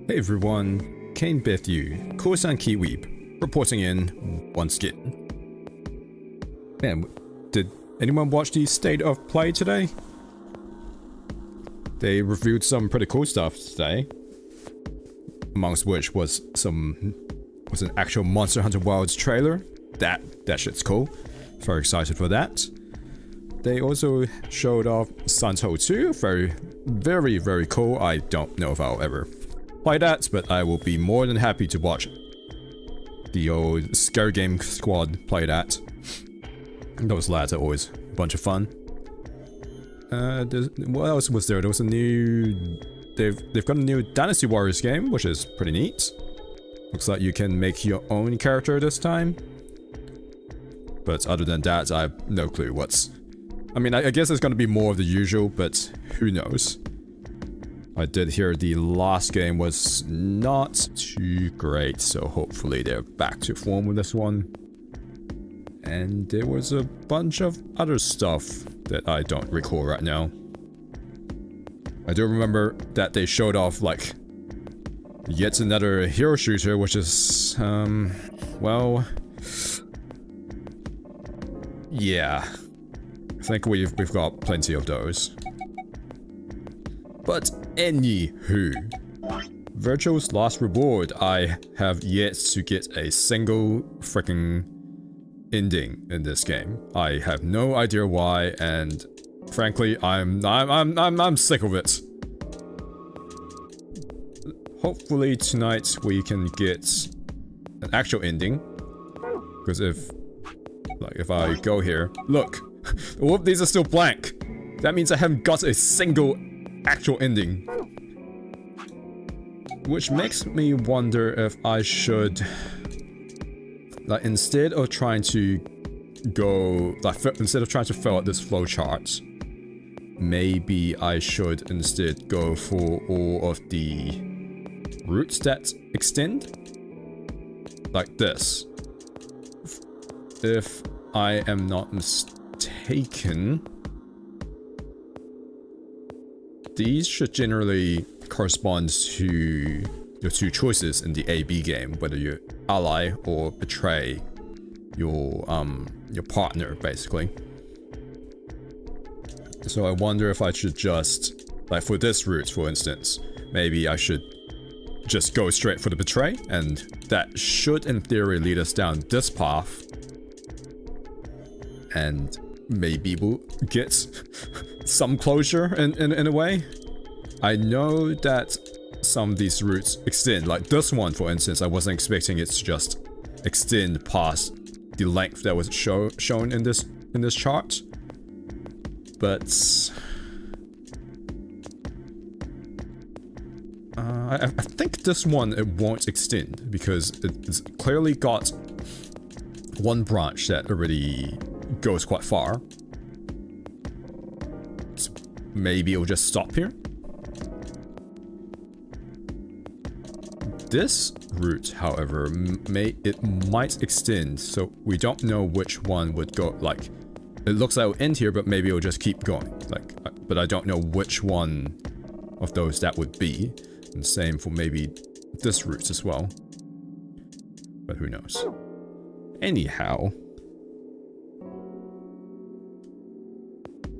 Hey everyone, Kane Bethu, Kosan Kiweeb, reporting in once again. Man, did anyone watch the State of Play today? They reviewed some pretty cool stuff today, amongst which was an actual Monster Hunter Wilds trailer. That shit's cool. Very excited for that. They also showed off Santo 2, very cool. I don't know if I'll ever play that, but I will be more than happy to watch the old Scare Game Squad play that. Those lads are always a bunch of fun. What else was there? There was a new... They've got a new Dynasty Warriors game, which is pretty neat. Looks like you can make your own character this time. But other than that, I have no clue what's... I mean, I guess it's going to be more of the usual, but who knows. I did hear the last game was not too great, so hopefully they're back to form with this one. And there was a bunch of other stuff that I don't recall right now. I do remember that they showed off, like, yet another hero shooter, which is, well... yeah. I think we've got plenty of those. But anywho, Virtual's Last Reward, I have yet to get a single freaking ending in this game. I have no idea why, and frankly, I'm sick of it. Hopefully tonight we can get an actual ending, because if I go here, look, all of these are still blank. That means I haven't got a single actual ending. Which makes me wonder if I should, like, instead of trying to fill out this flowchart, maybe I should instead go for all of the routes that extend. Like this. If I am not mistaken, these should generally correspond to your two choices in the A-B game, whether you ally or betray your partner, basically. So I wonder if I should just, like for this route, for instance, maybe I should just go straight for the betray, and that should in theory lead us down this path. And maybe we'll get some closure in a way. I know that some of these routes extend, like this one for instance, I wasn't expecting it to just extend past the length that was shown in this chart. But I think this one, it won't extend because it's clearly got one branch that already goes quite far. So maybe it'll just stop here. This route, however, might extend, so we don't know which one would go. Like, it looks like it'll end here, but maybe it'll just keep going. Like, but I don't know which one of those that would be. And same for maybe this route as well. But who knows? Anyhow.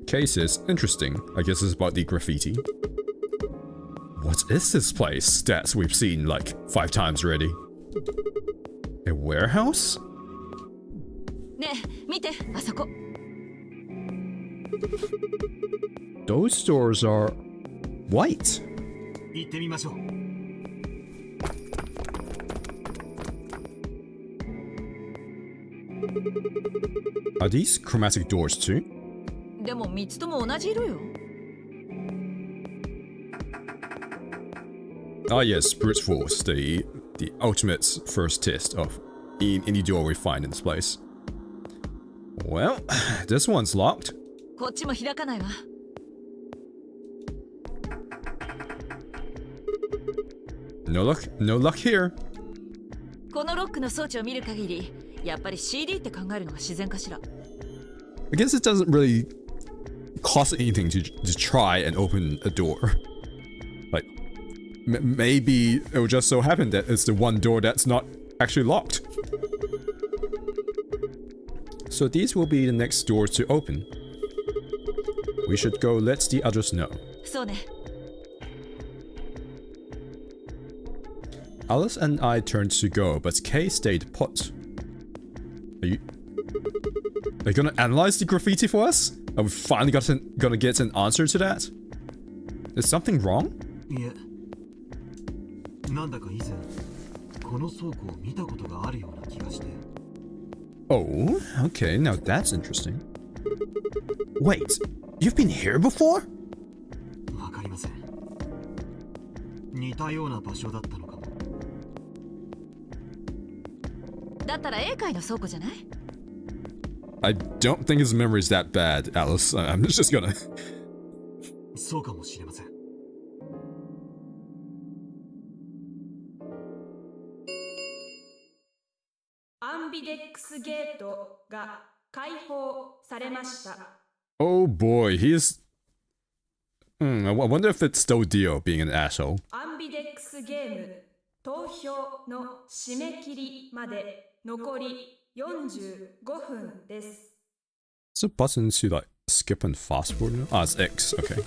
Cases, interesting. I guess it's about the graffiti. What is this place that we've seen like 5 times already? A warehouse? Those doors are white. Are these chromatic doors too? Ah yes, brute force, the ultimate first test of any door we find in this place. Well, this one's locked. No luck here. I guess it doesn't really cost anything to try and open a door. Like, Maybe it will just so happen that it's the one door that's not actually locked. So these will be the next doors to open. We should go let the others know. Alice and I turned to go, but Kay stayed put. Are you gonna analyze the graffiti for us? Are we finally gonna get an answer to that? Is something wrong? Yeah. Oh, okay, now that's interesting. Wait, you've been here before? I don't think his memory is that bad, Alice. I'm just gonna... Oh boy, he's... I wonder if it's still Dio being an asshole. It's a button to like skip and fast forward. Ah, it's X, okay.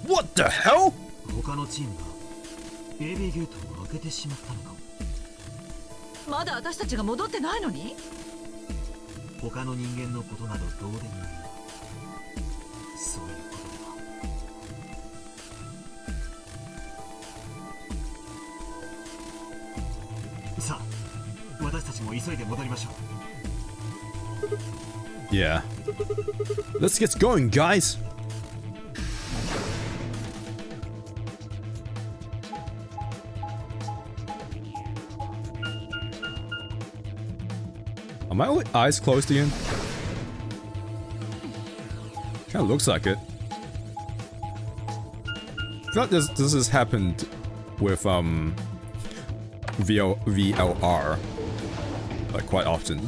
What the hell?! Yeah. Let's get going, guys! Are my eyes closed again? Kinda looks like it. I feel like this has happened with VLR like quite often.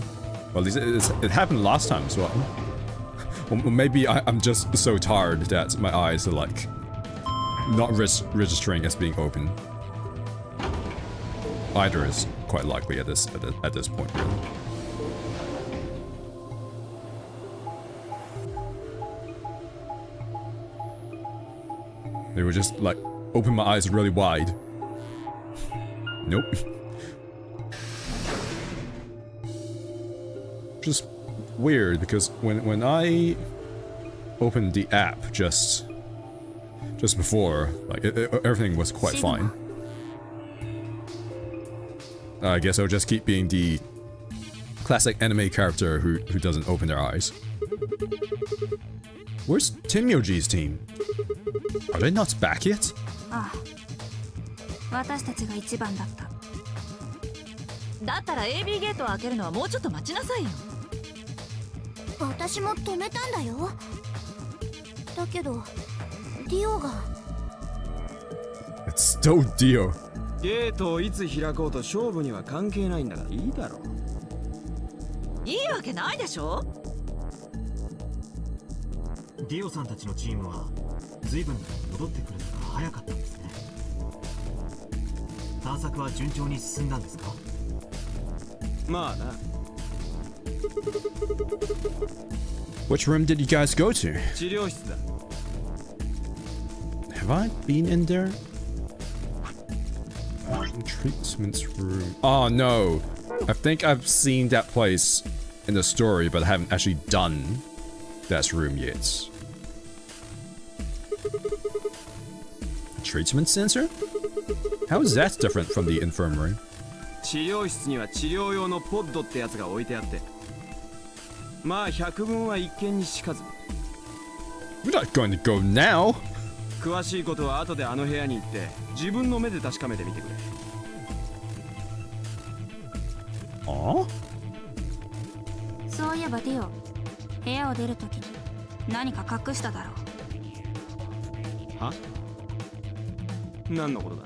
Well, at least it happened last time as well. Or maybe I'm just so tired that my eyes are like not registering as being open. Either is quite likely at this point, really. They were just like open my eyes really wide. Nope. Just weird because when I opened the app just before, like everything was quite fine. I guess I'll just keep being the classic anime character who doesn't open their eyes. Where's Tenmyoji's team? Are they not back yet? It's still Dio. ゲートをいつ開こうと勝負には関係ないんだからいいだろう。いいわけないでしょ。ディオさんたちのチームは随分戻ってくるのが早かったんですね。探索は順調に進んだんですか？まあな。Which room did you guys go to? 治療室だ。Have I been in there? Treatment room. Oh no! I think I've seen that place in the story, but I haven't actually done that room yet. Treatment center? How is that different from the infirmary? 治療室には治療用のポッドってやつが置いてあって、まあ百聞は一見にしかず。We're not going to go now. 詳しいことは後であの部屋に行って自分の目で確かめてみてくれ。あ？そういえばディオ、部屋を出るときに何か隠しただろう。は？何のことだ？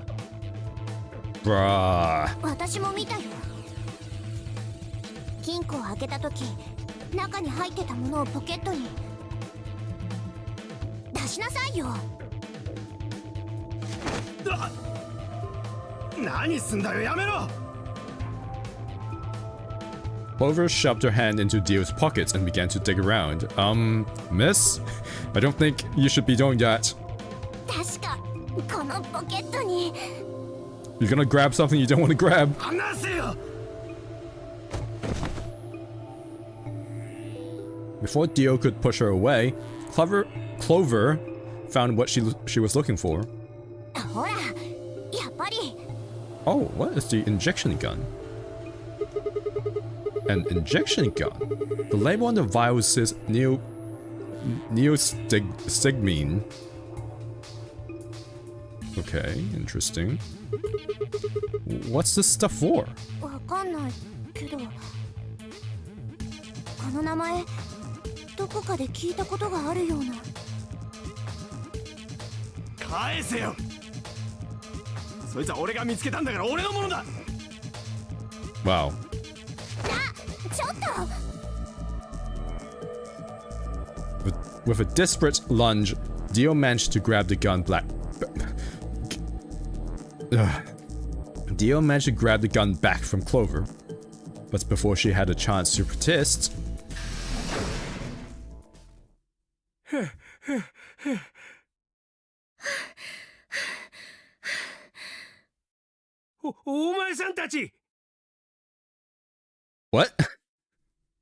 ブラー。私も見たよ。金庫を開けたとき、中に入ってたものをポケットに出しなさいよ。何すんだよ、やめろ。 Clover shoved her hand into Dio's pockets and began to dig around. Miss? I don't think you should be doing that. 確かこのポケットに You're gonna grab something you don't want to grab. 離せよ。 Before Dio could push her away, Clover found what she was looking for. ほらやっぱり Oh, what is the injection gun? An injection gun? The label on the vial says neostigmine. Okay, interesting. What's this stuff for? わかんないけどこの名前どこかで聞いたことがあるような返せよ。そいつは俺が見つけたんだから俺のものだ。 Wow. ちょっと With a desperate lunge, Dio managed to grab the gun Dio managed to grab the gun back from Clover, but before she had a chance to protest, お前さんたち what?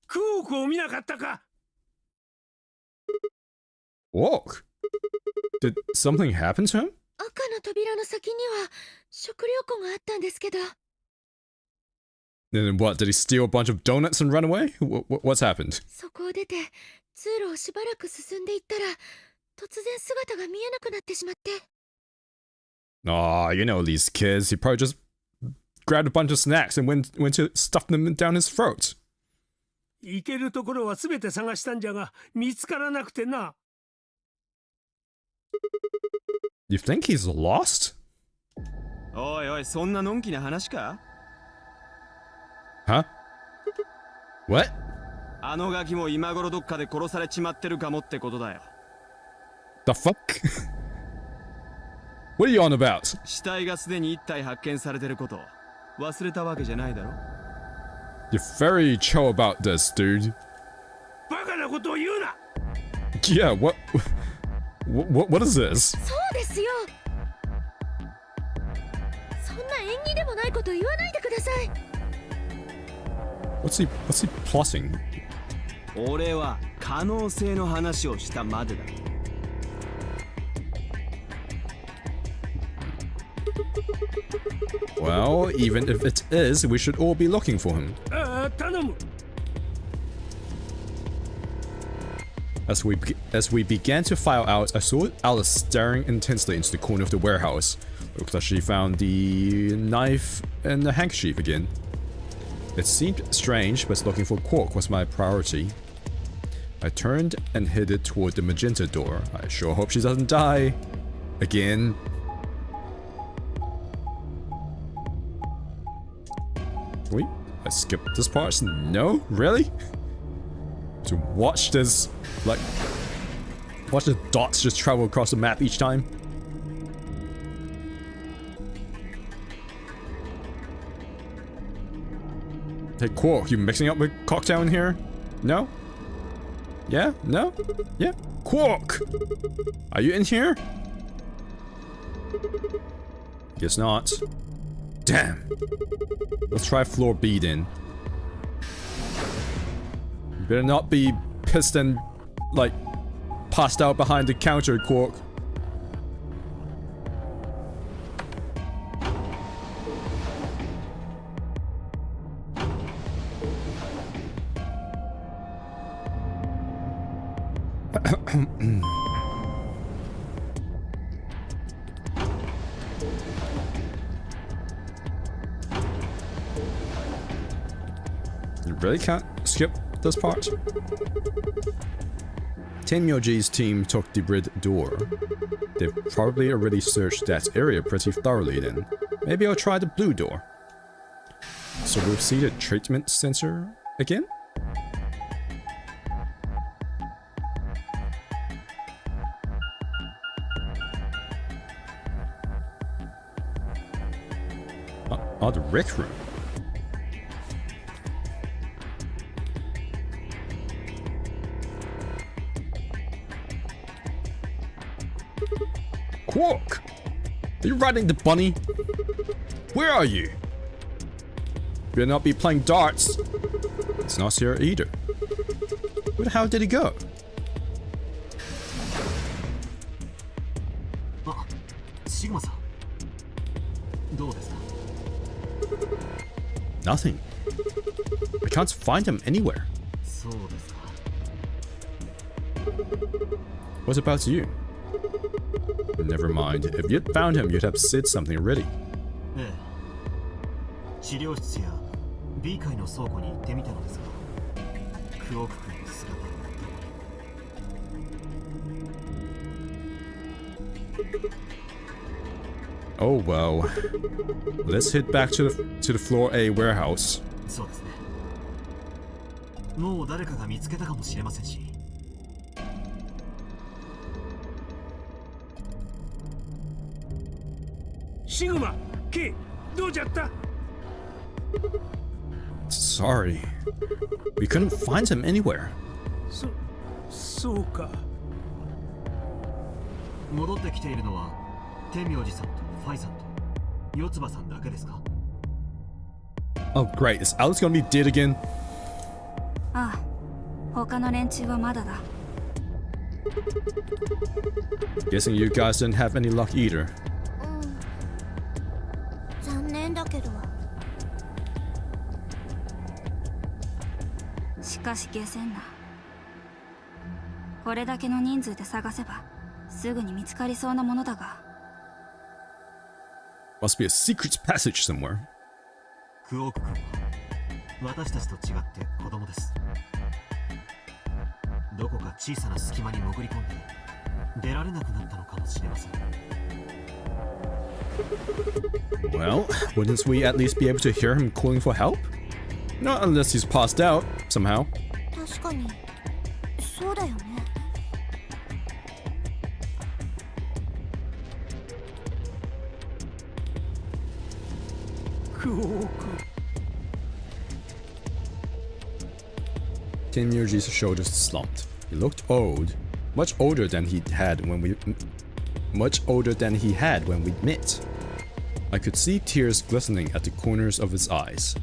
クオークを見なかったか。 Walk? Did something happen to him? 赤の扉の先には食料庫があったんですけど Then what? Did he steal a bunch of donuts and run away? What's happened? そこを出て通路をしばらく進んでいったら突然姿が見えなくなってしまって Aw, you know these kids. He probably just grabbed a bunch of snacks and went to stuff them down his throat. 行けるところは全て探したんじゃが見つからなくてな。 You think he's lost? おいおい、そんなのんきな話か。 Huh? What? あのガキも今頃どっかで殺されちまってるかもってことだよ。 The fuck? What are you on about? 死体がすでに一体発見されてること忘れたわけじゃないだろ。 You're very chill about this, dude. バカなことを言うな。 Yeah, what is this? そうですよそんな縁起でもないこと言わないでください What's he plotting? 俺は可能性の話をしたまでだ。 Well, even if it is, we should all be looking for him. ああ、頼む。 As we began to file out, I saw Alice staring intensely into the corner of the warehouse. Looks like she found the knife and the handkerchief again. It seemed strange, but looking for Quark was my priority. I turned and headed toward the magenta door. I sure hope she doesn't die. Again. Wait, I skipped this part? No? Really? To watch this, like, watch the dots just travel across the map each time? Hey Quark, you mixing up with cocktail in here? No? Yeah? No? Yeah? Quark! Are you in here? Guess not. Damn. Let's try floor B then. You better not be pissed and, like, passed out behind the counter, Quark. You really can't skip this part? Tenmyoji's team took the red door. They've probably already searched that area pretty thoroughly then. Maybe I'll try the blue door. So we'll see the treatment sensor again? Oh, the rec room. Quark! Are you riding the bunny? Where are you? Better not be playing darts. It's not here either. Where the hell did he go? あ、シグマさん。どうですか？ Nothing. I can't find him anywhere. そうですか。 What about you? Never mind. If you'd found him, you'd have said something already. ええ。治療室や B 階の倉庫に行ってみたのですが、クオーク君の姿はどこに。 Oh well. Let's head back to the floor A warehouse. そうですね。もう誰かが見つけたかもしれませんし。シグマ、K、どうじゃった？ Sorry. We couldn't find him anywhere. そうか。戻ってきているのは天明寺さんとファイさんと四つ葉さんだけですか？ Oh great, is Alex gonna be dead again? ああ、他の連中はまだだ。 Guessing you guys didn't have any luck either. 残念だけど。しかし下船な。これだけの人数で探せばすぐに見つかりそうなものだが。 Must be a secret passage somewhere. クオーク君は私たちと違って子供です。どこか小さな隙間に潜り込んで出られなくなったのかもしれません。 Well, wouldn't we at least be able to hear him calling for help? Not unless he's passed out, somehow. 確かにそうだよね。クオーク。 Tenmyurji's shoulders slumped. He looked old, much older than he had when we met. I could see tears glistening at the corners of his eyes.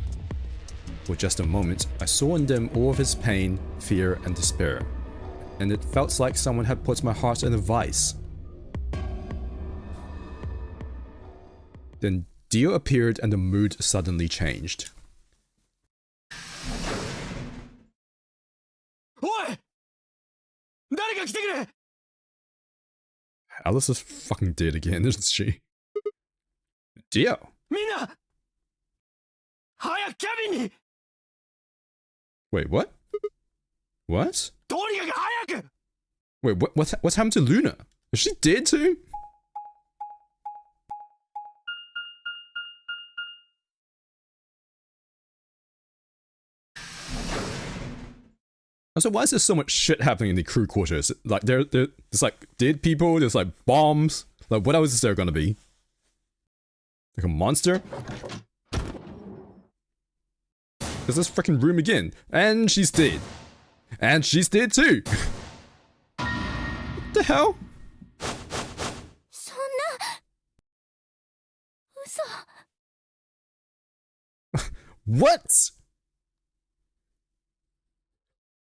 For just a moment, I saw in them all of his pain, fear, and despair, and it felt like someone had put my heart in a vice. Then Dio appeared and the mood suddenly changed. おい！誰か来てくれ！ Alice is fucking dead again, isn't she? Dio! みんな！早くキャビンに！ Wait, what? What? とにかく早く！ Wait, what's happened to Luna? Is she dead too? So why is there so much shit happening in the crew quarters? Like there's like dead people, there's like bombs. Like what else is there gonna be? Like a monster? There's this freaking room again. And she's dead. And she's dead too. What the hell? そんな嘘。 What?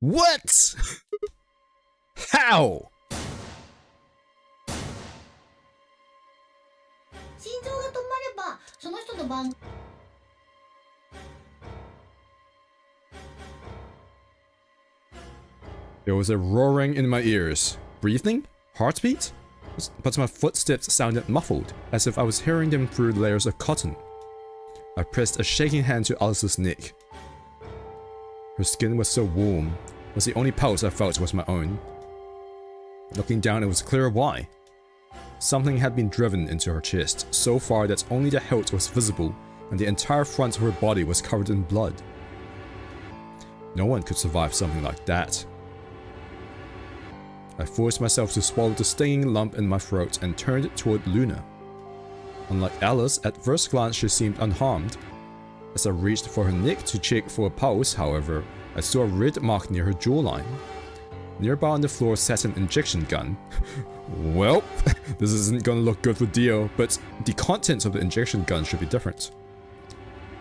What? How? 心臓が止まればその人の番。 There was a roaring in my ears. Breathing? Heartbeat? But my footsteps sounded muffled, as if I was hearing them through layers of cotton. I pressed a shaking hand to Alice's neck. Her skin was so warm, but the only pulse I felt was my own. Looking down, it was clear why. Something had been driven into her chest, so far that only the hilt was visible, and the entire front of her body was covered in blood. No one could survive something like that. I forced myself to swallow the stinging lump in my throat and turned toward Luna. Unlike Alice, at first glance she seemed unharmed. As I reached for her neck to check for a pulse, however, I saw a red mark near her jawline. Nearby on the floor sat an injection gun. Well, this isn't gonna look good for Dio, but the contents of the injection gun should be different.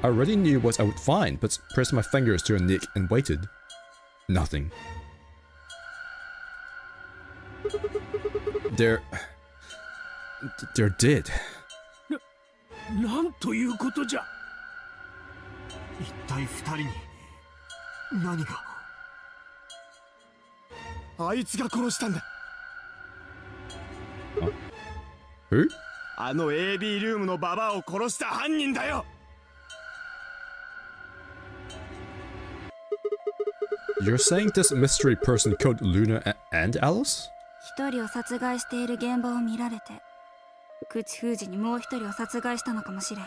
I already knew what I would find, but pressed my fingers to her neck and waited. Nothing. They're dead. なんということじゃ。一体二人に何が。あいつが殺したんだ。Who? あの AB ルームのババアを殺した犯人だよ。 You're saying this mystery person killed Luna and Alice? 一人を殺害している現場を見られて、口封じにもう一人を殺害したのかもしれん。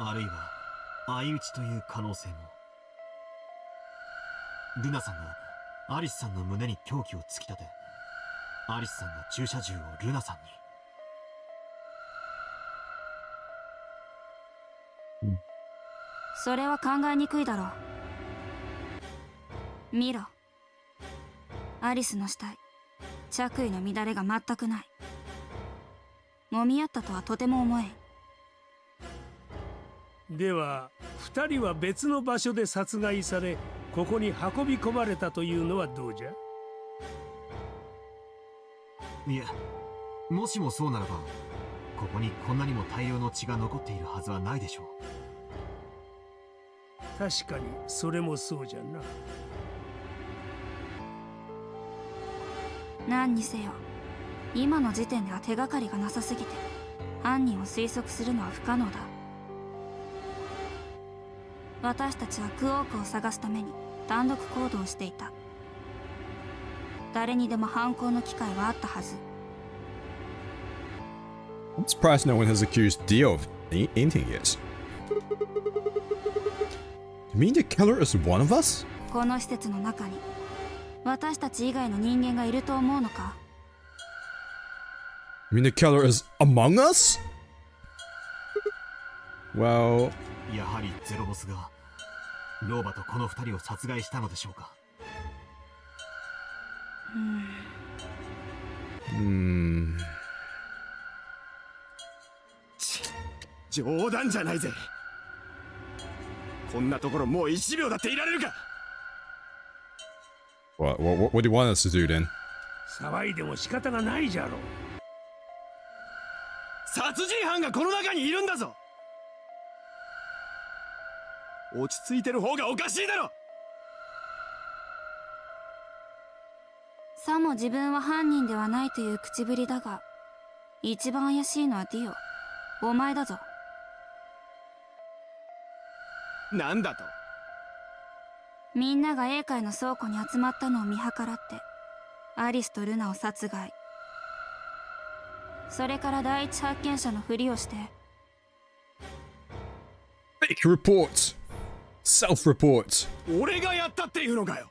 あるいは相打ちという可能性も。ルナさんがアリスさんの胸に凶器を突き立て、アリスさんが注射銃をルナさんに。それは考えにくいだろう。見ろ。アリスの死体、着衣の乱れが全くない。揉み合ったとはとても思えん。では2人は別の場所で殺害され、ここに運び込まれたというのはどうじゃ。いえ、もしもそうならばここにこんなにも大量の血が残っているはずはないでしょう。確かにそれもそうじゃな。何にせよ、今の時点では手がかりがなさすぎて犯人を推測するのは不可能だ。私たちはクオークを探すために単独行動をしていた。誰にでも犯行の機会はあったはず。 I'm surprised no one has accused Dio of anything yet. You mean the killer is one of us? この施設の中に私たち以外の人間がいると思うのか？ You mean the killer is among us? Well... やはりゼロボスがローバとこの二人を殺害したのでしょうか。冗談じゃないぜ。こんなところもう1秒だっていられるか。 What do you want us to do then? 騒いでも仕方がないじゃろう。殺人犯がこの中にいるんだぞ。落ち着いてる方がおかしいだろ。さも自分は犯人ではないという口ぶりだが、一番怪しいのはディオ、お前だぞ。なんだと。みんなが英会の倉庫に集まったのを見計らってアリスとルナを殺害。それから第一発見者のふりをして Fake report! Self-report! 俺がやったっていうのかよ。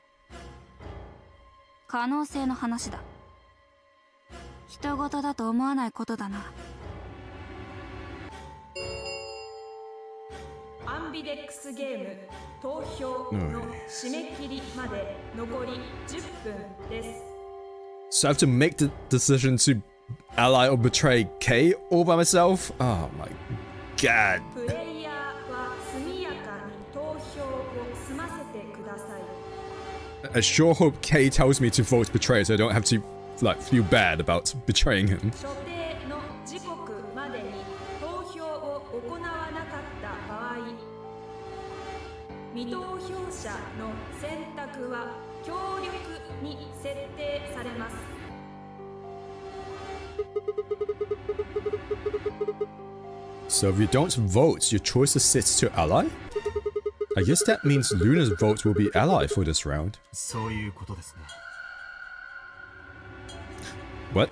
可能性の話だ。人事だと思わないことだな。アンビデックスゲーム投票の締め切りまで残り10分です。 So I have to make the decision to ally or betray K all by myself? Oh my god. プレイヤーは速やかに投票を済ませてください。 I sure hope K tells me to vote betray so I don't have to, like, feel bad about betraying him. 所定の時刻までに投票を行わなかった場合、未投票者の選択は協力に設定されます。 So if you don't vote, your choice is set to ally? I guess that means Luna's vote will be ally for this round. そういうことですね。 What?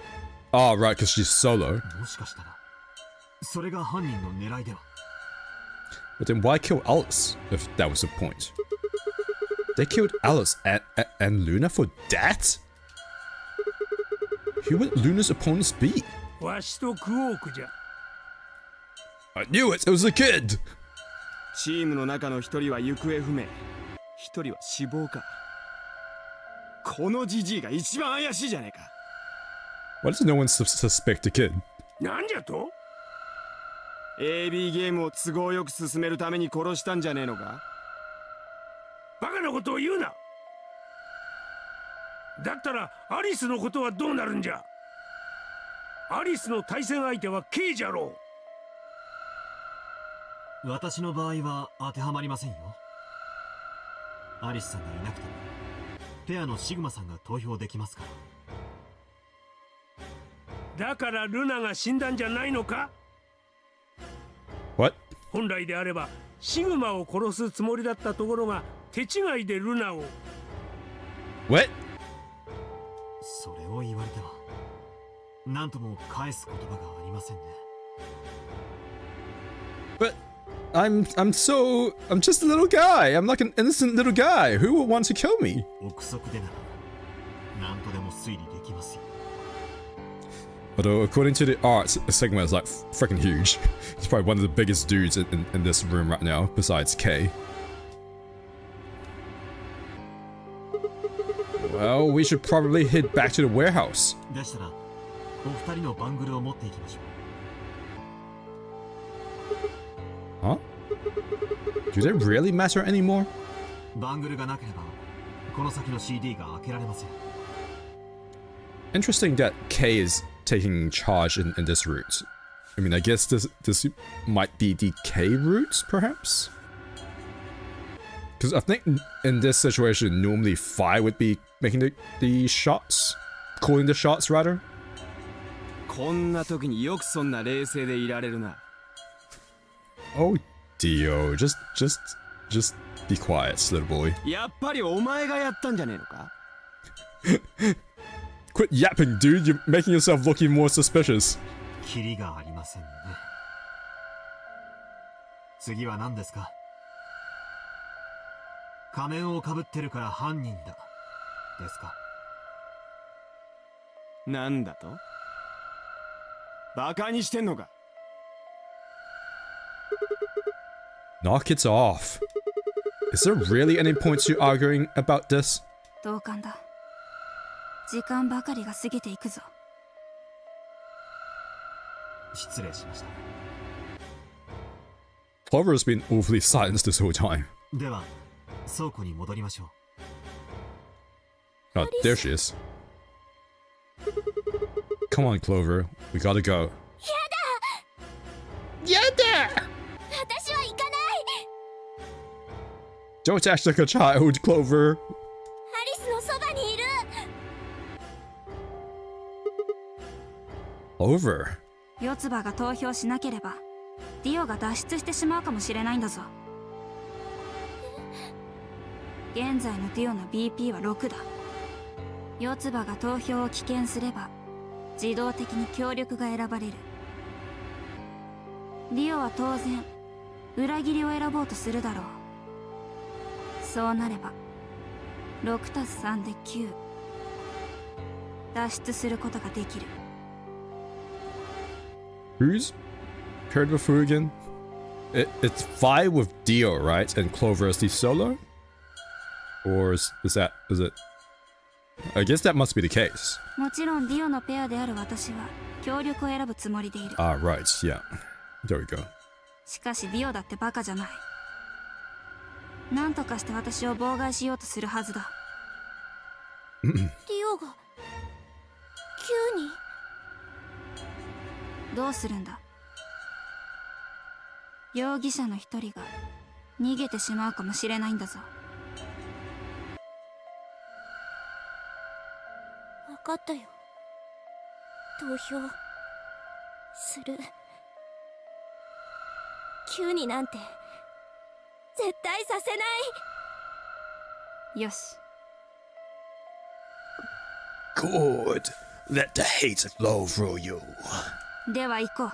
Oh, right, because she's solo. もしかしたらそれが犯人の狙いでは。 But then why kill Alice, if that was the point? They killed Alice and Luna for that? Who would Luna's opponents be? わしとクオークじゃ。 I knew it! It was a kid! チームの中の一人は行方不明、一人は死亡か。このジジイが一番怪しいじゃねえか。 Why does no one suspect a kid? なんじゃと？ AB ゲームを都合よく進めるために殺したんじゃねえのか。バカなことを言うな。だったらアリスのことはどうなるんじゃ。アリスの対戦相手は K じゃろう。私の場合は当てはまりませんよ。アリスさんがいなくてもペアのシグマさんが投票できますから。だからルナが死んだんじゃないのか？ What? 本来であればシグマを殺すつもりだったところが手違いでルナを。 What? それを言われては何とも返す言葉がありませんね。 But I'm just a little guy. I'm like an innocent little guy. Who would want to kill me? 憶測でなら何とでも推理できますよ。 Although according to the art, Sigma is like freaking huge. He's probably one of the biggest dudes in this room right now, besides K. Well, we should probably head back to the warehouse. でしたらお二人のバングルを持っていきましょう。 Huh? Do they really matter anymore? バングルがなければこの先の CD が開けられません。 Interesting that K is taking charge in this route. I mean, I guess this might be the K route, perhaps? Because I think in this situation, normally Phi would be making the shots. Calling the shots, rather. こんな時によくそんな冷静でいられるな。 Oh, Dio, just be quiet, little boy. やっぱりお前がやったんじゃねえのか。 Quit yapping, dude. You're making yourself looking more suspicious. キリがありませんね。次は何ですか？仮面をかぶってるから犯人だですか？なんだと？バカにしてんのか？ Knock it off. Is there really any point to arguing about this? 同感だ。時間ばかりが過ぎていくぞ。失礼しました。 Clover has been awfully silenced this whole time. では倉庫に戻りましょう。 Oh, there she is. Come on, Clover. We gotta go. 私は行かない。 Don't act like a child, Clover. アリスのそばにいる。 Clover. 四つ葉が投票しなければディオが脱出してしまうかもしれないんだぞ。現在のディオの BP は6だ。四つ葉が投票を棄権すれば自動的に協力が選ばれる。ディオは当然裏切りを選ぼうとするだろう。そうなれば 6+3 で9。脱出することができる。 Who's paired with who again? It's Vi with Dio, right? And Clover as the solo? Or is it? I guess that must be the case. もちろんディオのペアである私は協力を選ぶつもりでいる。 Ah, right, yeah. There we go. しかしディオだってバカじゃない。何とかして私を妨害しようとするはずだ。ディオが急に。どうするんだ。容疑者の一人が逃げてしまうかもしれないんだぞ。分かったよ。投票する。急になんて絶対させない。よし。 Good. Let the hate flow through you. では行こう。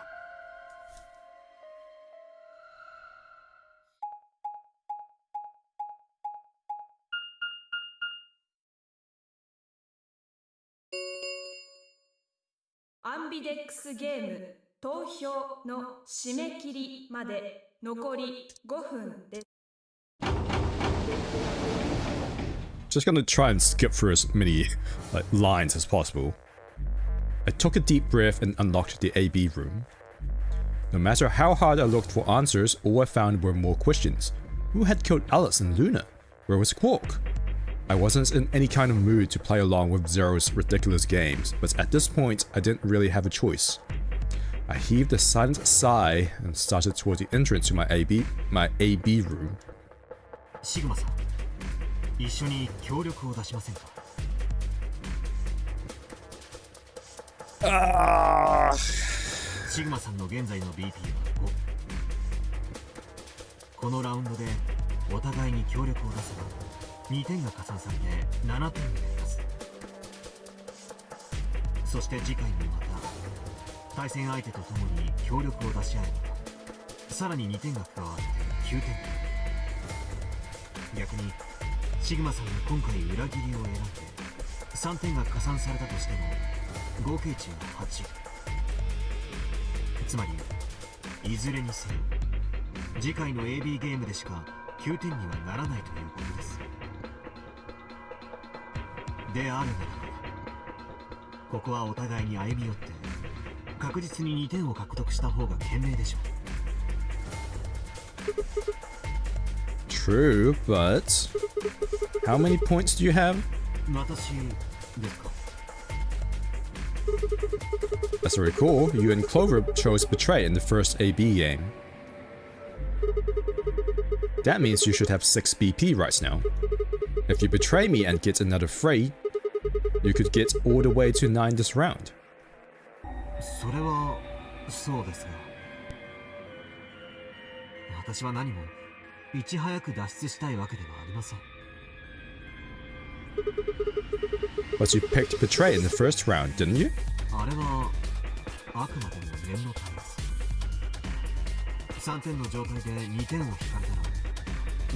アンビデックスゲーム投票の締め切りまで残り5分です。Just gonna try and skip through as many lines as possible. I took a deep breath and unlocked the AB room. No matter how hard I looked for answers, all I found were more questions. Who had killed Alice and Luna? Where was Quark? I wasn't in any kind of mood to play along with Zero's ridiculous games, but at this point, I didn't really have a choice. I heaved a silent sigh and started towards the entrance to my AB room. シグマさん、一緒に協力を出しませんか。シグマさんの現在の BP は5。このラウンドでお互いに協力を出せば2点が加算されて7点になります。そして次回もまた対戦相手と共に協力を出し合えばさらに2点が加わって9点。逆にシグマさんが今回裏切りを選んで3点が加算されたとしても合計値は8。つまりいずれにせよ次回の AB ゲームでしか9点にはならないということです。であるならばここはお互いに歩み寄って確実に2点を獲得した方が賢明でしょう。 True, but how many points do you have? 私ですか。As I recall, you and Clover chose Betray in the first AB game. That means you should have 6 BP right now. If you betray me and get another 3, you could get all the way to 9 this round. それはそうですが私は何もいち早く脱出したいわけではありません。 But you picked Betray in the first round, didn't you? あれはあくまでも念のためです。3点の状態で2点を引かれたら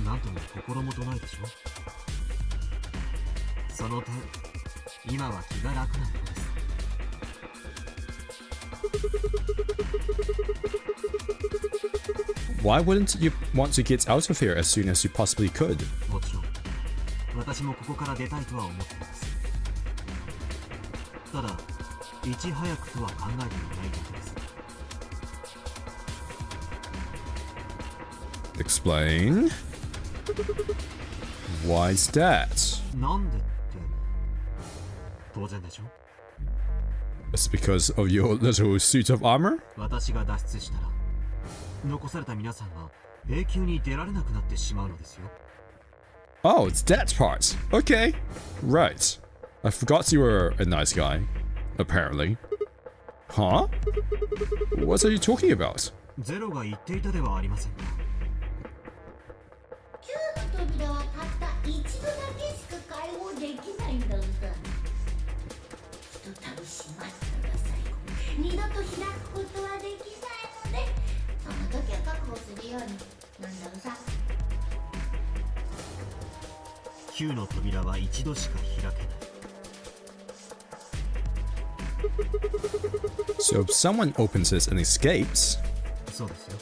なんとも心もとないでしょ。その点今は気が楽なものです。Why wouldn't you want to get out of here as soon as you possibly could? もちろん私もここから出たいとは思っています。ただいち早くとは考えていないだけです。 Explain. Why is that? なんでって当然でしょ。 It's because of your little suit of armor? 私が脱出したら残された皆さんは永久に出られなくなってしまうのですよ。 Oh, it's that part. Okay. Right. I forgot you were a nice guy. Apparently. Huh? What are you talking about? ゼロが言っていたではありませんか。9の扉はたった一度だけしか開放できないんだぞ。ひとたび閉まったら最後二度と開くことはできないのでその時は確保するようになんだろうさ。9の扉は一度しか開けない。 So if someone opens this and escapes... そうですよ。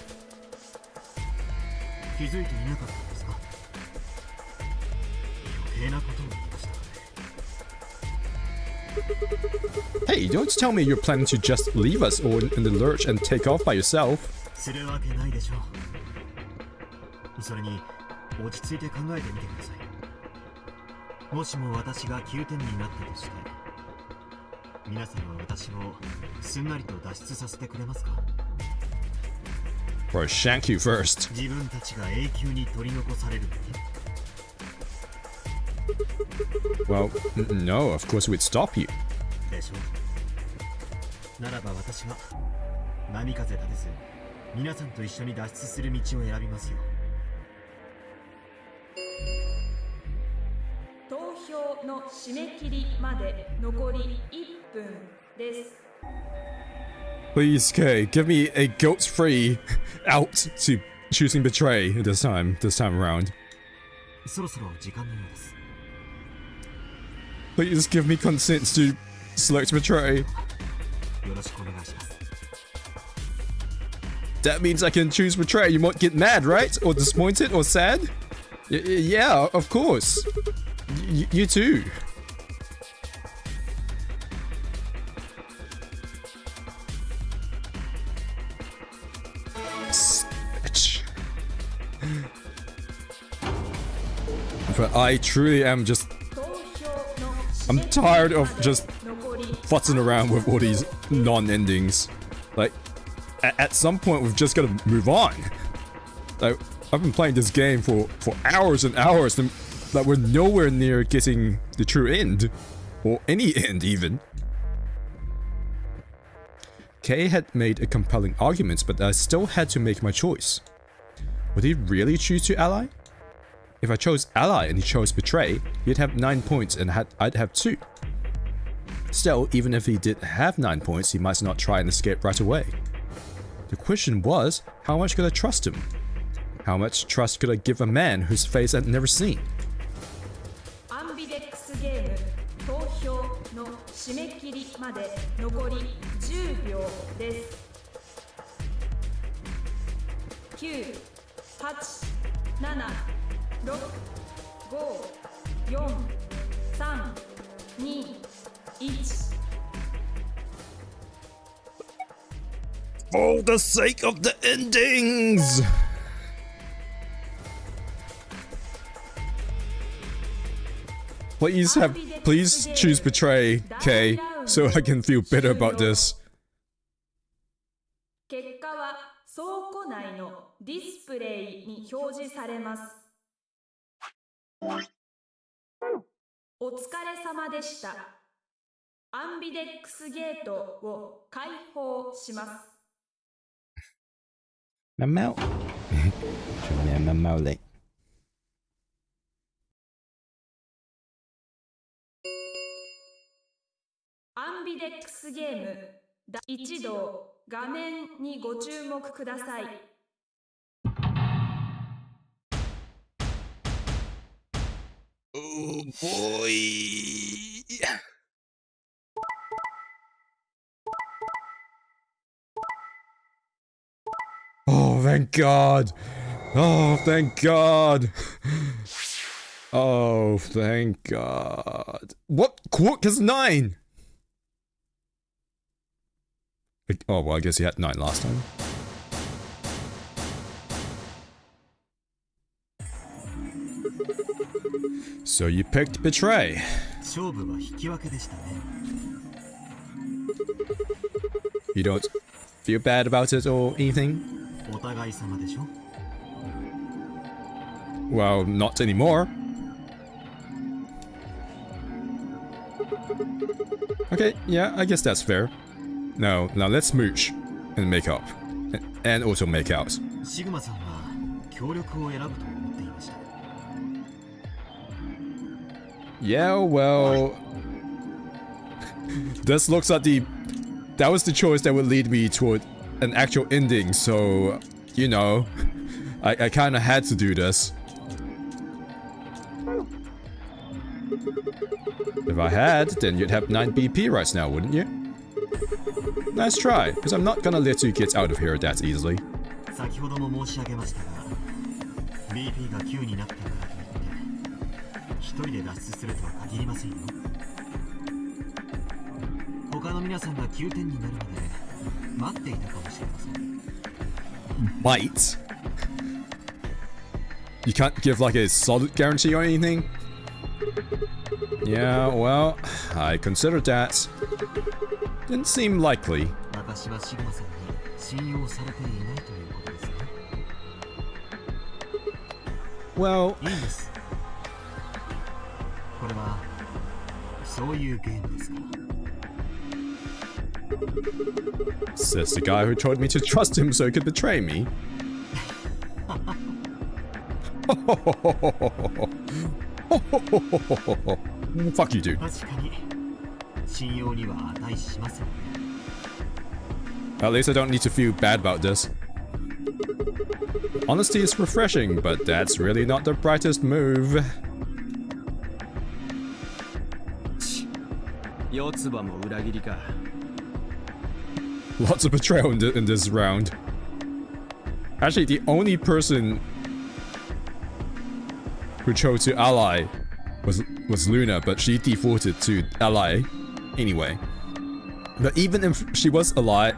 気づいていなかったんですか。余計なことを言いましたかね。 Hey, don't tell me you're planning to just leave us all in the lurch and take off by yourself. するわけないでしょう。それに落ち着いて考えてみてください。もしも私が9点になったとして皆さんは私をすんなりと脱出させてくれますか。 Or shank you first. 自分たちが永久に取り残されるのに。 Well, no, of course we'd stop you. でしょう。ならば私が波風立てず皆さんと一緒に脱出する道を選びますよ。投票の締め切りまで残り1分です。 Please, Kay, give me a guilt-free out to choosing Betray this time around. そろそろ時間のようです。 Please give me consent to select Betray. よろしくお願いします。 That means I can choose betray. You might get mad, right? Or disappointed or sad? Yeah, of course. You too. Bitch. But I truly am just... I'm tired of just futzing around with all these non-endings. Like, at some point we've just got to move on. Like, I've been playing this game for hours and hours, and like we're nowhere near getting the true end. Or any end, even. Kay had made a compelling argument, but I still had to make my choice. Would he really choose to ally? If I chose ally and he chose betray, he'd have 9 points and I'd have 2. Still, even if he did have 9 points, he might not try and escape right away. The question was, how much could I trust him? How much trust could I give a man whose face I'd never seen? アンビデックスゲーム投票の締め切りまで残り10秒です。9、8、7、6、5、4、3、2、1。 For the sake of the endings! Please choose betray, Kay, so I can feel better about this. 結果は倉庫内のディスプレイに表示されます。お疲れ様でした。アンビデックスゲートを開放します。 My mouth. My mouth. アンビデックスゲーム一同画面にご注目ください。Oh boy. Oh, thank God. Oh, thank God. Oh, thank God. What? Quark is 9. Oh, well, I guess he had 9 last time. So you picked betray. 勝負は引き分けでしたね。 You don't feel bad about it or anything? お互い様でしょ。 Well, not anymore. Okay, yeah, I guess that's fair. No, now let's smooch and make up. And also make out. シグマさんは協力を選ぶと思っていました。 Yeah, well... This looks like that was the choice that would lead me toward an actual ending, so... You know... I kinda had to do this. If I had, then you'd have 9 BP right now, wouldn't you? Nice try, because I'm not gonna let you get out of here that easily. 先ほども申し上げましたが、BP が9になったからといって一人で脱出するとは限りませんよ。他の皆さんが9点になるまで待っていたかもしれません。Might? You can't give like a solid guarantee or anything? Yeah, well, I considered that. Didn't seem likely. 私はシグマさんに信用されていないということですね。 Well... いいんです。これはそういうゲームですから。 Says the guy who told me to trust him so he could betray me. Fuck you, dude. 確かに信用には値しません。 At least I don't need to feel bad about this. Honesty is refreshing, but that's really not the brightest move. 四つ葉も裏切りか。Lots of betrayal in this round. Actually, the only person who chose to ally was Luna, but she defaulted to ally anyway. But even if she was alive,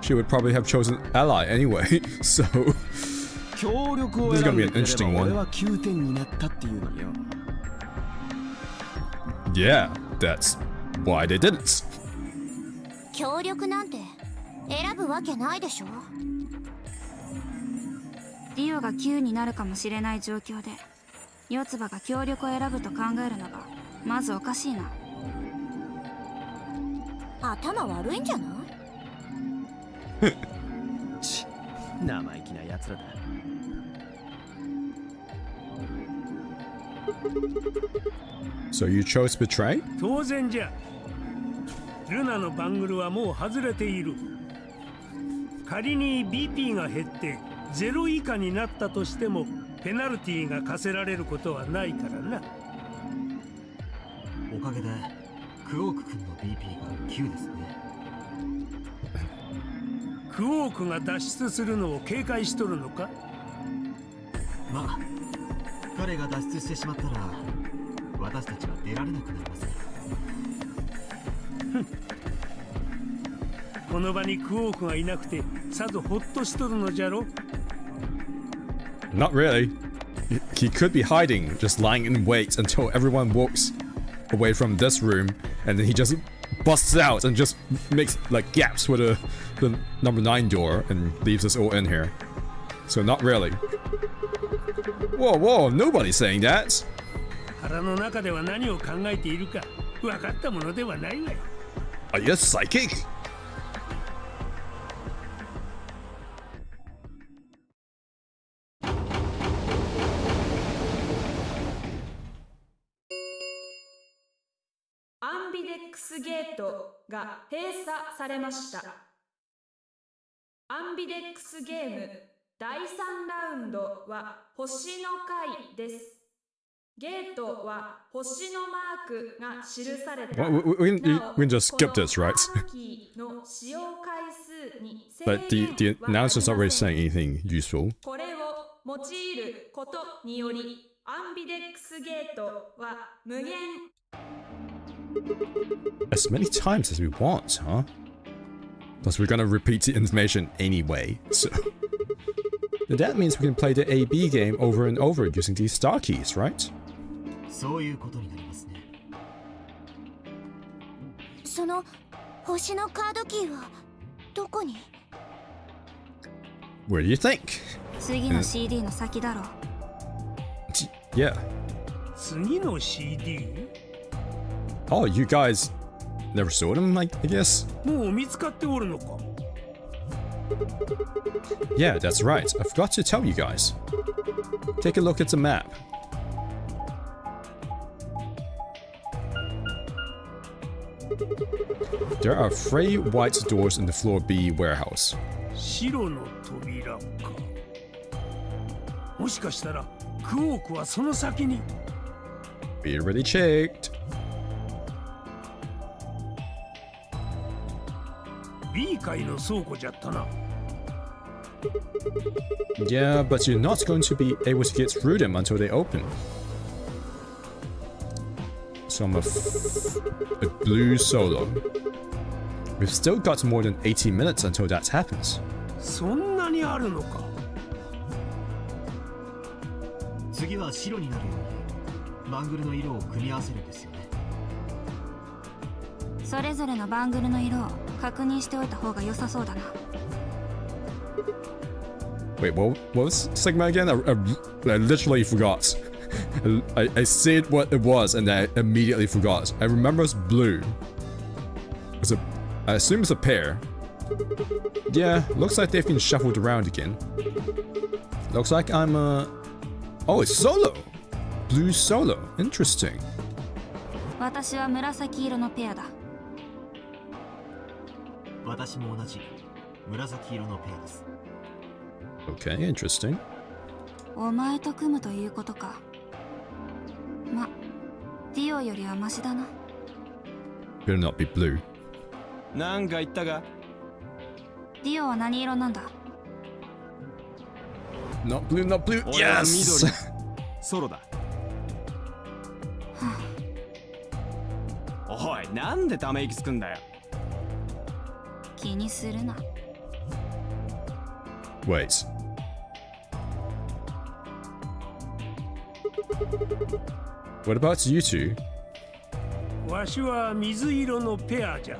she would probably have chosen ally anyway. So this is gonna be an interesting one. Yeah, that's why they didn't. 協力なんて選ぶわけないでしょ。ディオが9になるかもしれない状況で四つ葉が協力を選ぶと考えるのがまずおかしいな。頭悪いんじゃない？ち、生意気な奴らだ。So you chose betray? 当然じゃ。ルナのバングルはもう外れている。仮に BP が減って0以下になったとしてもペナルティが課せられることはないからな。おかげでクオーク君の BP が9ですね。クオークが脱出するのを警戒しとるのか？まあ彼が脱出してしまったら私たちは出られなくなりますから。この場にクオークがいなくてさぞホッとしとるのじゃろ。 Not really. He could be hiding, just lying in wait until everyone walks away from this room, and then he just busts out and just makes like gaps with the number 9 door and leaves us all in here. So not really. Whoa, whoa, nobody's saying that. 腹の中では何を考えているか分かったものではないわよ。 Are you psychic?アンビデックスゲートが閉鎖されました。アンビデックスゲーム第3ラウンドは星の回です。ゲートは星のマークが記された。 We can just skip this, right? の使用回数に But the announcer's not really saying anything useful. これを用いることによりアンビデックスゲートは無限 As many times as we want, huh? Plus we're gonna repeat the information anyway, so... Then that means we can play the AB game over and over using these star keys, right? そういうことになりますね。その星のカードキーはどこに？ Where do you think? 次の CD の先だろう。Yeah. 次の CD？ Oh, you guys never saw them, I guess? もう見つかっておるのか？ Yeah, that's right. I forgot to tell you guys. Take a look at the map. There are 3 white doors in the floor B warehouse. 白の扉か。もしかしたらクオークはその先に。 Be already checked. B 階の倉庫じゃったな。 Yeah, but you're not going to be able to get through them until they open. So I'm a blue solo. We've still got more than 80 minutes until that happens. そんなにあるのか。次は白になるようにバングルの色を組み合わせるんですよね。それぞれのバングルの色を確認しておいた方が良さそうだな。 Wait, what was Sigma again? I literally forgot. I said what it was and I immediately forgot. I remember it's blue. I assume it's a pair. Yeah, looks like they've been shuffled around again. Looks like I'm Oh, it's solo! Blue solo. Interesting. 私は紫色のペアだ。私も同じ紫色のペアです。Okay, interesting. お前と組むということか。ま、ディオよりはマシだな。 Better not be blue. なんか言ったか？ディオは何色なんだ？ Not blue, not blue. 俺は Yes! 緑。ソロだ。おい、なんでため息つくんだよ。気にするな。Wait. What about you two? わしは水色のペアじゃ。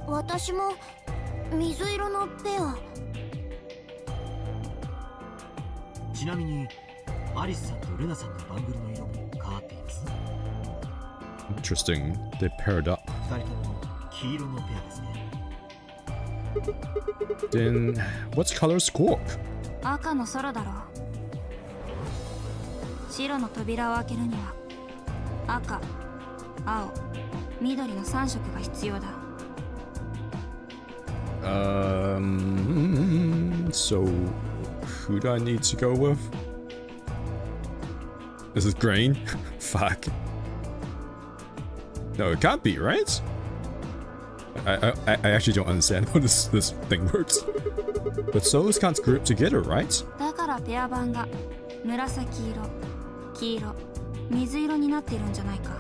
私も水色のペア。ちなみにアリスさんとルナさんのバングルの色も変わっています。 Interesting. They paired up. 二人とも黄色のペアですね。 Then, what's color Squawk? 赤のソロだろう。白の扉を開けるには赤、青、緑の3色が必要だ。So who do I need to go with? This is green? Fuck. No, it can't be, right? I actually don't understand how this thing works. But souls can't group together, right? だからペア版が紫色、黄色、水色になっているんじゃないか。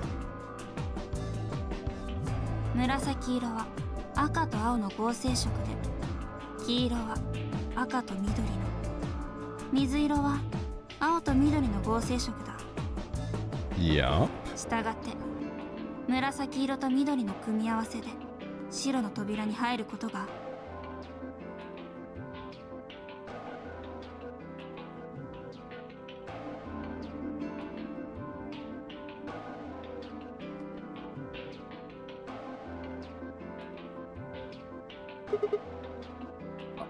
紫色は赤と青の合成色で、黄色は赤と緑の、水色は青と緑の合成色だ。Yeah. したがって紫色と緑の組み合わせで白の扉に入ることが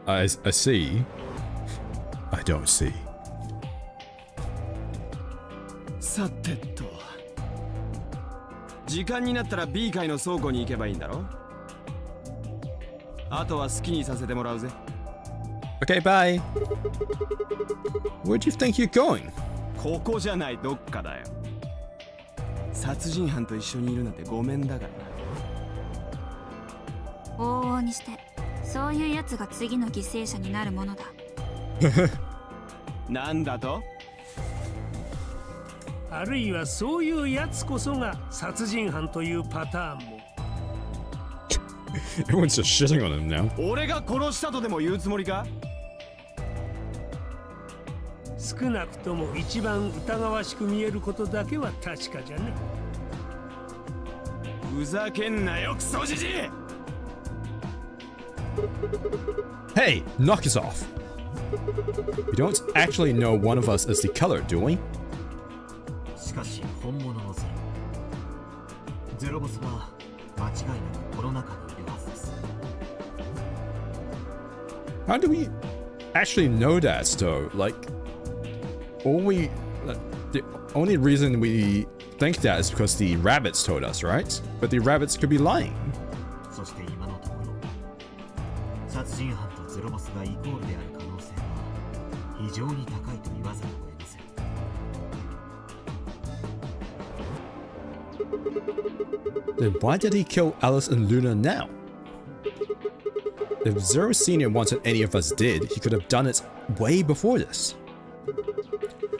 I see. I don't see. さてと、時間になったら B 階の倉庫に行けばいいんだろ。あとは好きにさせてもらうぜ。 Okay, bye. Where do you think you're going? ここじゃない、どっかだよ。殺人犯と一緒にいるなんてごめんだからな。往々にしてそういうやつが次の犠牲者になるものだ。なんだと？あるいはそういうやつこそが殺人犯というパターンも。Everyone's just shitting on him now. 俺が殺したとでも言うつもりか？少なくとも一番疑わしく見えることだけは確かじゃね。ふざけんなよ、クソじじい！ Hey, knock us off. We don't actually know one of us is the killer, do we? しかし本物のゼロボスは間違いなくこの中にいるはずです。 How do we actually know that, though? Like, the only reason we think that is because the rabbits told us, right? But the rabbits could be lying. そして今のところ殺人犯とゼロボスがイコールである可能性は非常に高いと言わざるを得ません。 Then why did he kill Alice and Luna now? If Zero Senior wanted any of us dead, he could have done it way before this.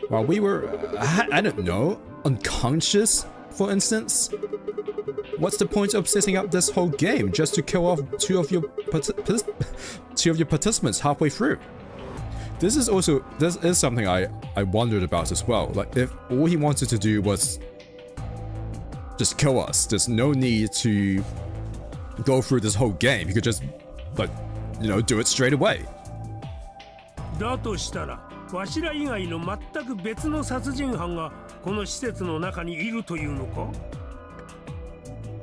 While we were, I don't know, unconscious, for instance? What's the point of setting up this whole game just to kill off two of your participants halfway through? This is something I wondered about as well. Like, if all he wanted to do was just kill us, there's no need to go through this whole game. He could just, like, you know, do it straight away. だとしたら、わしら以外の全く別の殺人犯がこの施設の中にいるというのか?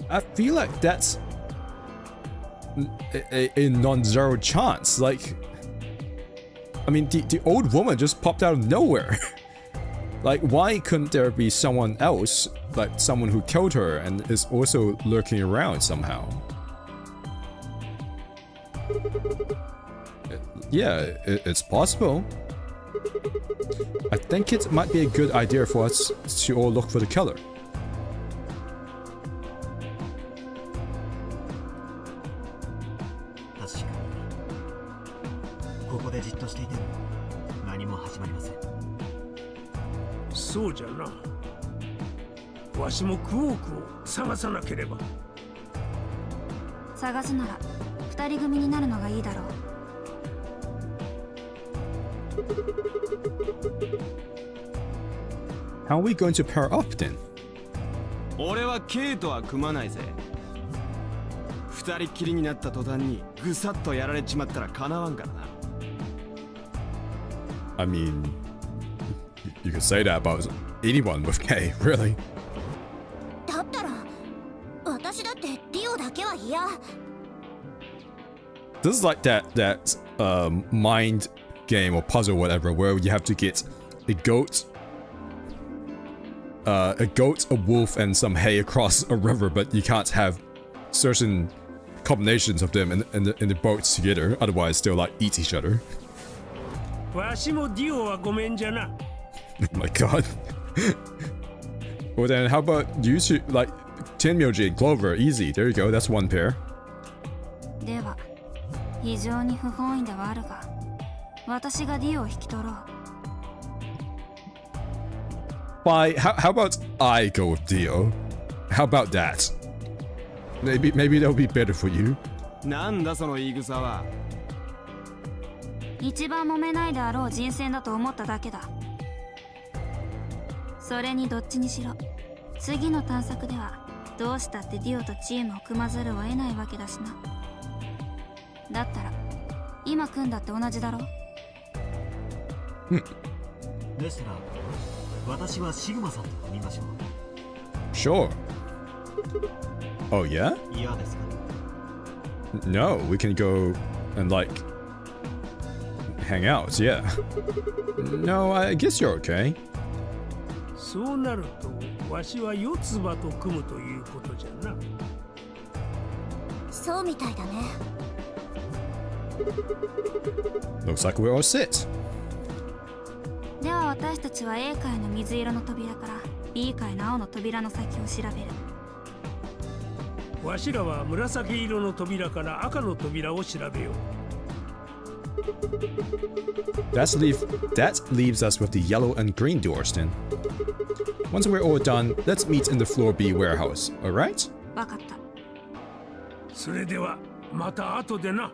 I feel like that's a non-zero chance. Like, I mean, the old woman just popped out of nowhere. Like, why couldn't there be someone else, like someone who killed her and is also lurking around somehow? Yeah, it's possible. I think it might be a good idea for us to all look for the killer. でじっとしていても何も始まりません。そうじゃな。わしもクオークを探さなければ。探すなら二人組になるのがいいだろう。How are we going to pair up then? 俺は K とは組まないぜ。二人っきりになった途端にぐさっとやられちまったらかなわんからな。I mean, you could say that about anyone with K, really. だったら私だってディオだけは嫌。 This is like that mind game or puzzle, whatever, where you have to get a goat, a wolf, and some hay across a river, but you can't have certain combinations of them in the boats together, otherwise they'll like eat each other. わしもディオはごめんじゃな。Oh my god. Well then, how about you two, like Tenmyoji and Clover? Easy. There you go. That's one pair. では非常に不本意ではあるが、私がディオを引き取ろう。Why? How about I go with Dio? How about that? Maybe that'll be better for you. なんだその言い草は。一番揉めないであろう人選だと思っただけだ。それにどっちにしろ次の探索ではどうしたってディオとチームを組まざるを得ないわけだしな。だったら今組んだって同じだろ。でしたら私はシグマさんと組みましょう。 Sure. Oh yeah? 嫌ですか？ No, we can go and like hang out. Yeah. No, I guess you're okay. そうなるとわしは四つ葉と組むということじゃな。そうみたいだね。 Looks like we're all set. では私たちは A 階の水色の扉から B 階の青の扉の先を調べる。わしらは紫色の扉から赤の扉を調べよう。That leaves us with the yellow and green doors then. Once we're all done, let's meet in the floor B warehouse, alright? わかった。それではまた後でな。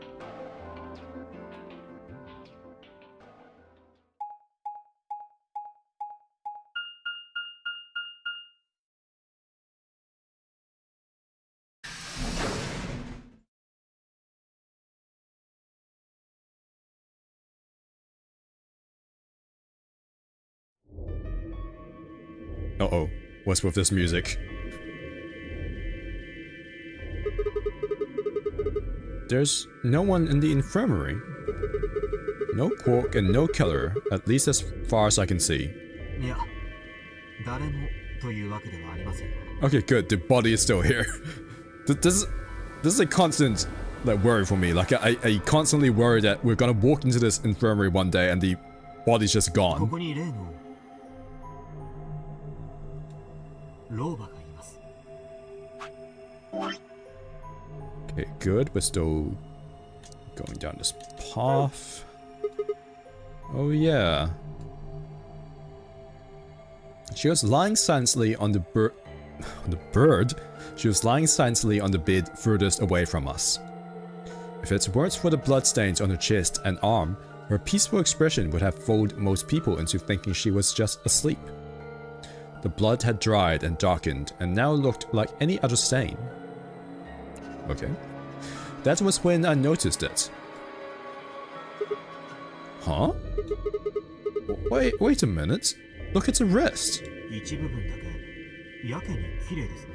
Uh-oh, what's with this music? There's no one in the infirmary. No Quark and no Keller, at least as far as I can see. いや、誰もというわけではありません。 Okay, good, the body is still here. This is a constant like worry for me. Like I constantly worry that we're gonna walk into this infirmary one day and the body's just こ gone. こに例の老婆がいます。 Okay, good. We're still going down this path. Oh yeah. She was lying silently on the bird. She was lying silently on the bed furthest away from us. If it weren't for the bloodstains on her chest and arm, her peaceful expression would have fooled most people into thinking she was just asleep. The blood had dried and darkened, and now looked like any other stain. Okay. That was when I noticed it. Huh? Wait a minute. Look at the wrist. 一部分だけやけに綺麗ですね。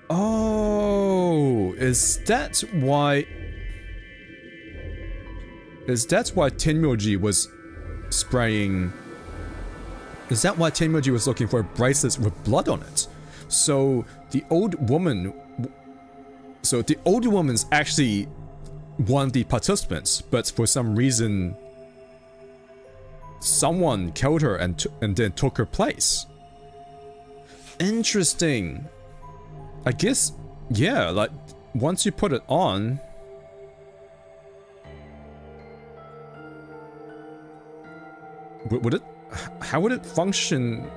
Oh, is that why Tenmyoji was spraying? Is that why Tenmyoji was looking for bracelets with blood on it? So the old woman's actually one of the participants, but for some reason someone killed her and then took her place. Interesting. I guess Yeah, like, once you put it on... Would it... How would it function?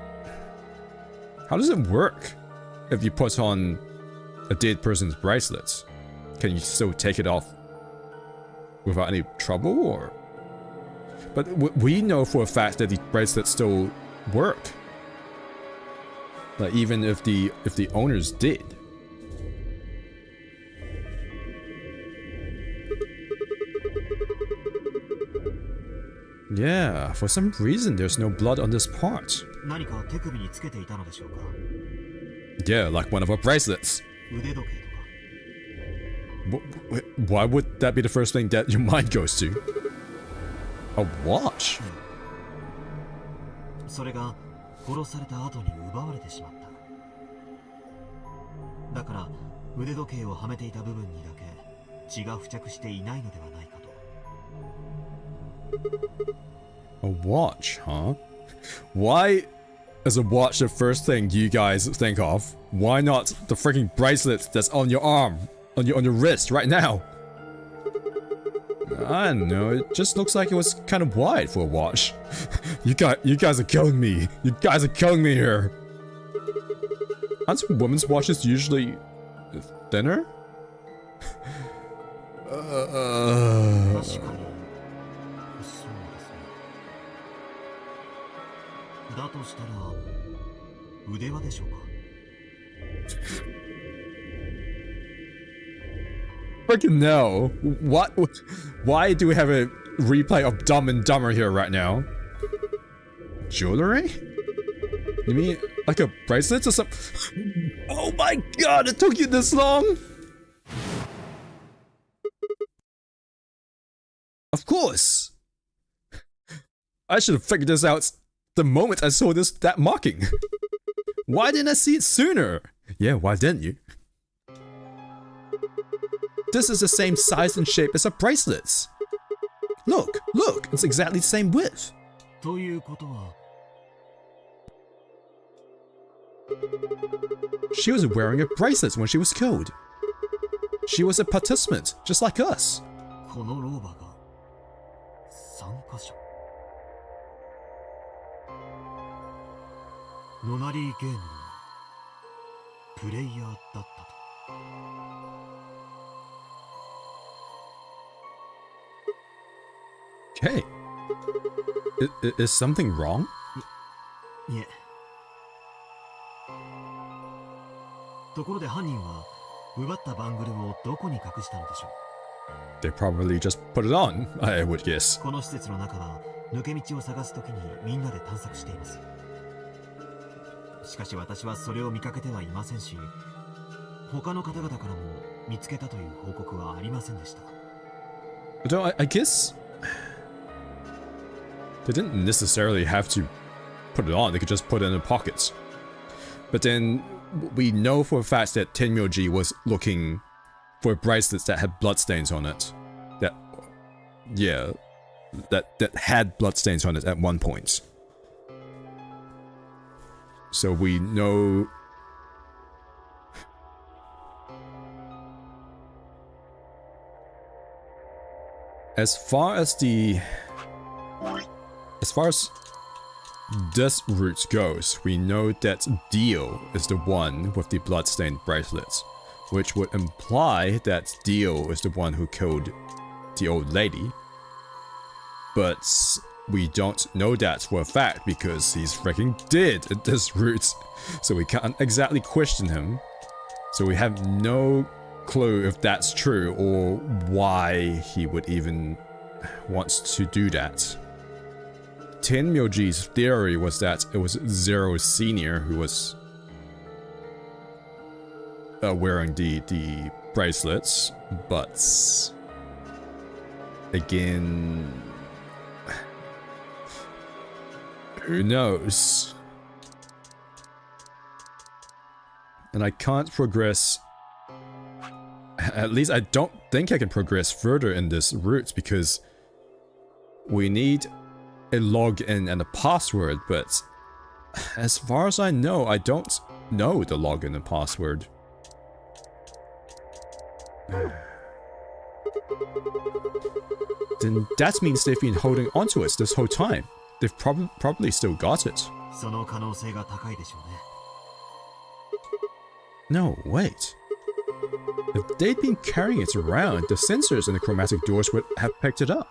How does it work if you put on a dead person's bracelets? Can you still take it off without any trouble, or? But we know for a fact that these bracelets still work. Like, even if the owners did. Yeah, for some reason there's no blood on this part. 何か手首につけていたのでしょうか。 Yeah, like one of our bracelets. 腕時計とか。 Why would that be the first thing that your mind goes to? A watch? それが殺された後に奪われてしまった。だから腕時計をはめていた部分にだけ血が付着していないのではないかと。 A watch, huh? Why is a watch the first thing you guys think of? Why not the freaking bracelet that's on your arm, on your wrist right now? I don't know. It just looks like it was kind of wide for a watch. You guys are killing me. You guys are killing me here. Aren't women's watches usually thinner? 確かに。そうですね。だとしたら腕輪でしょうか。 Freaking no. What? Why do we have a replay of Dumb and Dumber here right now? Jewelry? You mean like a bracelet or something? Oh my god, it took you this long? Of course. I should have figured this out the moment I saw that marking. Why didn't I see it sooner? Yeah, why didn't you? This is the same size and shape as our bracelets. Look, it's exactly the same width. ということは。 She was wearing a bracelet when she was killed. She was a participant, just like us. この老婆が参加者。ノナリーゲームのプレイヤーだったと。 Okay. Is something wrong? いえ。ところで犯人は奪ったバングルをどこに隠したのでしょう。 They probably just put it on, I would guess. この施設の中は抜け道を探すときにみんなで探索しています。しかし私はそれを見かけてはいませんし、他の方々からも見つけたという報告はありませんでした。 Although I guess they didn't necessarily have to put it on, they could just put it in their pockets. But then we know for a fact that Tenmyoji was looking for bracelets that had bloodstains on it. That had bloodstains on it at one point. So we know. As far as this route goes, we know that Dio is the one with the bloodstained bracelets, which would imply that Dio is the one who killed the old lady. But we don't know that for a fact because he's freaking dead at this route, so we can't exactly question him. So we have no clue if that's true or why he would even want to do that. Tenmyoji's theory was that it was Zero Senior who was wearing the bracelets, but again, who knows? And I can't progress. At least I don't think I can progress further in this route because we need a login and a password, but as far as I know, I don't know the login and password. Then that means they've been holding onto it this whole time. They've probably still got it. その可能性が高いでしょうね。 No, wait. If they'd been carrying it around, the sensors in the chromatic doors would have picked it up.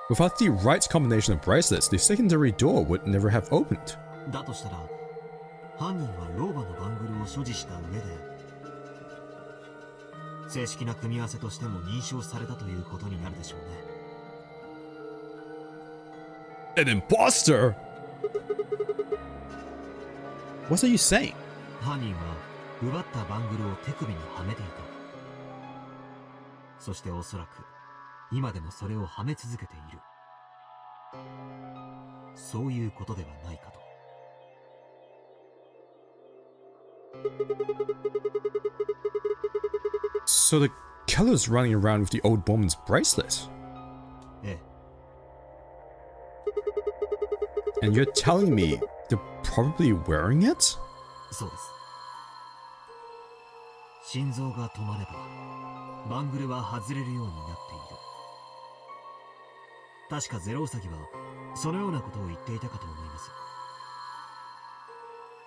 Without the right combination of bracelets, the secondary door would never have opened. だとしたら、犯人は老婆のバングルを所持した上で、正式な組み合わせとしても認証されたということになるでしょうね。 An imposter? What are you saying? 犯人は奪ったバングルを手首にはめていた。そしておそらく今でもそれをはめ続けている。そういうことではないかと。 So the killer's running around with the old woman's bracelet. ええ。 And you're telling me they're probably wearing it? そうです。心臓が止まればバングルは外れるようになっている。確かゼロウサギはそのようなことを言っていたかと思います。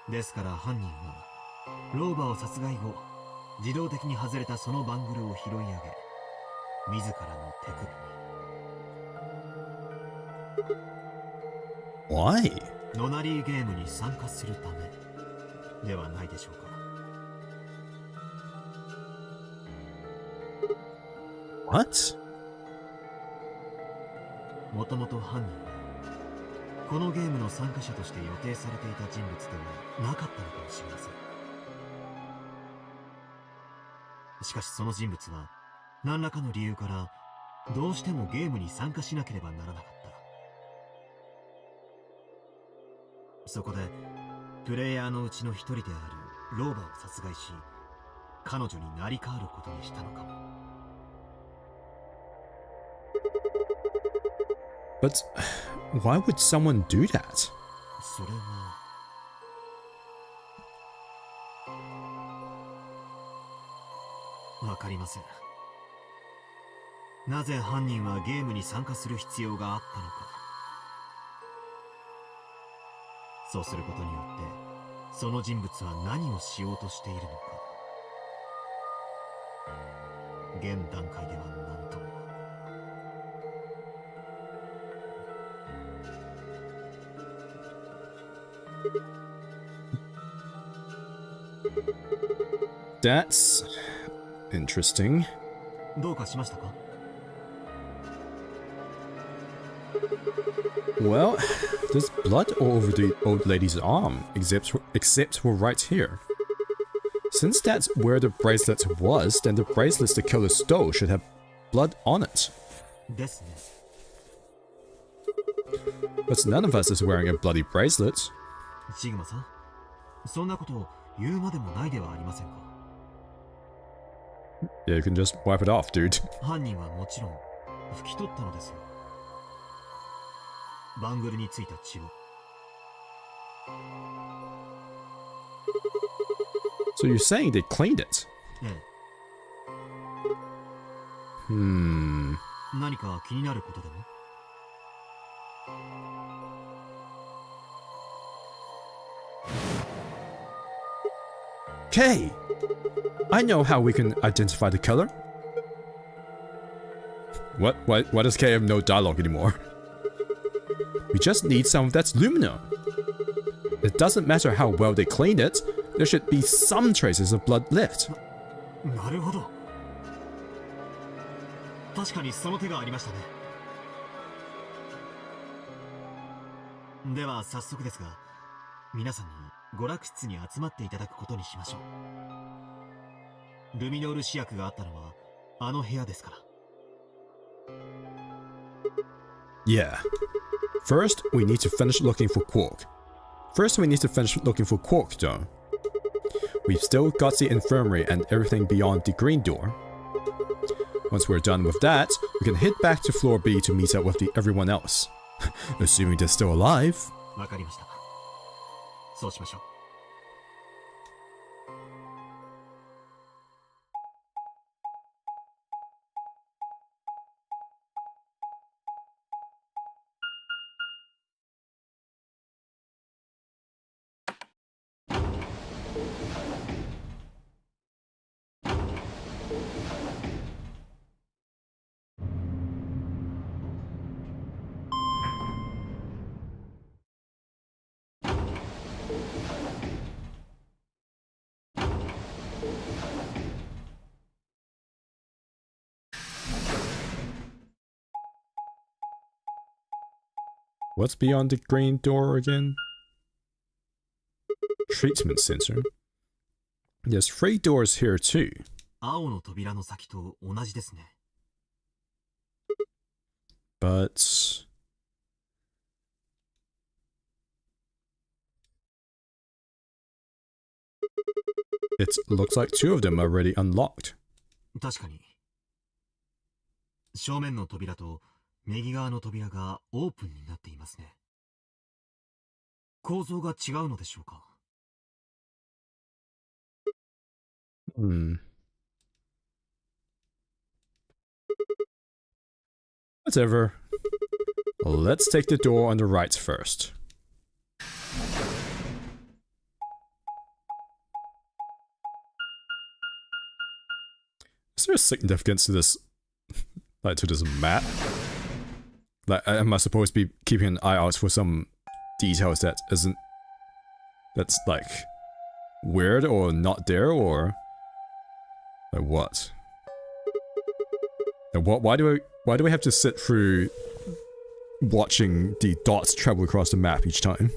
ですから犯人は老婆を殺害後自動的に外れたそのバングルを拾い上げ自らの手首に。 Why? ノナリーゲームに参加するためではないでしょうか。 What? もともと犯人はこのゲームの参加者として予定されていた人物ではなかったのかもしれません。しかしその人物は何らかの理由からどうしてもゲームに参加しなければならなかった。そこでプレイヤーのうちの一人である老婆を殺害し彼女に成り代わることにしたのかも。 But why would someone do that? それはわかりません。なぜ犯人はゲームに参加する必要があったのか。そうすることによってその人物は何をしようとしているのか現段階では何とも。 That's interesting. どうかしましたか？ Well, there's blood all over the old lady's arm, except for right here. Since that's where the bracelet was, then the bracelets the killer stole should have blood on it. ですね。 But none of us is wearing a bloody bracelet. シグマさん、そんなことを言うまでもないではありませんか。 Yeah, you can just wipe it off, dude. 犯人はもちろん拭き取ったのですよ。バングルについた血を。 So you're saying they cleaned it? ええ。 Hmm. 何か気になることでも？ Okay, I know how we can identify the killer. What? Why does K have no dialogue anymore? We just need some of that lumina. It doesn't matter how well they cleaned it, there should be some traces of blood left. なるほど。確かにその手がありましたね。では早速ですが、皆さんに娯楽室に集まっていただくことにしましょう。ルミノール試薬があったのはあの部屋ですから。 Yeah. First, we need to finish looking for Quark. Though. We've still got the infirmary and everything beyond the green door. Once we're done with that, we can head back to floor B to meet up with everyone else. Assuming they're still alive. わかりました。そうしましょう。What's beyond the green door again? Treatment center. There's 3 doors here too. 青の扉の先と同じですね。 But it looks like 2 of them are already unlocked. 確かに。正面の扉と右側の扉がオープンになっていますね。構造が違うのでしょうか。 Whatever. Let's take the door on the right first. Is there a significance to this, like, to this map? Like, am I supposed to be keeping an eye out for some details that isn't, that's like weird or not there, or like what? And why do we have to sit through watching the dots travel across the map each time?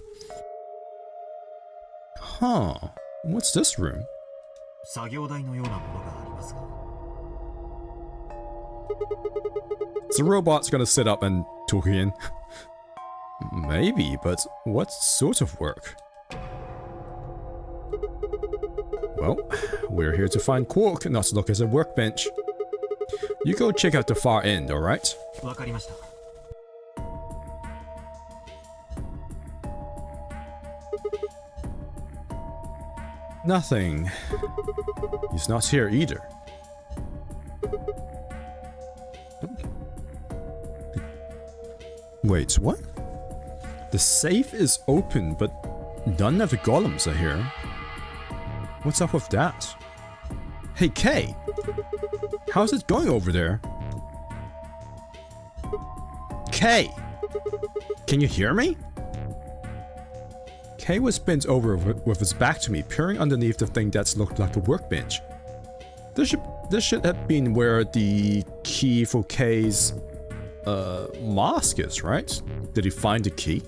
Huh? What's this room? 作業台のようなものがありますが。 The robot's gonna sit up and talk again. Maybe, but what sort of work? Well, we're here to find Quark, not to look at a workbench. You go check out the far end, alright? わかりました。 Nothing. He's not here either. Wait, what? The safe is open, but none of the golems are here. What's up with that? Hey, Kay! How's it going over there? Kay! Can you hear me? Kay was bent over with his back to me, peering underneath the thing that looked like a workbench. This should have been where the key for Kay's mask is, right? Did he find the key?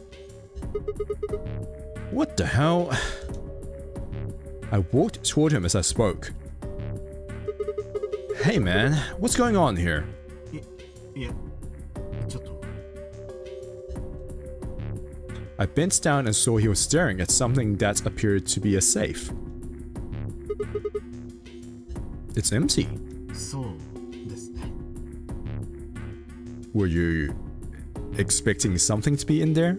What the hell? I walked toward him as I spoke. Hey man, what's going on here? いや、ちょっと。 I bent down and saw he was staring at something that appeared to be a safe. It's empty. そうですね。 Were you expecting something to be in there?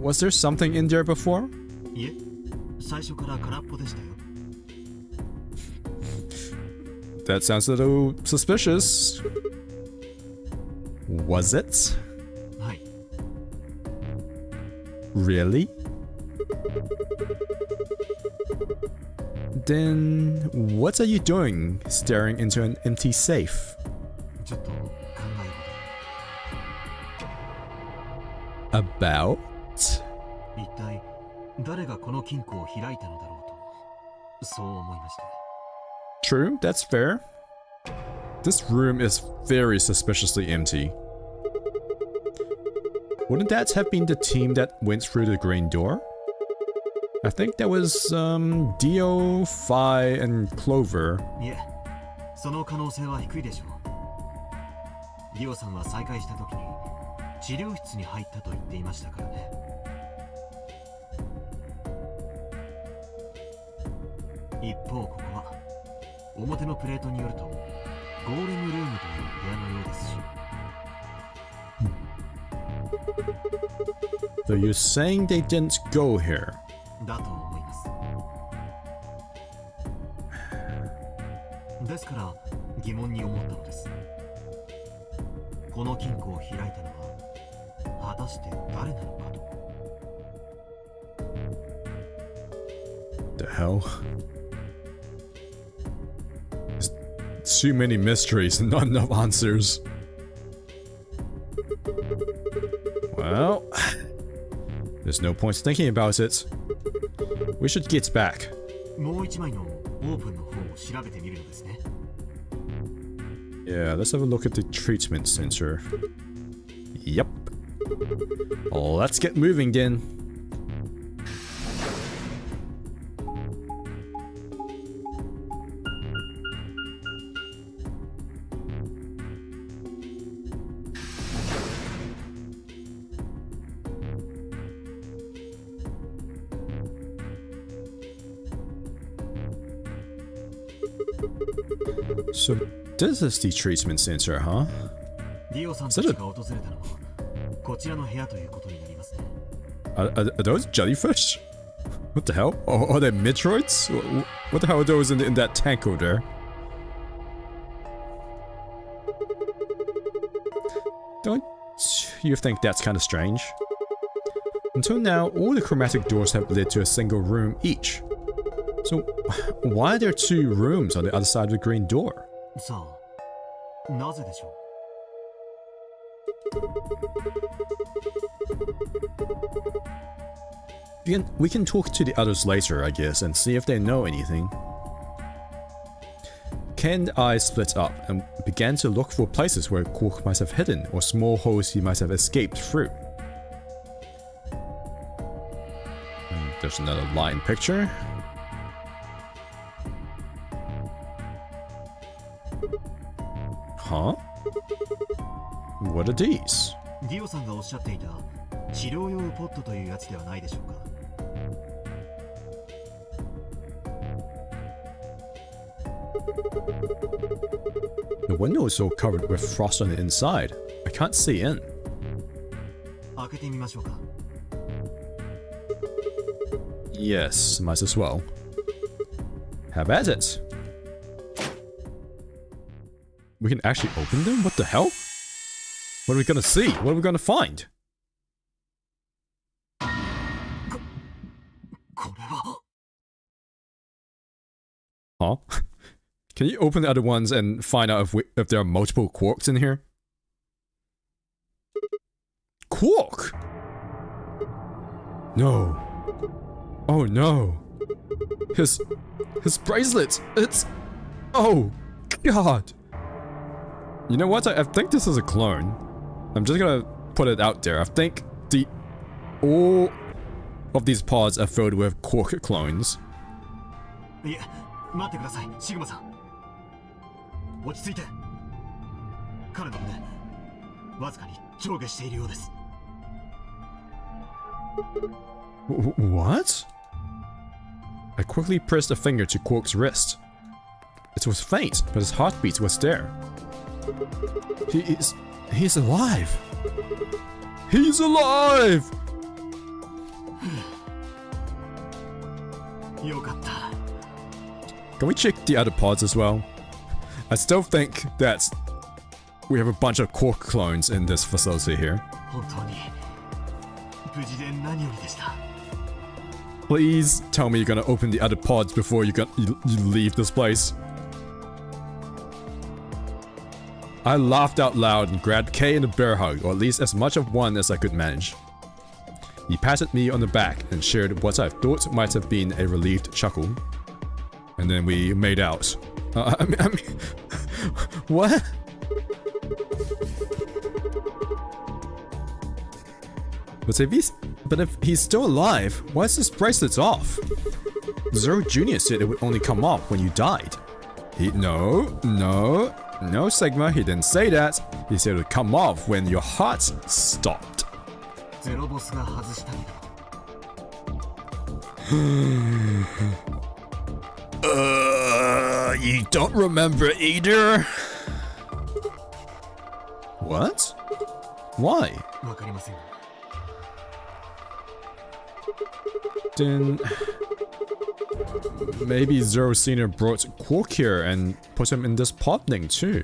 Was there something in there before? いえ、最初から空っぽでしたよ。 That sounds a little suspicious. Was it? はい。 Really? Then what are you doing staring into an empty safe? ちょっと考え About? 事。一体誰がこの金庫を開いたのだろうと、そう思いまして。 True, that's fair. This room is very suspiciously empty. Wouldn't that have been the team that went through the green door? I think that was Dio, Phi, and Clover. いえ、その可能性は低いでしょう。リオさんは再会した時に治療室に入ったと言っていましたからね。一方ここは表のプレートによるとゴーレムルームという部屋のようですし。 So you're saying they didn't go here? だと思います。ですから疑問に思ったのです。この金庫を開いたのは果たして誰なのかと。 The hell? There's too many mysteries and not enough answers. Well, there's no point thinking about it. We should get back. もう一枚のオープンの方を調べてみるのですね。 Yeah, let's have a look at the treatment center. Yep. Let's get moving then. So this is the treatment center, huh? ディオさんたちが訪れたのはこちらの部屋ということになりますね。Are those jellyfish? What the hell? Are they Metroids? What the hell are those in that tank over there? Don't you think that's kind of strange? Until now, all the chromatic doors have led to a single room each. So, why are there 2 rooms on the other side of the green door? さあ、なぜでしょう。We can talk to the others later, I guess, and see if they know anything. Ken and I split up and began to look for places where Quark might have hidden or small holes he might have escaped through. And there's another line picture. Huh? What are these? ディオさんがおっしゃっていた治療用ポットというやつではないでしょうか。The window is all covered with frost on the inside. I can't see in. 開けてみましょうか。Yes, might as well. Have at it. We can actually open them? What the hell? What are we gonna see? What are we gonna find? これは。 Huh? Can you open the other ones and find out if there are multiple Quarks in here? Quark? No. Oh no. His bracelet. It's... Oh, God. You know what? I think this is a clone. I'm just gonna put it out there. I think all of these pods are filled with Quark clones. いえ、待ってください、シグマさん。落ち着いて。彼の胸、わずかに上下しているようです。What? I quickly pressed a finger to Quark's wrist. It was faint, but his heartbeat was there. He's alive! He's alive! よかった。 Can we check the other pods as well? I still think that we have a bunch of Quark clones in this facility here. 本当に無事で何よりでした。 Please tell me you're gonna open the other pods before you leave this place. I laughed out loud and grabbed Kay in a bear hug, or at least as much of one as I could manage. He patted me on the back and shared what I thought might have been a relieved chuckle. And then we made out. I mean, what? But if he's still alive, why is his bracelet off? Zero Jr. said it would only come off when you died. No, Sigma, he didn't say that. He said it would come off when your heart stopped. ゼロボスが外したけど。You don't remember either? What? Why? わかりません。 Then maybe Zero Senior brought Quark here and put him in this pod thing too.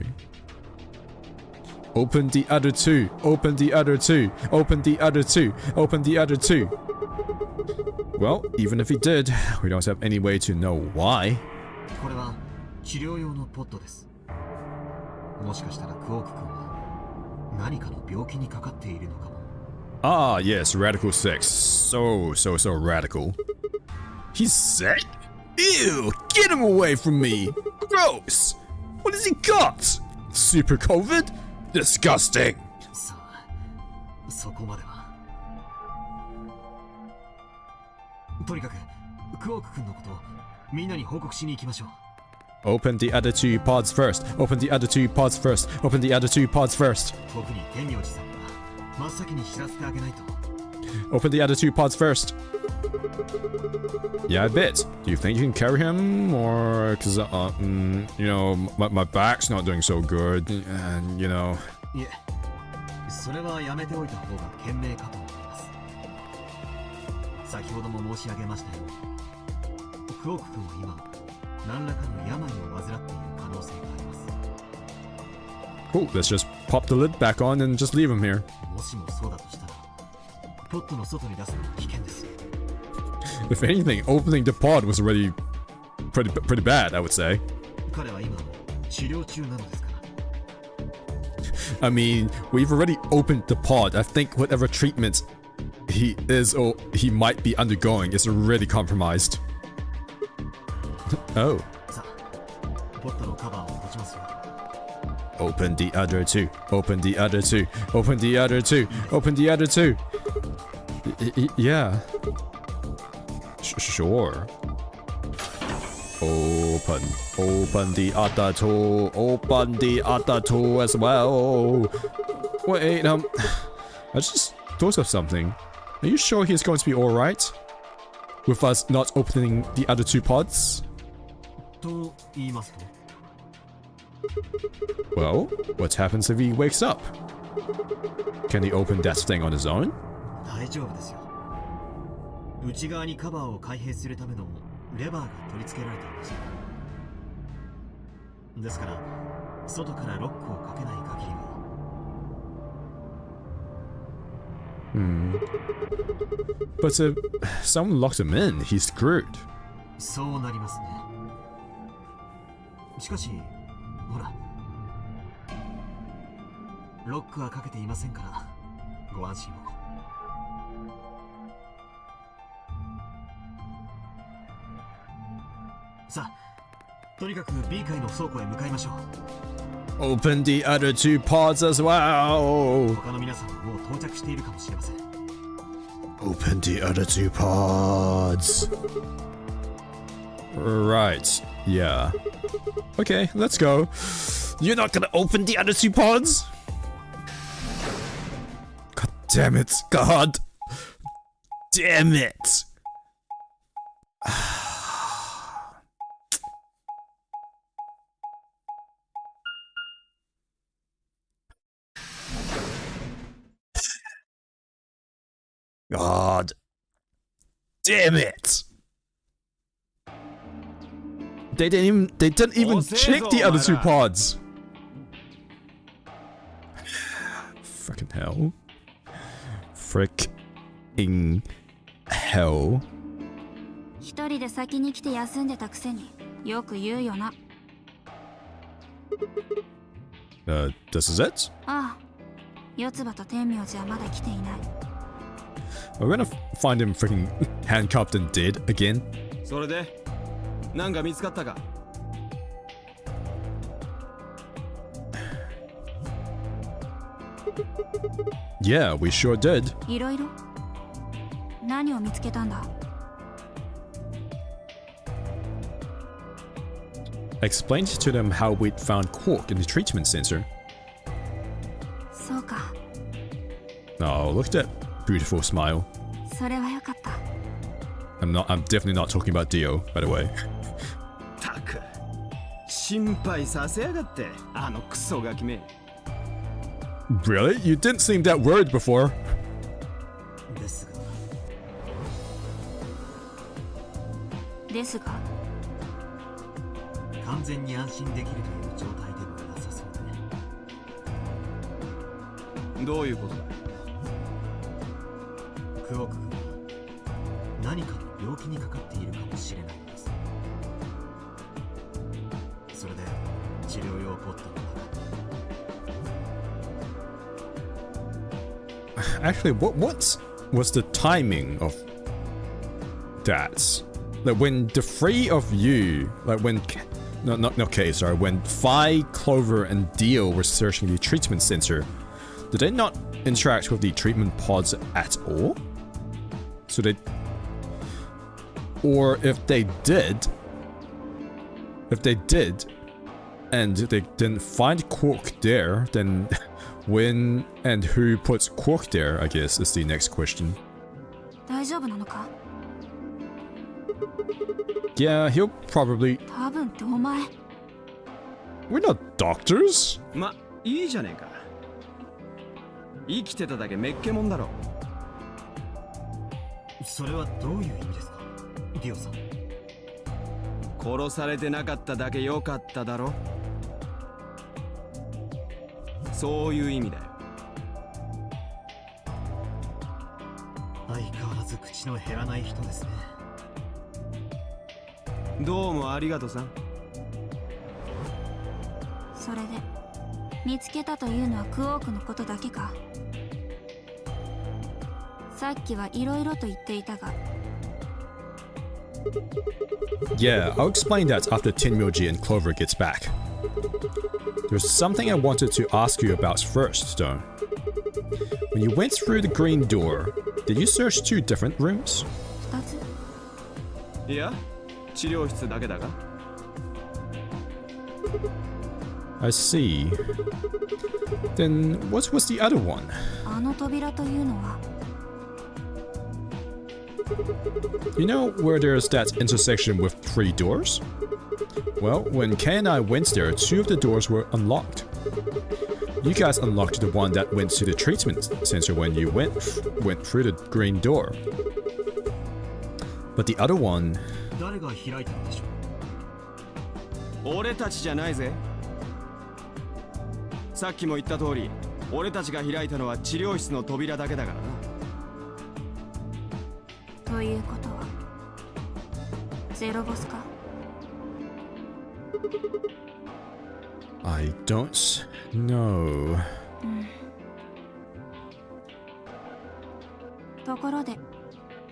Open the other 2. Open the other 2. Open the other 2. Open the other 2. Well, even if he did, we don't have any way to know why. これは治療用のポットです。もしかしたらクオーク君は何かの病気にかかっているのかも。 Ah, yes, Radical 6. So radical. He's sick? Ew, get him away from me. Gross. What has he got? Super COVID? Disgusting. さあ、そこまでは。とにかくクオーク君のことをみんなに報告しに行きましょう。 Open the other two pods first. Open the other two pods first. Open the other two pods first. 特に天明寺さんには真っ先に知らせてあげないと。 Open the other two pods first. Yeah, I bet. Do you think you can carry him? Or, cause, you know, my back's not doing so good. And, you know. いえ、それはやめておいた方が賢明かと思います。先ほども申し上げましたように、クオーク君は今、何らかの病を患っている可能性があります。 Cool, let's just pop the lid back on and just leave him here. もしもそうだとしたら、ポットの外に出すのは危険です。 If anything, opening the pod was already pretty bad, I would say. 彼は今治療中なのですから。 I mean, we've already opened the pod. I think whatever treatment he is or he might be undergoing is already compromised. Oh. さあ、ポットのカバーを閉じますよ。 Open the other two. Open the other two. Open the other two. Open the other two. Yeah. Sure. Open the other two. Open the other two as well. Wait, I just thought of something. Are you sure he's going to be alright? With us not opening the other two pods? と言いますと? Well, what happens if he wakes up? Can he open that thing on his own? 大丈夫ですよ。内側にカバーを開閉するためのレバーが取り付けられていました。ですから、外からロックをかけない限りは。But if someone locks him in, he's screwed. そうなりますね。しかし、ほら、ロックはかけていませんから、ご安心を。さあ、とにかく B 階の倉庫へ向かいましょう。 Open the other two pods as well. 他の皆さんはもう到着しているかもしれません。 Open the other two pods. Right. Yeah. Okay, let's go. You're not gonna open the other two pods? God damn it. God. Damn it. God damn it! They didn't even check the other two pods. Fucking hell. Fricking hell. 一人で先に来て休んでたくせによく言うよな。This is it? ああ、四つ葉と天明寺はまだ来ていない。We're gonna find him freaking handcuffed and dead again. それでなんか見つかったか? Yeah, we sure did. いろいろ？何を見つけたんだ? I explained to them how we'd found Quark in the treatment center. そうか。 Oh, look at that beautiful smile. それはよかった。I'm definitely not talking about Dio, by the way. たく、心配させやがって、あのクソガキめ。 Really? You didn't seem that worried before. ですが。ですが。完全に安心できるという状態でもなさそうだね。どういうことだ? クオーク君は何かの病気にかかっているかもしれないのです。それで治療用ポットの中。 Actually, what was the timing of that? Like when the three of you, like when when Phi, Clover, and Dio were searching the treatment center, did they not interact with the treatment pods at all. So they... Or if they did... and they didn't find Quark there, then when and who puts Quark there, I guess, is the next question. 大丈夫なのか? Yeah, he'll probably... 多分ってお前。 We're not doctors. ま、いいじゃねえか。生きてただけめっけもんだろ。それはどういう意味ですか、ディオさん。殺されてなかっただけ良かっただろ。そういう意味だよ。相変わらず口の減らない人ですね。どうもありがとさん。それで見つけたというのはクオークのことだけか。さっきはいろいろと言っていたが。 Yeah, I'll explain that after Tenmyoji and Clover gets back. There's something I wanted to ask you about first, though. When you went through the green door, did you search 2 different rooms? 2つ? いや、治療室だけだが。I see. Then what was the other one? あの扉というのは。 You know where there's that intersection with 3 doors? Well, when Kay and I went there, 2 of the doors were unlocked. You guys unlocked the one that went to the treatment center when you went through the green door. But the other one... 誰が開いたのでしょう。俺たちじゃないぜ。さっきも言った通り、俺たちが開いたのは治療室の扉だけだからな。ということはゼロボスか。 I don't know. ところで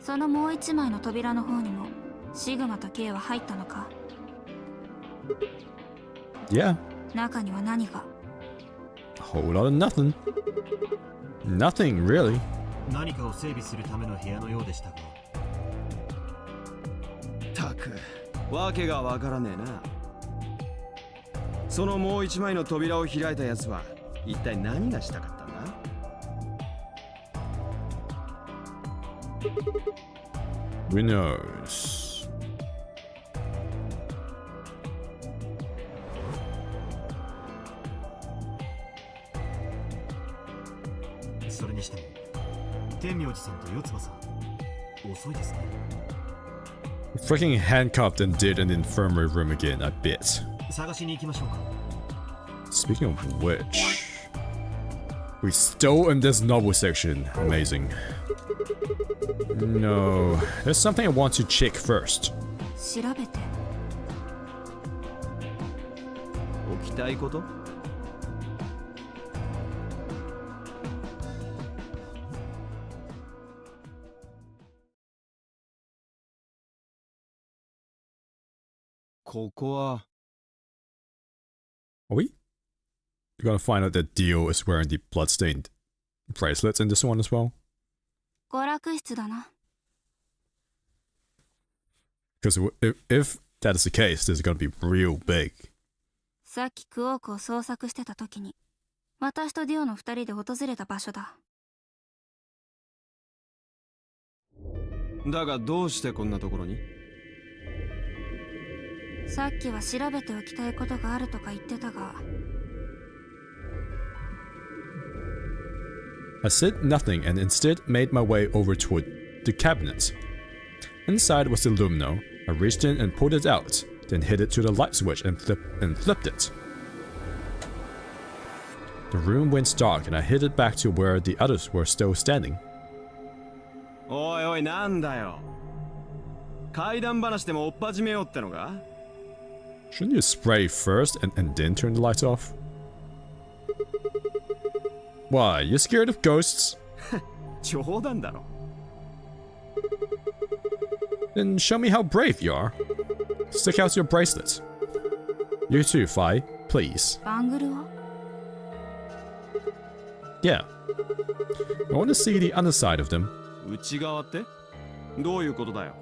そのもう1枚の扉の方にもシグマと K は入ったのか。 Yeah. 中には何が。 A whole lot of nothing. Nothing, really. 何かを整備するための部屋のようでしたが。たく、わけがわからねえな。そのもう1枚の扉を開いたやつは一体何がしたかったんだ。 Who knows? それにしても天明寺さんと四葉さん遅いですね。 Freaking handcuffed and did an infirmary room again, I bet. 探しに行きましょうか。 Speaking of which... We stole in this novel section. Amazing. No, there's something I want to check first. 調べて。起きたいこと？ここは Are we? You're gonna find out that Dio is wearing the bloodstained bracelets in this one as well? 娯楽室だな。 Because if that is the case, this is gonna be real big. さっきクオークを捜索してた時に私とディオの2人で訪れた場所だ。だがどうしてこんなところに？さっきは調べておきたいことがあるとか言ってたが。 I said nothing and instead made my way over toward the cabinet. Inside was the lumino. I reached in and pulled it out, then hit it to the light switch and flipped it. The room went dark and I hid it back to where the others were still standing. おいおい、なんだよ。怪談話でも追っ始めようってのか？ Shouldn't you spray first and then turn the lights off? Why, you scared of ghosts? 冗談だろ。 Then show me how brave you are. Stick out your bracelets. You too, Fi, please. バングルは Yeah. I want to see the other side of them. 内側ってどういうことだよ。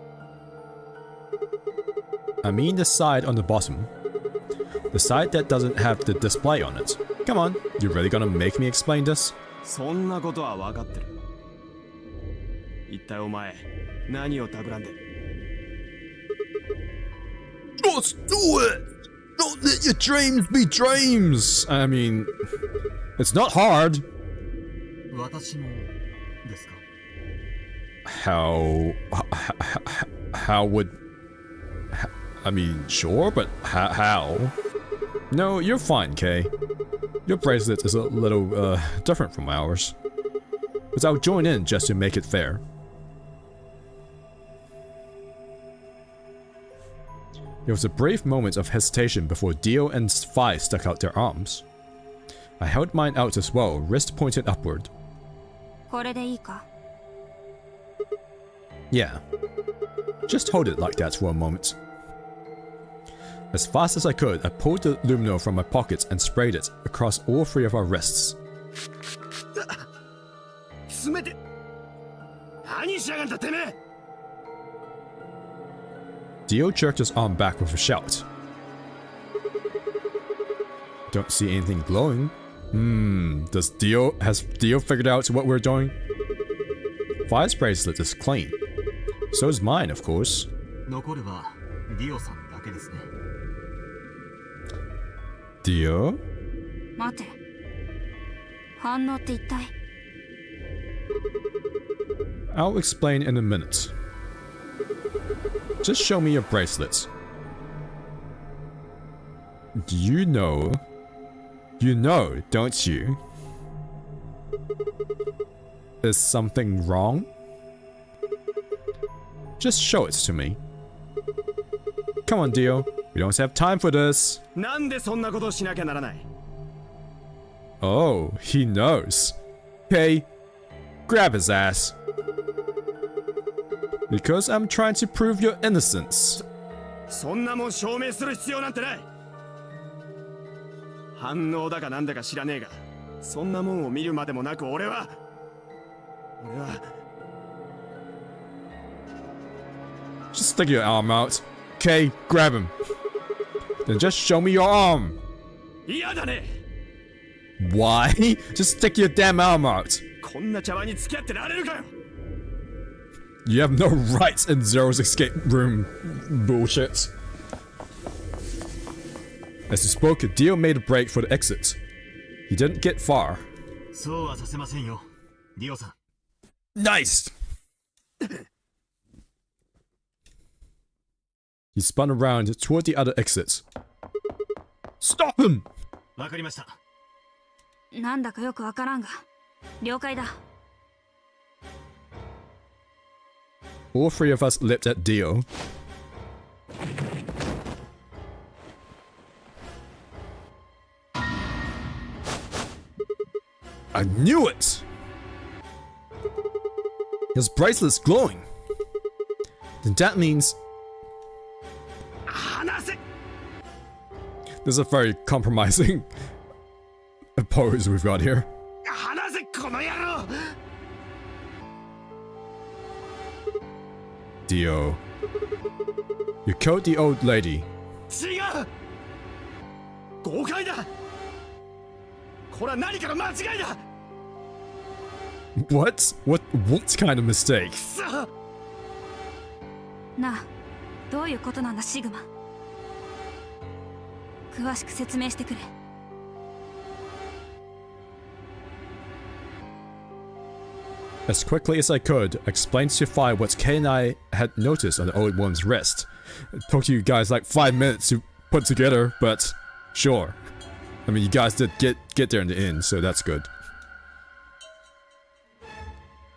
I mean the side on the bottom. The side that doesn't have the display on it. Come on, you really gonna make me explain this? そんなことは分かってる。一体お前何を企んで。 Just do it! Don't let your dreams be dreams! I mean, it's not hard. 私もですか。 How would... I mean, sure, but how? No, you're fine, Kay. Your bracelet is a little, different from ours. But I'll join in just to make it fair. There was a brief moment of hesitation before Dio and Phi stuck out their arms. I held mine out as well, wrist pointed upward. これでいいか？ Yeah. Just hold it like that for a moment. As fast as I could, I pulled the lumino from my pocket and sprayed it across all three of our wrists. 詰めて何しやがんだてめえ。 Dio jerked his arm back with a shout. Don't see anything glowing. Has Dio figured out what we're doing? Phi's bracelet is clean. So is mine, of course. 残るはディオさんだけですね。 Dio? 待て。反応って一体？ I'll explain in a minute. Just show me your bracelets. You know, don't you? Is something wrong? Just show it to me. Come on, Dio. We don't have time for this. なんでそんなことをしなきゃならない。 Oh, he knows. Okay, grab his ass. Because I'm trying to prove your innocence. そんなもん証明する必要なんてない。反応だかなんだか知らねえが、そんなもんを見るまでもなく俺は Just stick your arm out. Okay, grab him. Then just show me your arm. 嫌だね。 Why? Just stick your damn arm out. こんな茶碗に付き合ってられるかよ。 You have no rights in Zero's escape room bullshit. As he spoke, Dio made a break for the exit. He didn't get far. そうはさせませんよ、ディオさん。 Nice! He spun around toward the other exit. Stop him! わかりました。なんだかよくわからんが、了解だ。 All three of us leapt at Dio. I knew it! His bracelet's glowing. Then that means... 離せ。 This is a very compromising pose we've got here. 離せこの野郎。 Dio. You killed the old lady. 違う。誤解だ。これは何かの間違いだ。 What? What kind of mistake? さあ。なあ、どういうことなんだシグマ。詳しく説明してくれ。 As quickly as I could, I explained to Phi what Kay and I had noticed on the old woman's wrist. It took you guys like 5 minutes to put together, but sure. I mean, you guys did get there in the end, so that's good.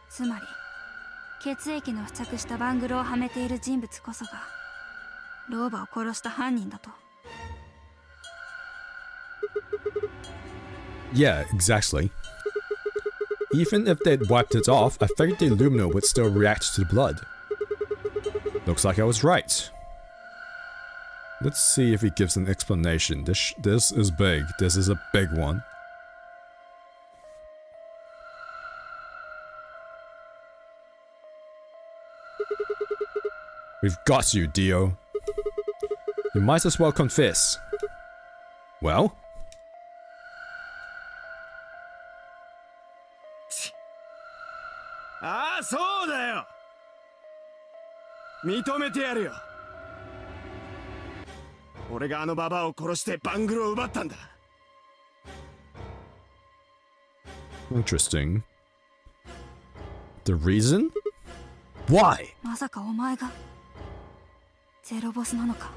つまり血液の付着したバングルをはめている人物こそが老婆を殺した犯人だと。 Yeah, exactly. Even if they'd wiped it off, I figured the lumino would still react to the blood. Looks like I was right. Let's see if he gives an explanation. This is big. This is a big one. We've got you, Dio. You might as well confess. Well? ああ、そうだよ。認めてやるよ。俺があのババアを殺してバングルを奪ったんだ。Interesting. The reason? Why? まさかお前がゼロボスなのか。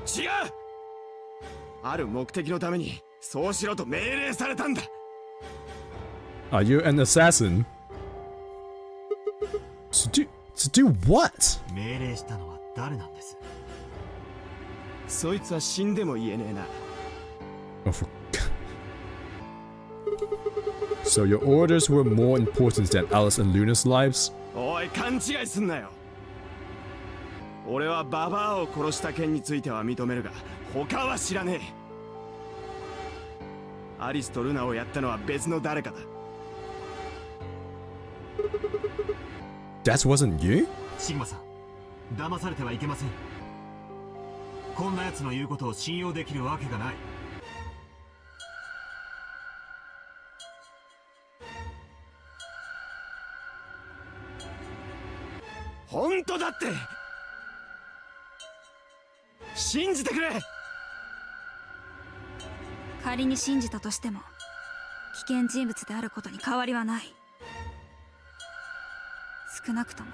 違う。ある目的のためにそうしろと命令されたんだ。Are you an assassin? To do what? 命令したのは誰なんです？そいつは死んでも言えねえな。Oh, So your orders were more important than Alice and Luna's lives? おい、勘違いすんなよ。俺はババアを殺した件については認めるが、他は知らねえ。アリスとルナをやったのは別の誰かだ。That wasn't you? シグマさん、騙されてはいけません。こんな奴の言うことを信用できるわけがない。本当だって。信じてくれ。仮に信じたとしても危険人物であることに変わりはない。少なくとも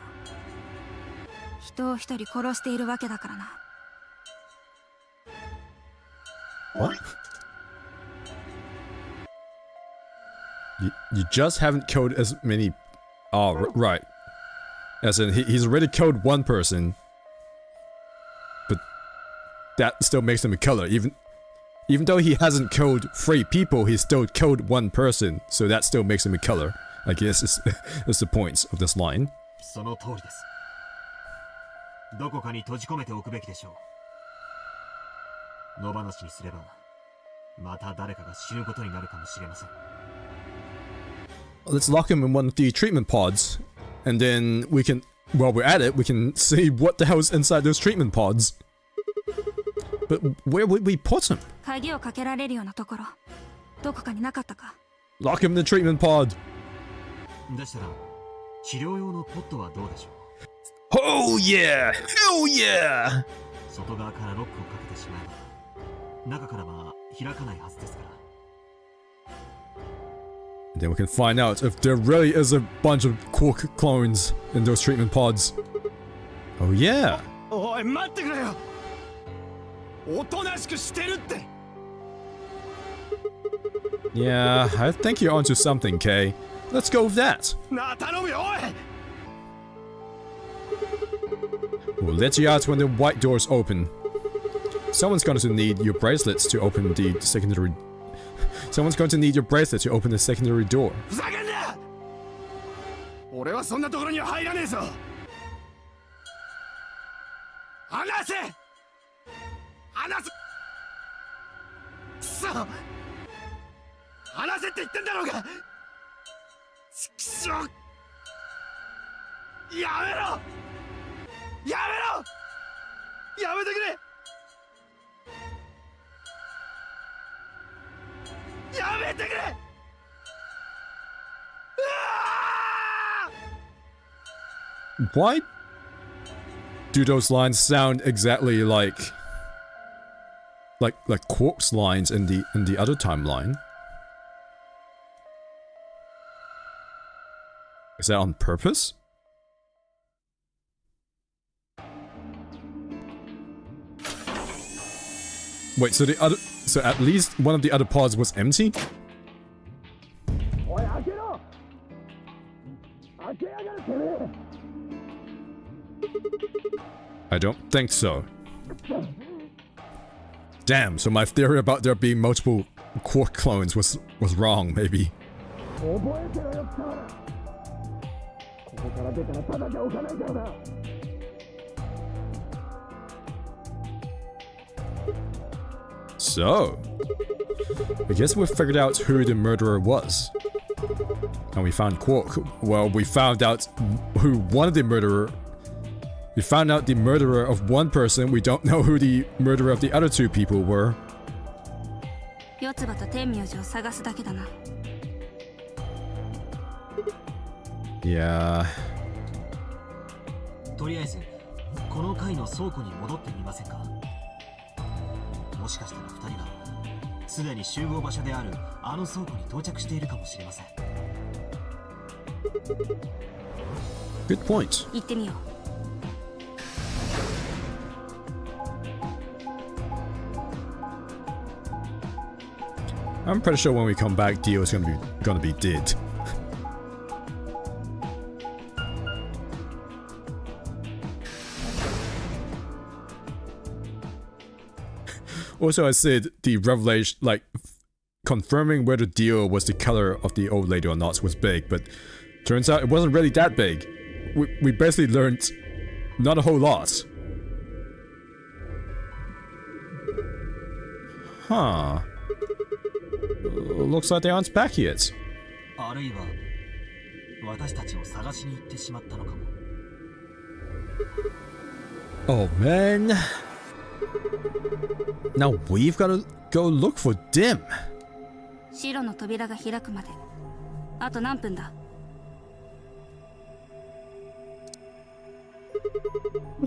人を一人殺しているわけだからな。What? You just haven't killed as many... Oh, right. As in, he's already killed one person. But that still makes him a killer. Even though he hasn't killed 3 people, he's still killed 1 person. So that still makes him a killer. I guess is the point of this line. その通りです。どこかに閉じ込めておくべきでしょう。野放しにすれば、また誰かが死ぬことになるかもしれません。Let's lock him in one of the treatment pods. And then we can, while we're at it, we can see what the hell's inside those treatment pods. But where would we put him? 鍵をかけられるようなところ、どこかになかったか。 Lock him in the treatment pod. でしたら、治療用のポットはどうでしょう。 Oh yeah! Hell yeah! 外側からロックをかけてしまえば、中からは開かないはずですから。 Then we can find out if there really is a bunch of Quark clones in those treatment pods. Oh yeah! おい、待ってくれよ。おとなしくしてるって。 Yeah, I think you're onto something, Kay. Let's go with that. なあ、頼むよ、おい。 We'll let you out when the white doors open. Someone's going to need your bracelets to open the secondary... Someone's going to need your bracelet to open the secondary door. ふざけんな。俺はそんなところには入らねえぞ。離せ。離す。くそ。離せって言ってんだろうが。ちくしょう。やめろ。やめろ。やめてくれ。やめてくれ。Why do those lines sound exactly like Quark's lines in the other timeline? Is that on purpose? Wait, so at least one of the other pods was empty? I don't think so. Damn, so my theory about there being multiple Quark clones was wrong, maybe. So, I guess we figured out who the murderer was. And we found Quark. Well, we found out who one of the murderer We found out the murderer of one person. We don't know who the murderer of the other two people were. 四つ葉と天明寺を探すだけだな。Yeah. とりあえずこの階の倉庫に戻ってみませんか。もしかしたら2人がすでに集合場所であるあの倉庫に到着しているかもしれません。 Good point. 行ってみよう。I'm pretty sure when we come back, Dio is gonna be dead. Also, I said the revelation, like confirming whether Dio was the killer of the old lady or not, was big, but turns out it wasn't really that big. We basically learned not a whole lot. Huh. Looks like they aren't back yet. あるいは私たちを探しに行ってしまったのかも。 Oh man. Now we've gotta go look for Dim. 白の扉が開くまであと何分だ。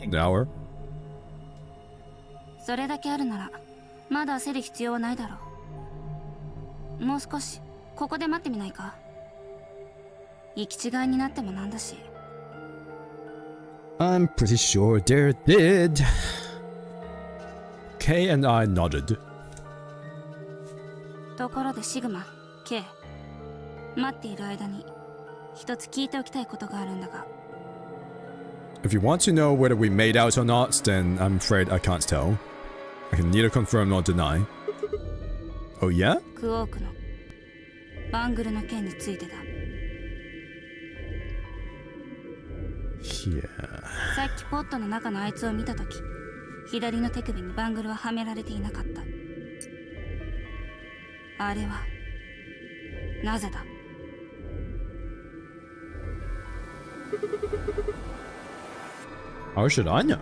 An hour. それだけあるならまだ焦る必要はないだろう。もう少しここで待ってみないか。行き違いになってもなんだし。 I'm pretty sure they're dead. Kay and I nodded. ところでシグマ、K、待っている間に一つ聞いておきたいことがあるんだが。 If you want to know whether we made out or not, then I'm afraid I can't tell. I can neither confirm nor deny. Oh yeah? クオークのバングルの件についてだ。 Yeah. さっきポットの中のあいつを見たとき、左の手首にバングルははめられていなかった。あれはなぜだ。 How should I know?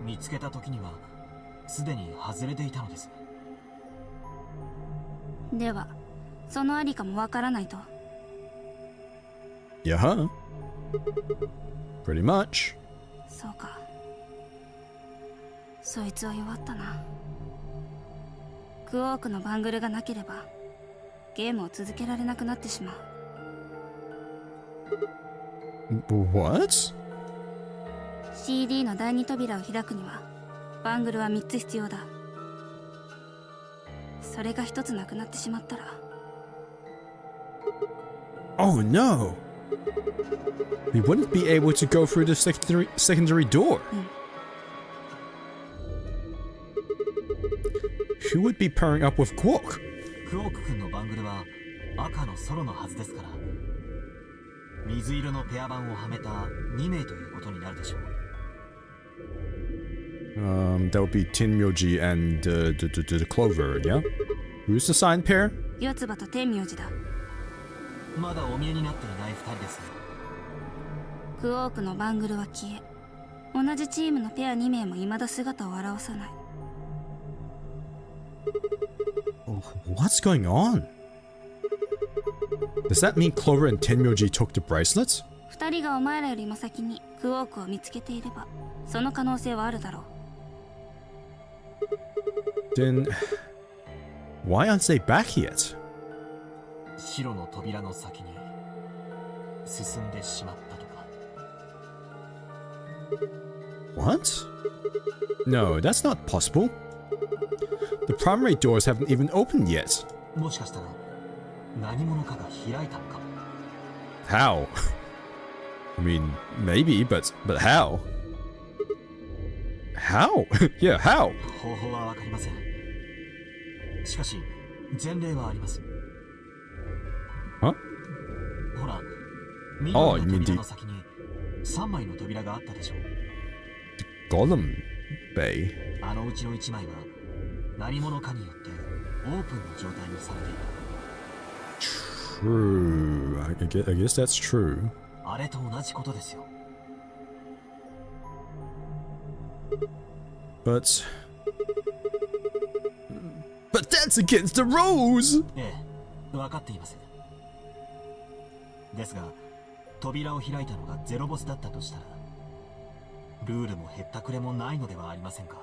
見つけた時にはすでに外れていたのです。ではそのありかもわからないと。 Yeah, huh? Pretty much. そうか。そいつは弱ったな。クオークのバングルがなければゲームを続けられなくなってしまう。 What? CD の第二扉を開くにはバングルは3つ必要だ。それが1つなくなってしまったら。 Oh no! We wouldn't be able to go through the secondary door. Who would be pairing up with Quark? クオーク君のバングルは赤のソロのはずですから、水色のペア板をはめた2名ということになるでしょう。 That would be Tinmyoji and the Clover, yeah? Who's the signed pair? 四つ葉と天明寺だ。まだお見えになっていない2人ですね。クオークのバングルは消え、同じチームのペア2名も未だ姿を現さない。 What's going on? Does that mean Clover and Tenmyoji took the bracelets? 2人がお前らよりも先にクオークを見つけていればその可能性はあるだろう。 Then why aren't they back yet? 白の扉の先に進んでしまったとか。 What? No, that's not possible. The primary doors haven't even opened yet. もしかしたら何者かが開いたのかも。 How? I mean, maybe, but how? How? Yeah, how? 方法はわかりません。しかし前例はあります。 Huh? ほら、緑の扉の先に3枚の扉があったでしょう。 Golem Bay. あのうちの1枚は何者かによってオープンの状態にされていた。 True. I guess that's true. あれと同じことですよ。But that's against the rules! ええ、分かっています。ですが、扉を開いたのがゼロボスだったとしたら、ルールもへったくれもないのではありませんか。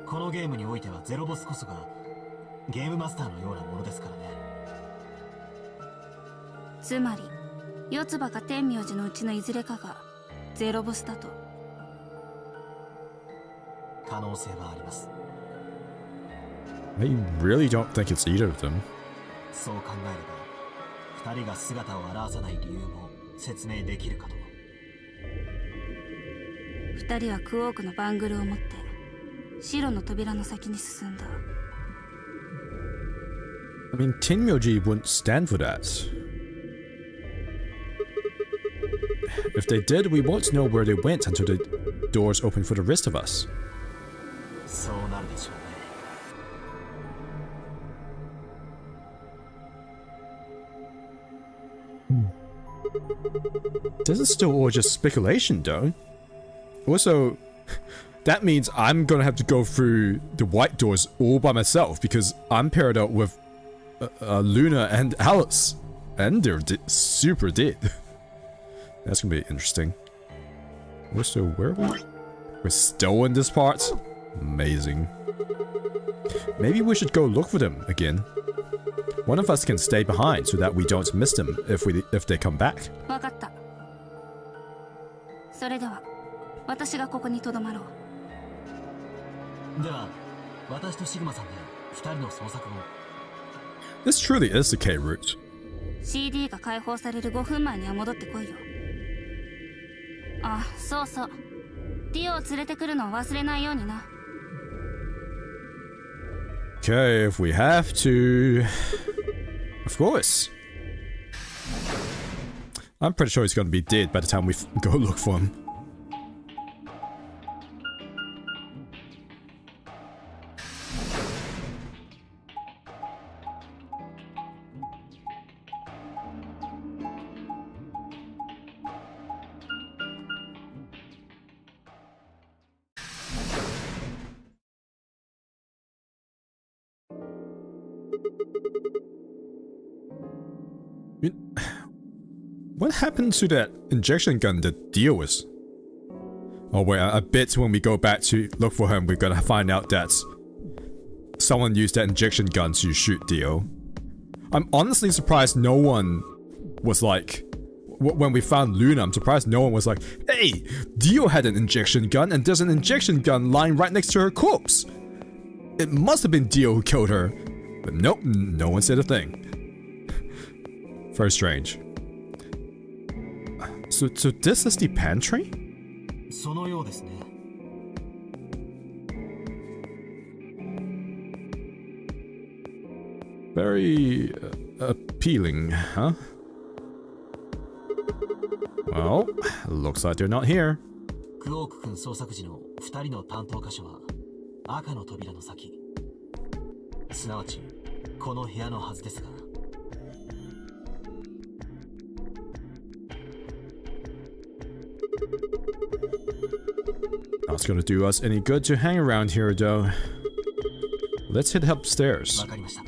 このゲームにおいてはゼロボスこそがゲームマスターのようなものですからね。つまり四つ葉か天明寺のうちのいずれかがゼロボスだと。可能性はあります。I really don't think it's either of them. そう考えれば、二人が姿を現さない理由も説明できるかと。二人はクオークのバングルを持って白の扉の先に進んだ。I mean, Tenmyoji wouldn't stand for that. If they did, we won't know where they went until the doors open for the rest of us. そうなるでしょうね。This is still all just speculation, though. Also, that means I'm gonna have to go through the white doors all by myself because I'm paired up with Luna and Alice, and they're super dead. That's gonna be interesting. Also, where are we? We're still in this part? Amazing. Maybe we should go look for them again. One of us can stay behind so that we don't miss them if they come back. わかった。それでは私がここに留まろう。では、私とシグマさんで二人の捜索を。This truly is the K route. CD が解放される5分前には戻ってこいよ。あ、そうそう。ディオを連れてくるのを忘れないようにな。Okay, if we have to... Of course. I'm pretty sure he's gonna be dead by the time we go look for him. What happened to that injection gun that Dio was? Oh wait, I bet when we go back to look for him, we're gonna find out that someone used that injection gun to shoot Dio. I'm honestly surprised no one was like... When we found Luna, I'm surprised no one was like, hey, Dio had an injection gun and there's an injection gun lying right next to her corpse. It must have been Dio who killed her. But nope, no one said a thing. Very strange. So this is the pantry? そのようですね。Very appealing, huh? Well, looks like they're not here. クオーク君捜索時の二人の担当箇所は赤の扉の先。すなわちこの部屋のはずですが。Not gonna do us any good to hang around here, though. Let's head upstairs. わかりました。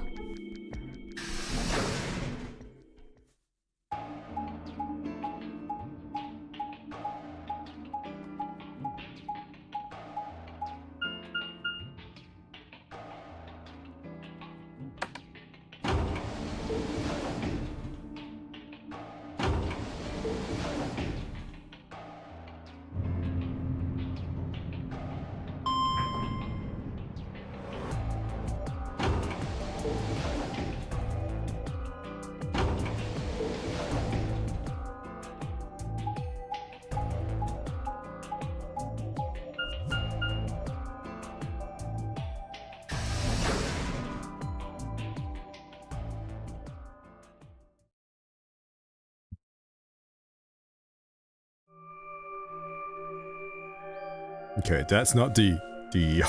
Okay, that's not the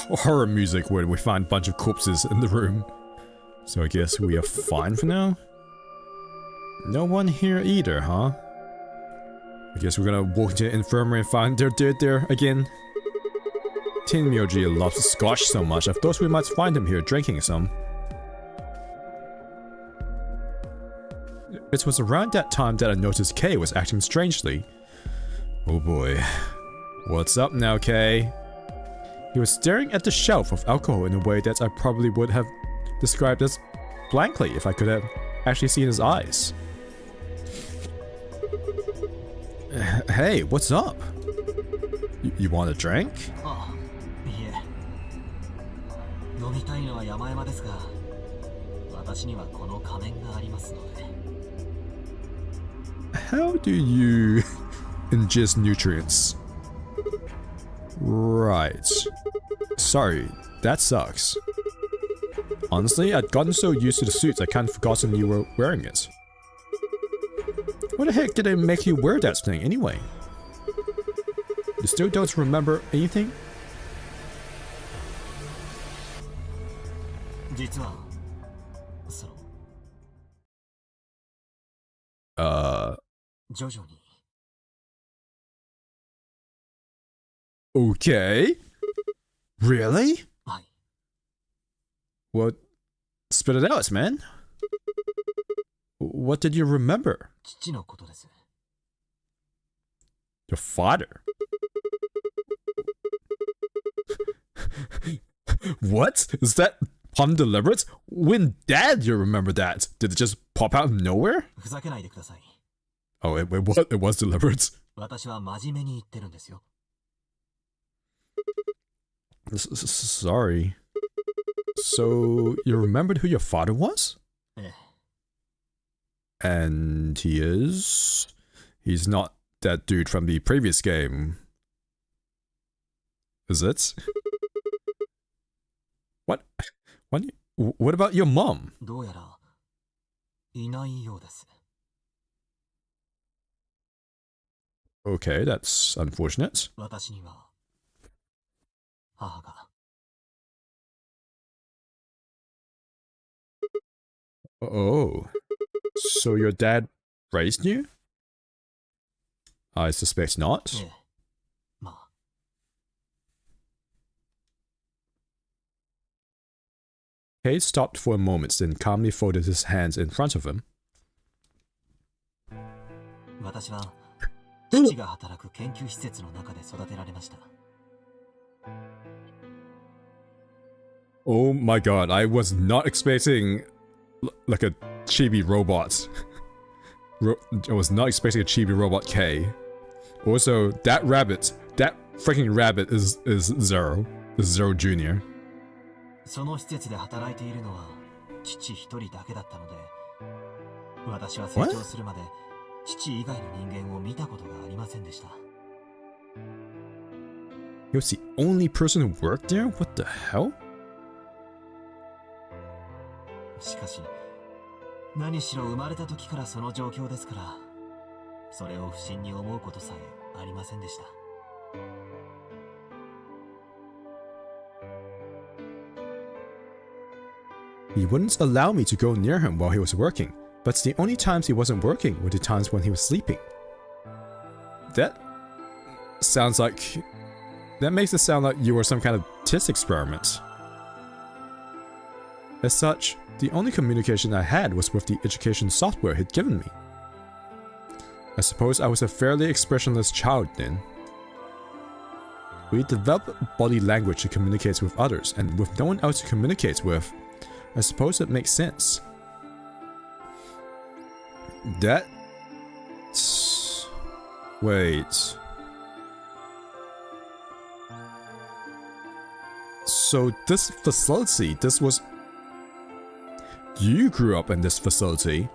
horror music where we find a bunch of corpses in the room. So I guess we are fine for now? No one here either, huh? I guess we're gonna walk into the infirmary and find they're dead there again. Tin Myoji loves scotch so much, I thought we might find him here drinking some. It was around that time that I noticed Kay was acting strangely. Oh boy. What's up now, Kay? He was staring at the shelf of alcohol in a way that I probably would have described as blankly if I could have actually seen his eyes. Hey, what's up? You want a drink? ああ、いえ。飲みたいのは山々ですが、私にはこの仮面がありますので。How do you ingest nutrients? Right. Sorry, that sucks. Honestly, I'd gotten so used to the suits I kind of forgotten you were wearing it. What the heck did they make you wear that thing anyway? You still don't remember anything? 実は、その、徐々に。 Okay. Really? はい。 Well, spit it out, man. What did you remember? 父のことです。 Your father? What? Is that pun deliberate? When dad you remember that? Did it just pop out of nowhere? ふざけないでください。 Oh, it was deliberate. 私は真面目に言ってるんですよ。 Sorry. So, you remembered who your father was? ええ。 And he is? He's not that dude from the previous game. Is it? What? What about your mom? どうやら、いないようです。 Okay, that's unfortunate. 私には、母が。 Oh. So your dad raised you? I suspect not. ええ。まあ。 Kay stopped for a moment, then calmly folded his hands in front of him. 私は、父が働く研究施設の中で育てられました。 Oh my god, I was not expecting like a chibi robot. I was not expecting a chibi robot K. Also, that freaking rabbit is Zero. Is Zero Jr. その施設で働いているのは父一人だけだったので、私は成長するまで父以外の人間を見たことがありませんでした。 He was the only person who worked there? What the hell? しかし、何しろ生まれた時からその状況ですから、それを不審に思うことさえありませんでした。 He wouldn't allow me to go near him while he was working, but the only times he wasn't working were the times when he was sleeping. That makes it sound like you were some kind of test experiment. As such, the only communication I had was with the education software he'd given me. I suppose I was a fairly expressionless child then. We developed body language to communicate with others, and with no one else to communicate with, I suppose it makes sense. Wait. So this facility, you grew up in this facility,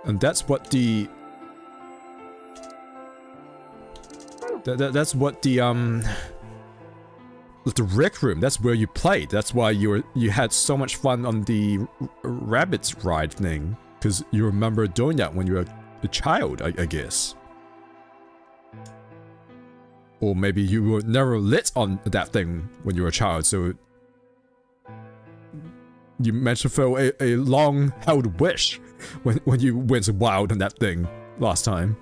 and that's what the rec room, that's where you played. That's why you had so much fun on the rabbit ride thing, because you remember doing that when you were a child, I guess. Or maybe you were never lit on that thing when you were a child, so you managed to fulfill a long-held wish when you went wild on that thing last time.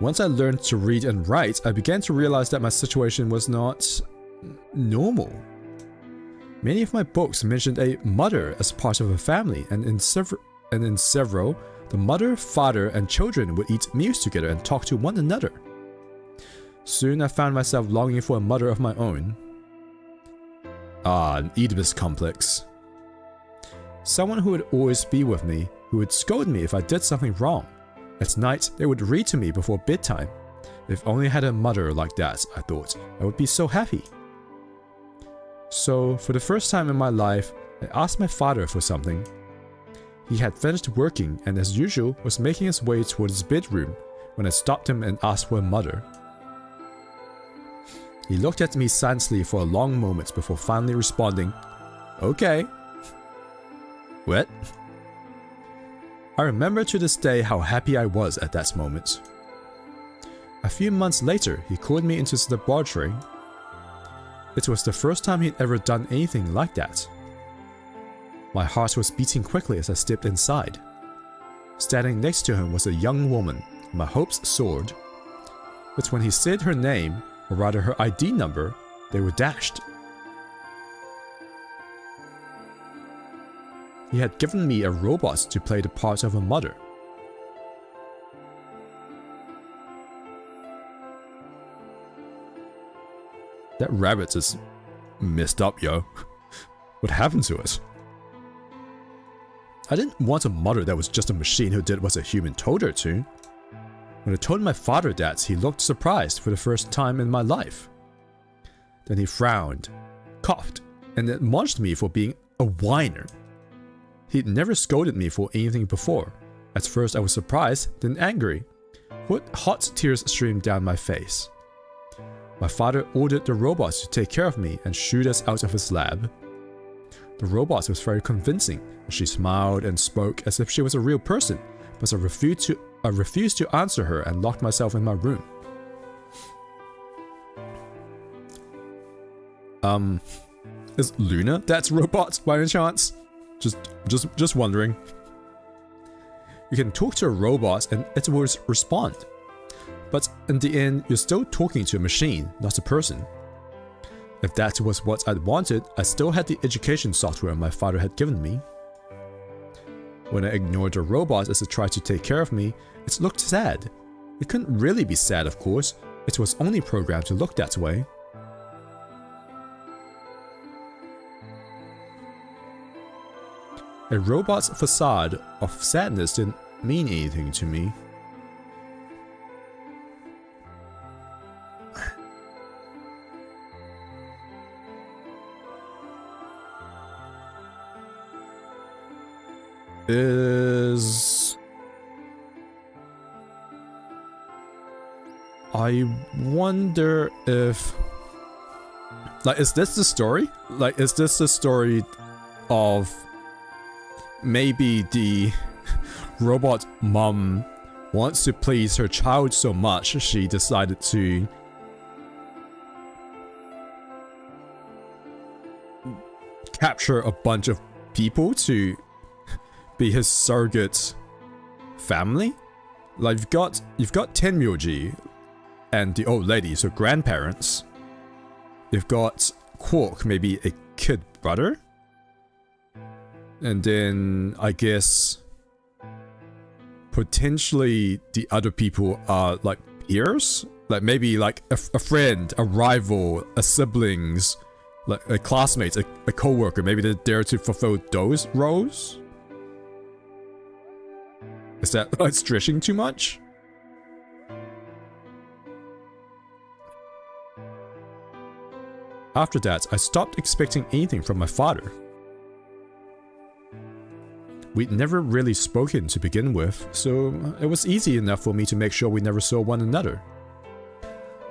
Once I learned to read and write, I began to realize that my situation was not normal. Many of my books mentioned a mother as part of a family, and in several, the mother, father, and children would eat meals together and talk to one another. Soon I found myself longing for a mother of my own. An Oedipus complex. Someone who would always be with me, who would scold me if I did something wrong. At night, they would read to me before bedtime. If only I had a mother like that, I thought, I would be so happy. So, for the first time in my life, I asked my father for something. He had finished working and, as usual, was making his way towards his bedroom when I stopped him and asked for a mother. He looked at me silently for a long moment before finally responding, "Okay." What? I remember to this day how happy I was at that moment. A few months later, he called me into his laboratory. It was the first time he'd ever done anything like that. My heart was beating quickly as I stepped inside. Standing next to him was a young woman, my hopes soared. But when he said her name, or rather her ID number, they were dashed. He had given me a robot to play the part of a mother. That rabbit is messed up, yo. What happened to it? I didn't want a mother that was just a machine who did what a human told her to. When I told my father that, he looked surprised for the first time in my life. Then he frowned, coughed, and admonished me for being a whiner. He'd never scolded me for anything before. At first I was surprised, then angry. Hot tears streamed down my face. My father ordered the robot to take care of me and shooed us out of his lab. The robot was very convincing. She smiled and spoke as if she was a real person, but I refused to answer her and locked myself in my room. Is Luna that robot by any chance? Just wondering. You can talk to a robot and it will respond. But in the end, you're still talking to a machine, not a person. If that was what I'd wanted, I still had the education software my father had given me. When I ignored the robot as it tried to take care of me, it looked sad. It couldn't really be sad, of course. It was only programmed to look that way. A robot's facade of sadness didn't mean anything to me. I wonder if... is this the story? Is this the story of... maybe the robot mom wants to please her child so much she decided to capture a bunch of people to be his surrogate family? You've got Tenmyoji and the old lady, so grandparents. You've got Quark, maybe a kid brother. And then, I guess, potentially the other people are peers? Maybe a friend, a rival, a siblings, a classmate, a co-worker. Maybe they're there to fulfill those roles? Is that stretching too much? After that, I stopped expecting anything from my father. We'd never really spoken to begin with, so it was easy enough for me to make sure we never saw one another.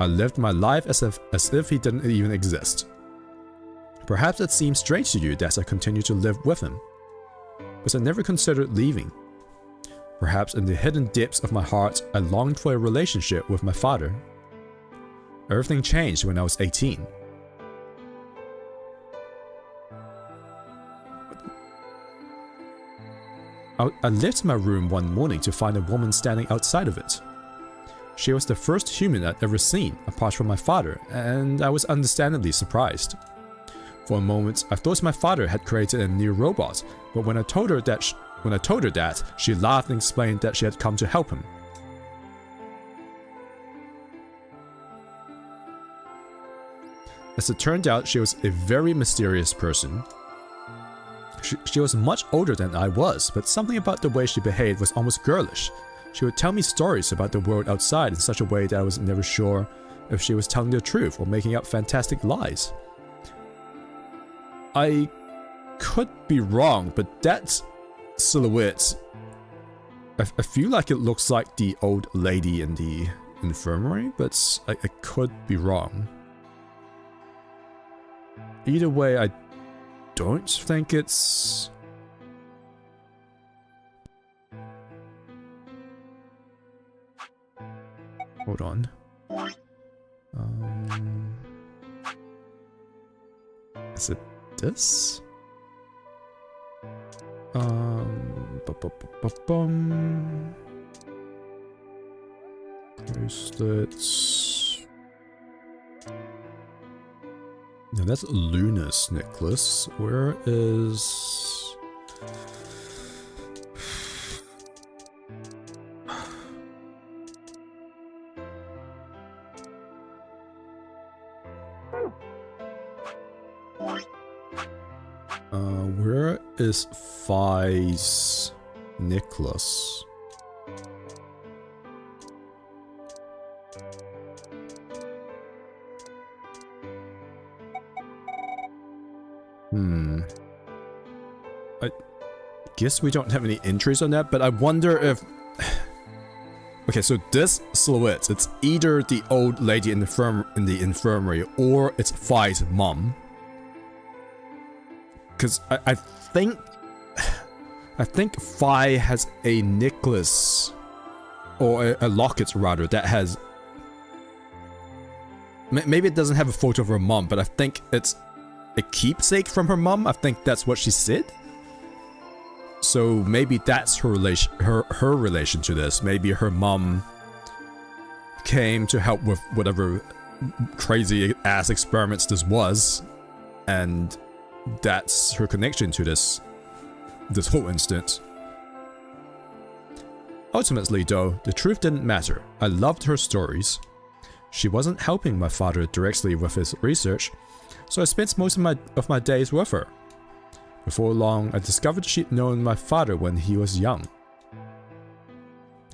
I lived my life as if he didn't even exist. Perhaps it seems strange to you that I continued to live with him, but I never considered leaving. Perhaps in the hidden depths of my heart, I longed for a relationship with my father. Everything changed when I was 18. I left my room one morning to find a woman standing outside of it. She was the first human I'd ever seen, apart from my father, and I was understandably surprised. For a moment, I thought my father had created a new robot, but when I told her that, she laughed and explained that she had come to help him. As it turned out, she was a very mysterious person. She was much older than I was, but something about the way she behaved was almost girlish. She would tell me stories about the world outside in such a way that I was never sure if she was telling the truth or making up fantastic lies. I could be wrong, but that silhouette, I feel like it looks like the old lady in the infirmary, but I could be wrong. Either way, I don't think it's... Hold on. Is it this? Bracelets. No, that's Luna's necklace. Where is... where is Phi's necklace? I guess we don't have any entries on that, but I wonder if... Okay, so this silhouette, it's either the old lady in the infirmary or it's Phi's mom. Because I think Phi has a necklace, or a locket rather, that has... Maybe it doesn't have a photo of her mom, but I think it's a keepsake from her mom. I think that's what she said. So maybe that's her relation to this. Maybe her mom came to help with whatever crazy ass experiments this was, and that's her connection to this whole instance. Ultimately though, the truth didn't matter. I loved her stories. She wasn't helping my father directly with his research, so I spent most of my days with her. Before long, I discovered she'd known my father when he was young.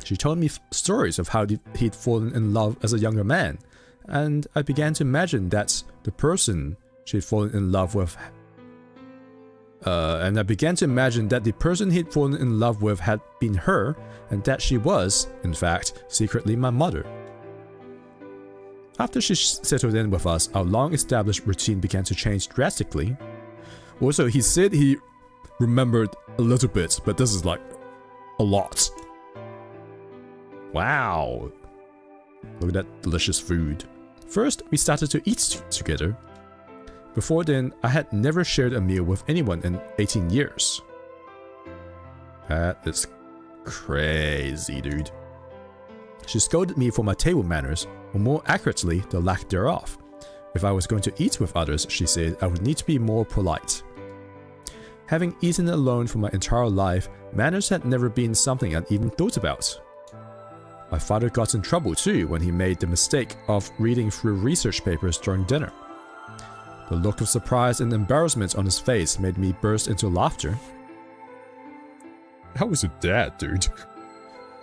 She told me stories of how he'd fallen in love as a younger man, and I began to imagine that the person she'd fallen in love with had been her, and that she was, in fact, secretly my mother. After she settled in with us, our long-established routine began to change drastically. Also, he said he remembered a little bit, but this is like a lot. Wow. Look at that delicious food. First, we started to eat together. Before then, I had never shared a meal with anyone in 18 years. That is crazy, dude. She scolded me for my table manners, or more accurately, the lack thereof. If I was going to eat with others, she said, I would need to be more polite. Having eaten alone for my entire life, manners had never been something I'd even thought about. My father got in trouble too when he made the mistake of reading through research papers during dinner. The look of surprise and embarrassment on his face made me burst into laughter. How was your dad, dude?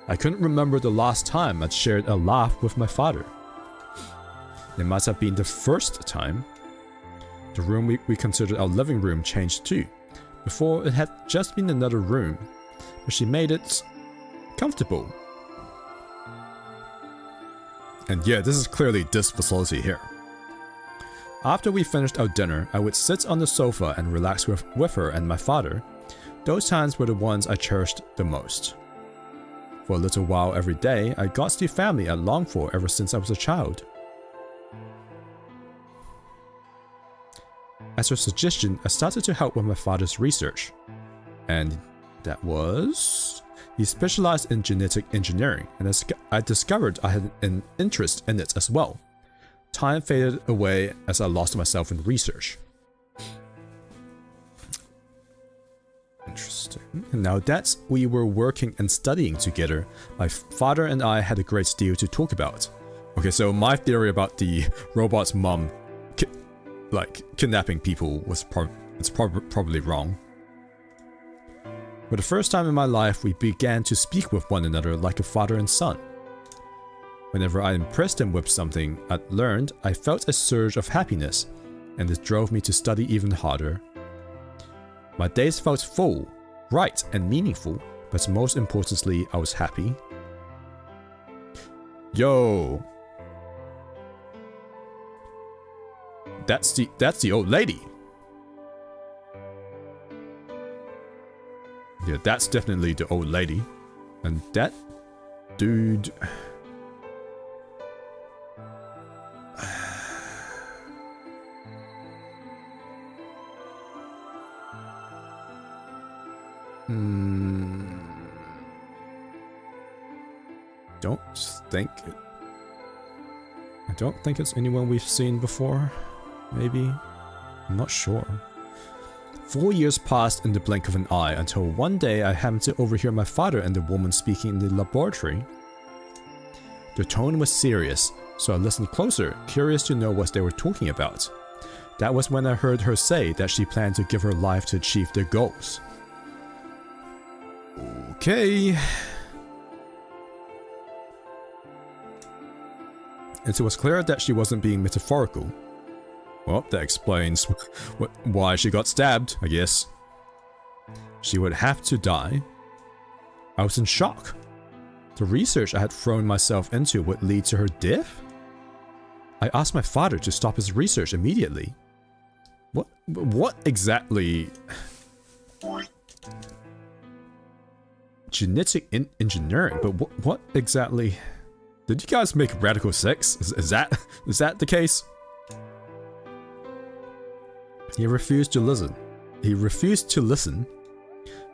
I couldn't remember the last time I'd shared a laugh with my father. It must have been the first time. The room we considered our living room changed too. Before, it had just been another room, but she made it comfortable. And yeah, this is clearly this facility here. After we finished our dinner, I would sit on the sofa and relax with her and my father. Those times were the ones I cherished the most. For a little while every day, I got the family I longed for ever since I was a child. At her suggestion, I started to help with my father's research. And that was... He specialized in genetic engineering, and I discovered I had an interest in it as well. Time faded away as I lost myself in research. Interesting. Now that we were working and studying together, my father and I had a great deal to talk about. Okay, so my theory about the robot's mom, kidnapping people was probably wrong. For the first time in my life, we began to speak with one another like a father and son. Whenever I impressed him with something I'd learned, I felt a surge of happiness, and it drove me to study even harder. My days felt full, bright, and meaningful, but most importantly, I was happy. Yo! That's the old lady! Yeah, that's definitely the old lady. And that dude... I don't think it's anyone we've seen before. Maybe? I'm not sure. 4 years passed in the blink of an eye until one day I happened to overhear my father and the woman speaking in the laboratory. Their tone was serious, so I listened closer, curious to know what they were talking about. That was when I heard her say that she planned to give her life to achieve their goals. Okay. And it was clear that she wasn't being metaphorical. Well, that explains why she got stabbed, I guess. She would have to die. I was in shock. The research I had thrown myself into would lead to her death? I asked my father to stop his research immediately. What exactly? Genetic engineering, but what exactly? Did you guys make radical sex? Is that the case? He refused to listen.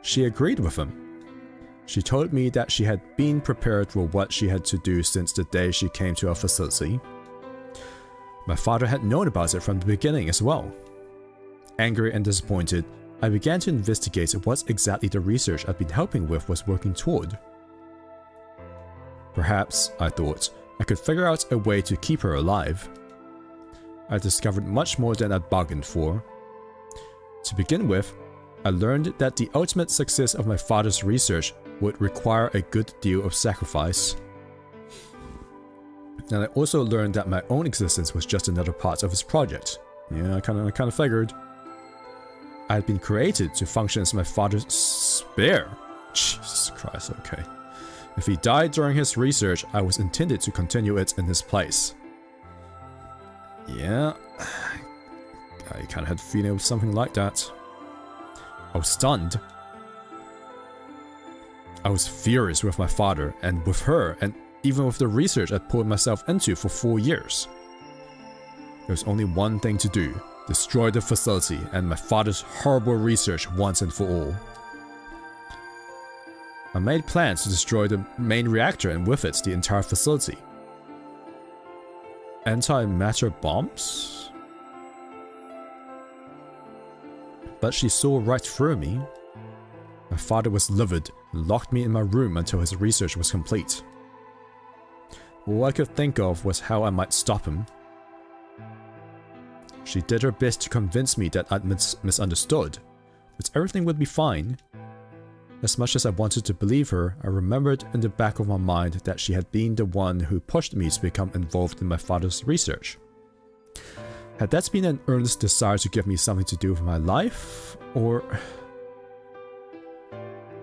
She agreed with him. She told me that she had been prepared for what she had to do since the day she came to our facility. My father had known about it from the beginning as well. Angry and disappointed, I began to investigate what exactly the research I'd been helping with was working toward. Perhaps, I thought, I could figure out a way to keep her alive. I discovered much more than I'd bargained for. To begin with, I learned that the ultimate success of my father's research would require a good deal of sacrifice. And I also learned that my own existence was just another part of his project. Yeah, I kind of figured. I had been created to function as my father's spare. Jesus Christ, okay. If he died during his research, I was intended to continue it in his place. Yeah, I kind of had a feeling it was something like that. I was stunned. I was furious with my father, and with her, and even with the research I'd poured myself into for 4 years. There was only one thing to do: destroy the facility and my father's horrible research once and for all. I made plans to destroy the main reactor and with it the entire facility. Antimatter bombs? But she saw right through me. My father was livid and locked me in my room until his research was complete. All I could think of was how I might stop him. She did her best to convince me that I'd misunderstood, that everything would be fine. As much as I wanted to believe her, I remembered in the back of my mind that she had been the one who pushed me to become involved in my father's research. Had that been an earnest desire to give me something to do with my life, or...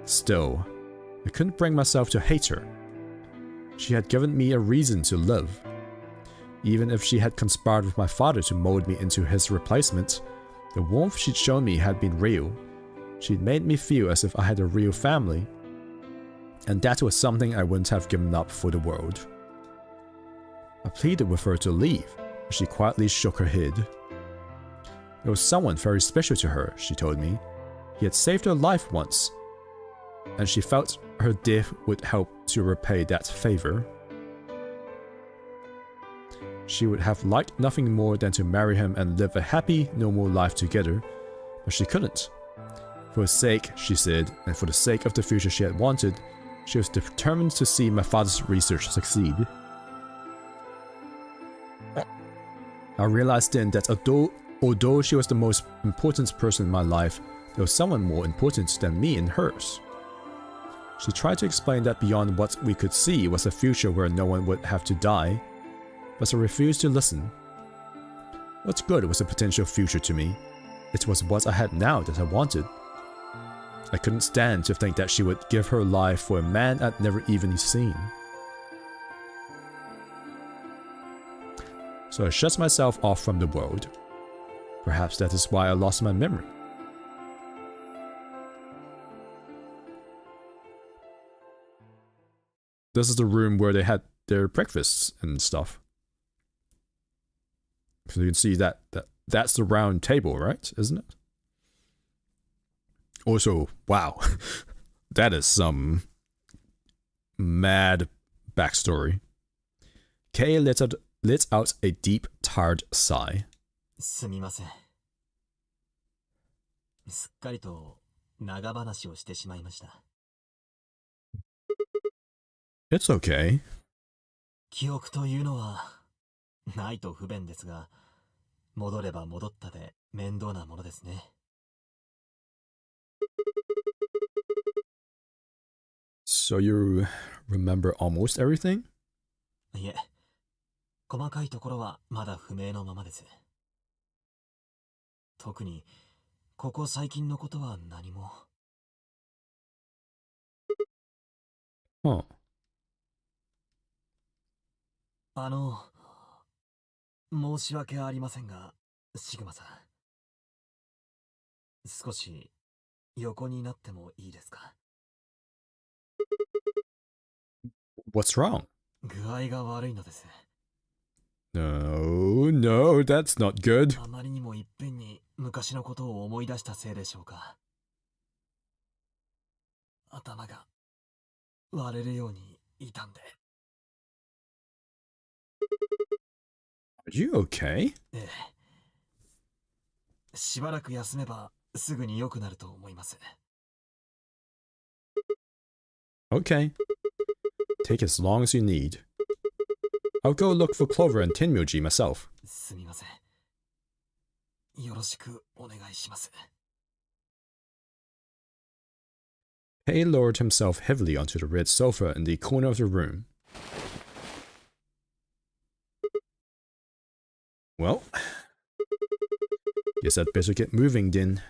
Still, I couldn't bring myself to hate her. She had given me a reason to live. Even if she had conspired with my father to mold me into his replacement, the warmth she'd shown me had been real. She'd made me feel as if I had a real family, and that was something I wouldn't have given up for the world. I pleaded with her to leave, but she quietly shook her head. There was someone very special to her, she told me. He had saved her life once. and she felt her death would help to repay that favor. She would have liked nothing more than to marry him and live a happy, normal life together, but she couldn't. For his sake, she said, and for the sake of the future she had wanted, she was determined to see my father's research succeed. I realized then that although she was the most important person in my life, there was someone more important than me in hers. She tried to explain that beyond what we could see was a future where no one would have to die, but I refused to listen. What good was a potential future to me? It was what I had now that I wanted. I couldn't stand to think that she would give her life for a man I'd never even seen. So I shut myself off from the world. Perhaps that is why I lost my memory. This is the room where they had their breakfasts and stuff. So you can see that's the round table, right? Isn't it? Also, wow. That is some mad backstory. Kay let out a deep, tired sigh. すみません。すっかりと長話をしてしまいました。 It's okay. 記憶というのはないと不便ですが、戻れば戻ったで面倒なものですね。 So you remember almost everything? いえ、細かいところはまだ不明のままです。特にここ最近のことは何も。 Huh. 申し訳ありませんが、シグマさん。少し横になってもいいですか？ What's wrong? 具合が悪いのです。 No, that's not good. あまりにもいっぺんに昔のことを思い出したせいでしょうか。頭が割れるように痛んで。 Are you okay? ええ。しばらく休めばすぐに良くなると思います。 Okay. Take as long as you need. I'll go look for Clover and Tenmyoji myself. すみません。よろしくお願いします。 Kay lowered himself heavily onto the red sofa in the corner of the room. Well, guess I'd better get moving then.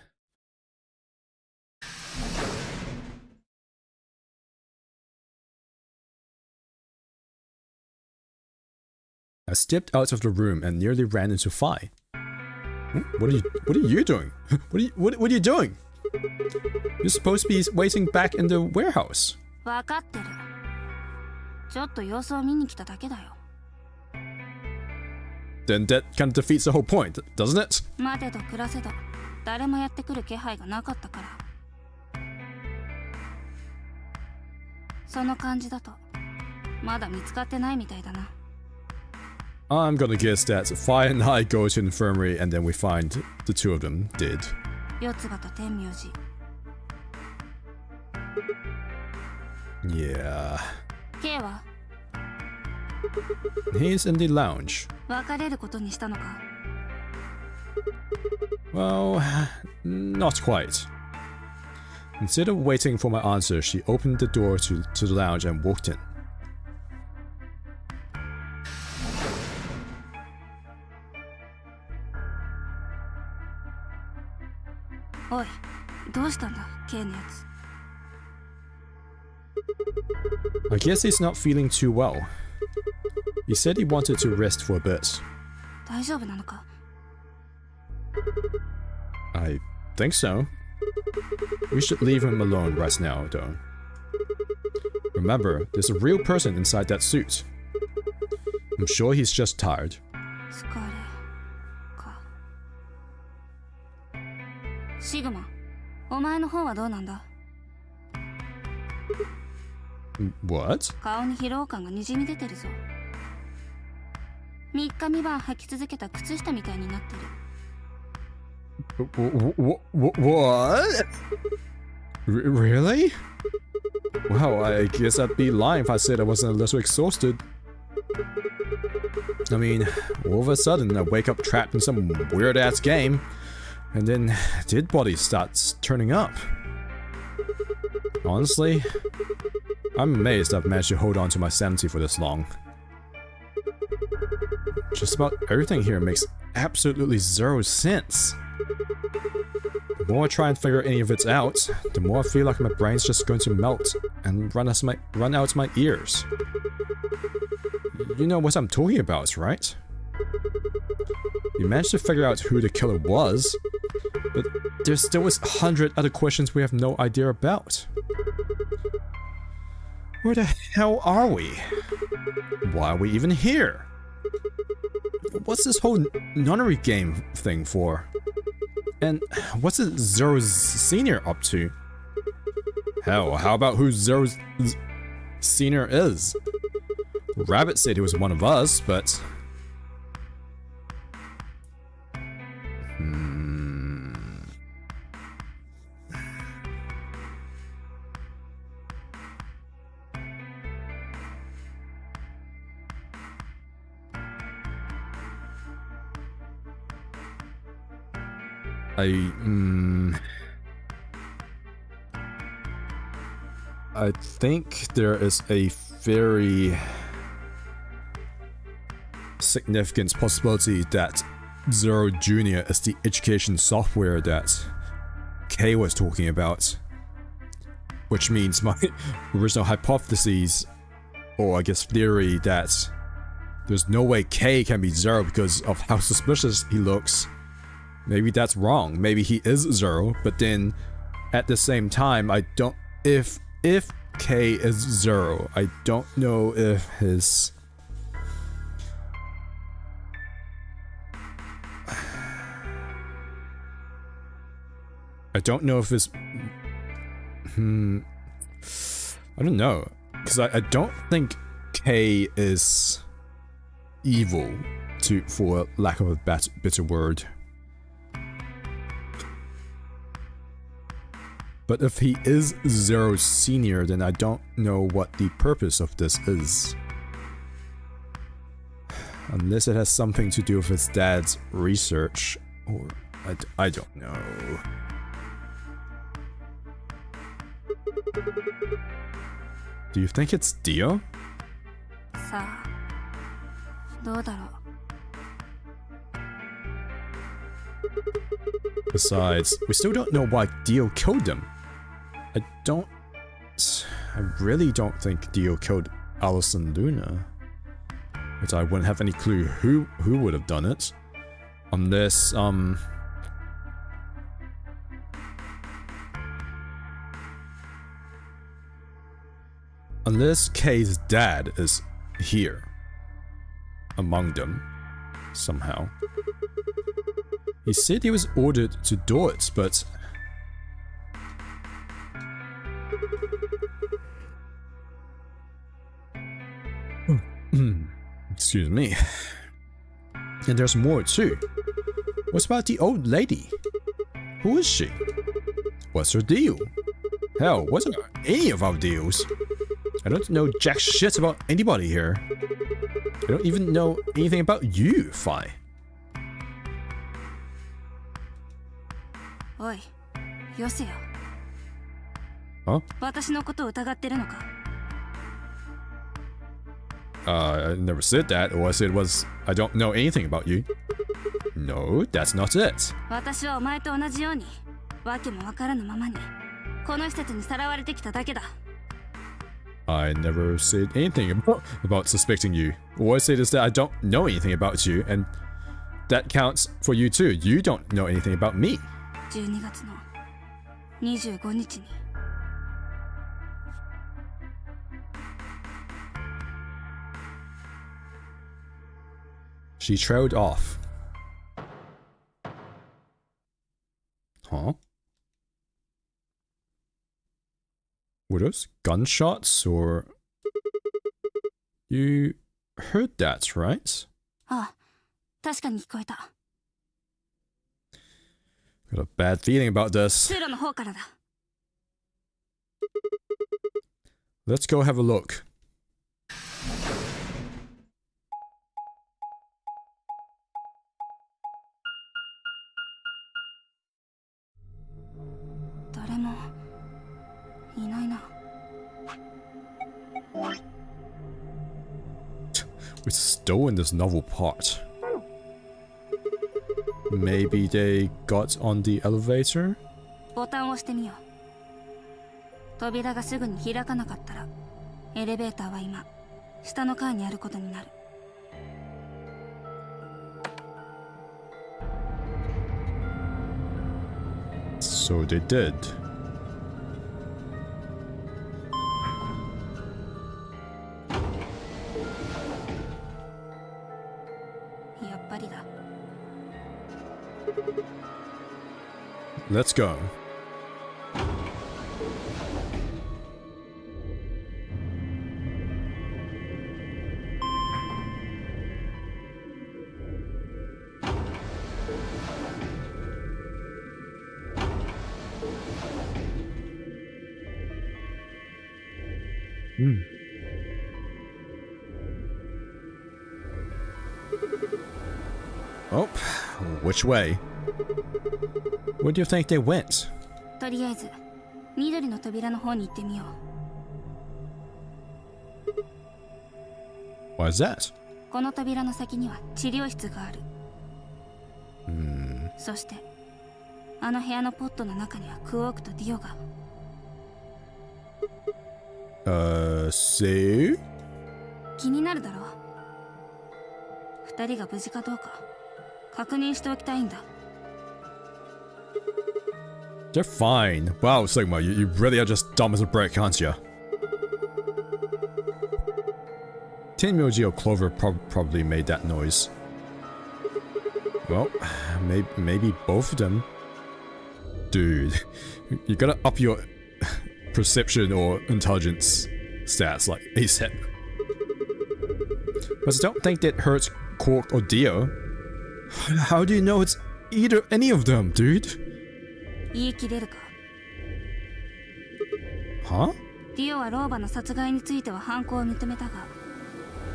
I stepped out of the room and nearly ran into Phi. What are you doing? What are you doing? You're supposed to be waiting back in the warehouse. 分かってる。ちょっと様子を見に来ただけだよ。 Then that kind of defeats the whole point, doesn't it? 待てど暮らせど、誰もやってくる気配がなかったから。その感じだと、まだ見つかってないみたいだな。 I'm gonna guess that Phi and I go to infirmary and then we find the two of them dead. 四つ葉と天明寺。 Yeah. K は He's in the lounge. 別れることにしたのか。 Well, not quite. Instead of waiting for my answer, she opened the door to the lounge and walked in. おい、どうしたんだ、K のやつ。 I guess he's not feeling too well. He said he wanted to rest for a bit. 大丈夫なのか。 I think so. We should leave him alone right now, though. Remember, there's a real person inside that suit. I'm sure he's just tired. 疲れか。シグマ、お前の方はどうなんだ。What? 顔に疲労感がにじみ出てるぞ。3日3晩履き続けた靴下みたいになってる。What? Really? Well, I guess I'd be lying if I said I wasn't a little exhausted. I mean, all of a sudden I wake up trapped in some weird-ass game, and then dead body starts turning up. Honestly, I'm amazed I've managed to hold on to my sanity for this long. Just about everything here makes absolutely zero sense. The more I try and figure any of it out, the more I feel like my brain's just going to melt and run out my ears. You know what I'm talking about, right? We managed to figure out who the killer was, but there still is 100 other questions we have no idea about. Where the hell are we? Why are we even here? What's this whole Nonary Game thing for? And what's Zero's senior up to? Hell, how about who Zero's senior is? Rabbit said he was one of us, but... I think there is a very significant possibility that Zero Jr. is the education software that Kay was talking about. Which means my original hypothesis, or I guess theory, that there's no way Kay can be Zero because of how suspicious he looks. Maybe that's wrong. Maybe he is Zero, but then at the same time, I don't... If K is Zero, I don't know if his... I don't know if his... I don't know. Because I don't think K is evil, for lack of a better word. But if he is Zero's senior, then I don't know what the purpose of this is. Unless it has something to do with his dad's research, or I don't know. Do you think it's Dio? さあ、どうだろう。 Besides, we still don't know why Dio killed him. I really don't think Dio killed Allison Luna. But I wouldn't have any clue who would have done it. Unless, unless Kay's dad is here. Among them. Somehow. He said he was ordered to do it, but... Excuse me. And there's more too. What about the old lady? Who is she? What's her deal? Hell, what are any of our deals? I don't know jack shit about anybody here. I don't even know anything about you, Fi. おい、よせよ。Huh? 私のことを疑ってるのか？ I never said that. All I said was, I don't know anything about you. No, that's not it. 私はお前と同じように、わけもわからぬままに、この施設にさらわれてきただけだ。I never said anything about suspecting you. All I said is that I don't know anything about you, and that counts for you too. You don't know anything about me. 12月の25日に。She trailed off. Huh? Were those gunshots or... You heard that, right? ああ、確かに聞こえた。 Got a bad feeling about this. 通路の方からだ。 Let's go have a look. 誰もいないな。 We've stolen this novel part. Maybe they got on the elevator? ボタンを押してみよう。扉がすぐに開かなかったら、エレベーターは今下の階にあることになる。 So they did. やっぱりだ。 Let's go. Oh, which way? Where do you think they went? とりあえず緑の扉の方に行ってみよう。 Why is that? この扉の先には治療室がある。 そしてあの部屋のポットの中にはクオークとディオが。 See? 気になるだろう。二人が無事かどうか確認しておきたいんだ。 They're fine. Wow, Sigma, you really are just dumb as a brick, aren't you? Tenmyoji or Clover probably made that noise. Well, maybe both of them. Dude, you gotta up your perception or intelligence stats like ASAP. But I don't think that hurts Quark or Dio. How do you know it's any of them, dude? 言い切れるか。 Huh? ディオは老婆の殺害については犯行を認めたが、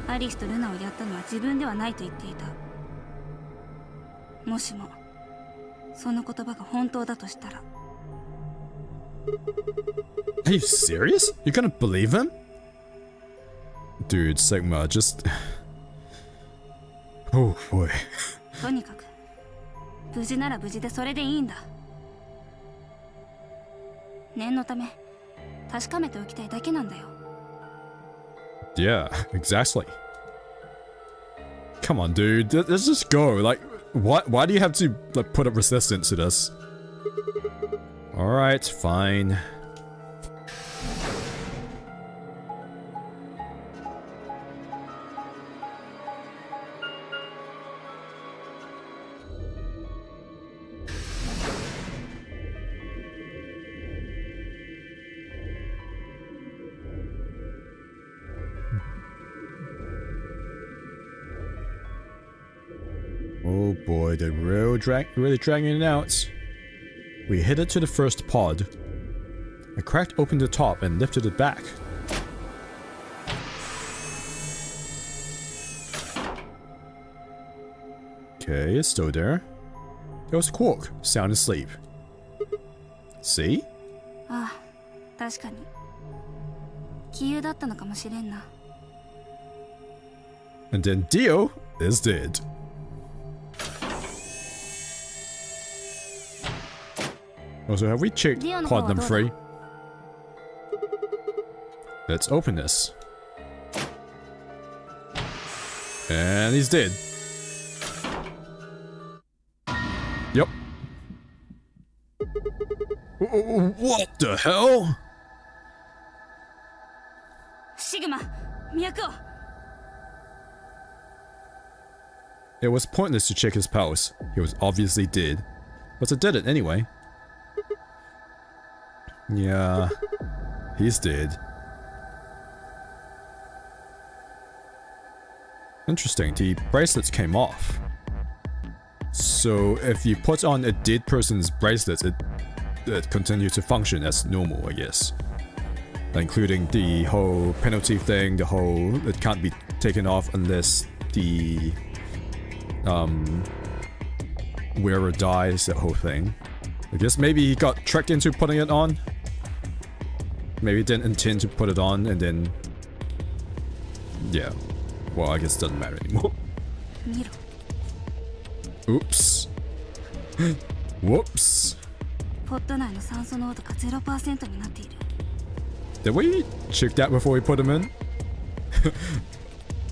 アリスとルナをやったのは自分ではないと言っていた。もしもその言葉が本当だとしたら。 Are you serious? You're gonna believe him? Dude, Sigma, just... Oh boy. とにかく無事なら無事でそれでいいんだ。念のため確かめておきたいだけなんだよ。 Yeah, exactly. Come on, dude. Let's just go. Like, why do you have to like put up resistance to this? Alright, fine. Oh boy, they're really dragging it out. We headed to the first pod. I cracked open the top and lifted it back. Okay, it's still there. There was Quark, sound asleep. See? ああ、確かに杞憂だったのかもしれんな。 And then Dio is dead. Also, have we checked pod number 3? Let's open this. And he's dead. Yep. What the hell? シグマ、脈を。 It was pointless to check his pulse. He was obviously dead. But I did it anyway. Yeah, he's dead. Interesting, the bracelets came off. So if you put on a dead person's bracelet, it continues to function as normal, I guess. Including the whole penalty thing, the whole it can't be taken off unless the wearer dies, that whole thing. I guess maybe he got tricked into putting it on. Maybe he didn't intend to put it on and then... Yeah. Well, I guess it doesn't matter anymore. Oops. Whoops. ポット内の酸素濃度が 0% になっている。 Did we check that before we put him in?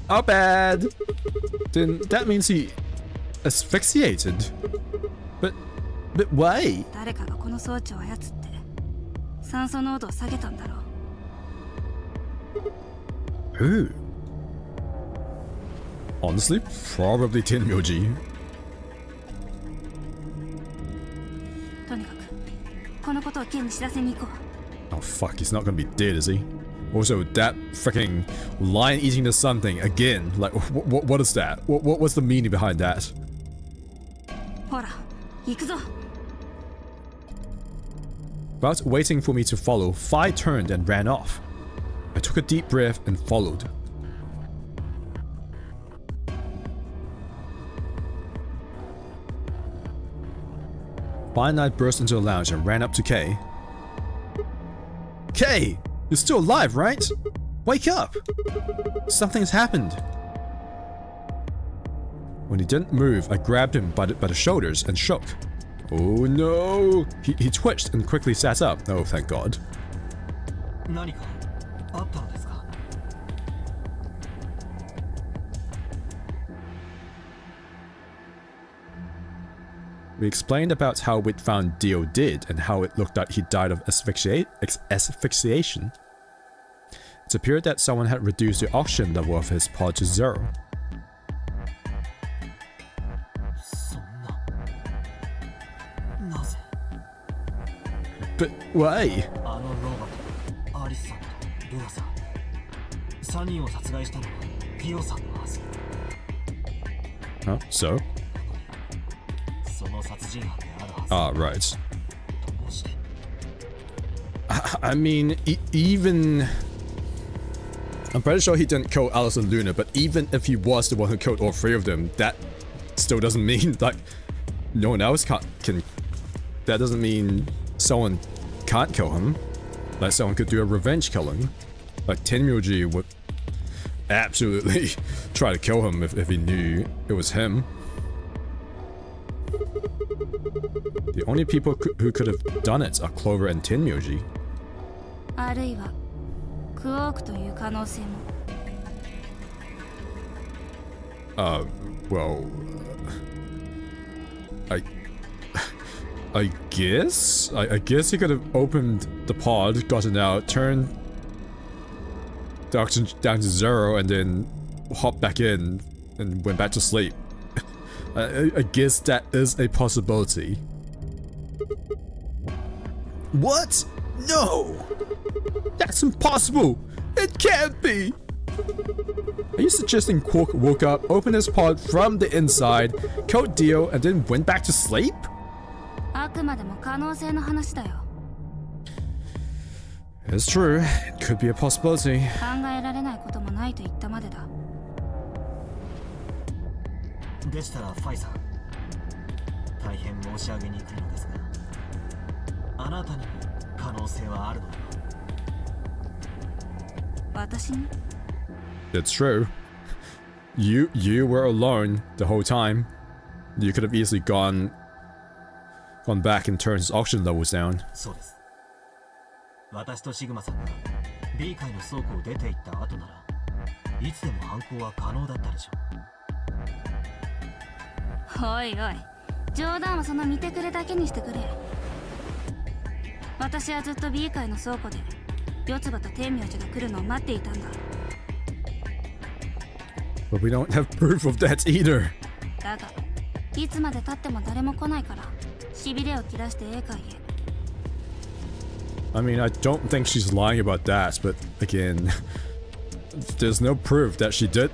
How bad? Then that means he asphyxiated. But why? 誰かがこの装置を操って酸素濃度を下げたんだろう。 Who? Honestly, probably Tenmyoji. とにかくこのことをケンに知らせに行こう。 Oh fuck, he's not gonna be dead, is he? Also, that freaking lion eating the sun thing again. Like, what is that? What's the meaning behind that? ほら、行くぞ。 Without waiting for me to follow, Phi turned and ran off. I took a deep breath and followed. Phi and I burst into the lounge and ran up to Kay. Kay! You're still alive, right? Wake up! Something's happened. When he didn't move, I grabbed him by the shoulders and shook. Oh no! He twitched and quickly sat up. Oh, thank God. 何かあったのですか? We explained about how we'd found Dio dead and how it looked like he died of asphyxiation. It appeared that someone had reduced the oxygen level of his pod to 0. そんな。なぜ? But why? あのローバとアリスさんとルナさん、3人を殺害したのはピオさんのはず。 Huh? So? その殺人犯であるはず。 Ah, right. どうして? I mean, even... I'm pretty sure he didn't kill Alice and Luna, but even if he was the one who killed all three of them, that still doesn't mean, like, no one else can... That doesn't mean someone can't kill him. Like, someone could do a revenge killing. Like, Tenmyoji would absolutely try to kill him if he knew it was him. The only people who could have done it are Clover and Tenmyoji. あるいはクオークという可能性も。 Well... I guess? I guess he could have opened the pod, gotten out, turned the oxygen down to 0, and then hopped back in and went back to sleep. I guess that is a possibility. What? No! That's impossible! It can't be! Are you suggesting Quark woke up, opened his pod from the inside, killed Dio, and then went back to sleep? あくまでも可能性の話だよ。 It's true. It could be a possibility. 考えられないこともないと言ったまでだ。でしたらファイさん、大変申し上げにくいのですが、あなたにも可能性はあるのでは? 私に? It's true. You were alone the whole time. You could have easily gone back and turned his oxygen levels down. そうです。私とシグマさんが B 階の倉庫を出て行った後なら、いつでも犯行は可能だったでしょう。おいおい、冗談はその見てくれだけにしてくれ。私はずっと B 階の倉庫で四つ葉と天明寺が来るのを待っていたんだ。But we don't have proof of that either. だが、いつまで経っても誰も来ないから、しびれを切らして A 階へ。I mean, I don't think she's lying about that, but again, there's no proof that she did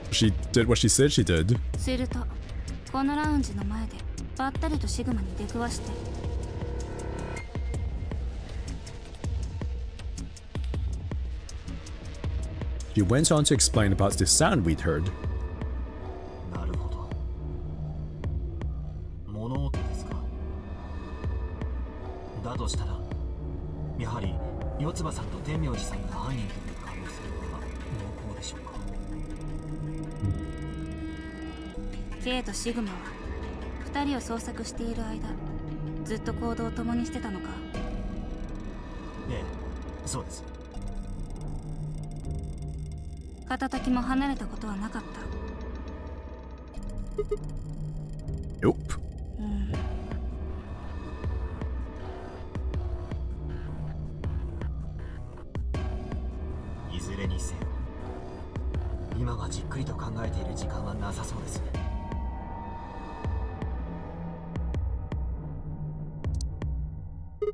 what she said she did. するとこのラウンジの前でばったりとシグマに出くわして。She went on to explain about the sound we'd heard. なるほど。物音ですか。だとしたらやはり四葉さんと天明寺さんが犯人という可能性は濃厚でしょうか。K とシグマは2人を捜索している間ずっと行動を共にしてたのか。ええ、そうです。片時も離れたことはなかった。Nope. いずれにせよ今はじっくりと考えている時間はなさそうです。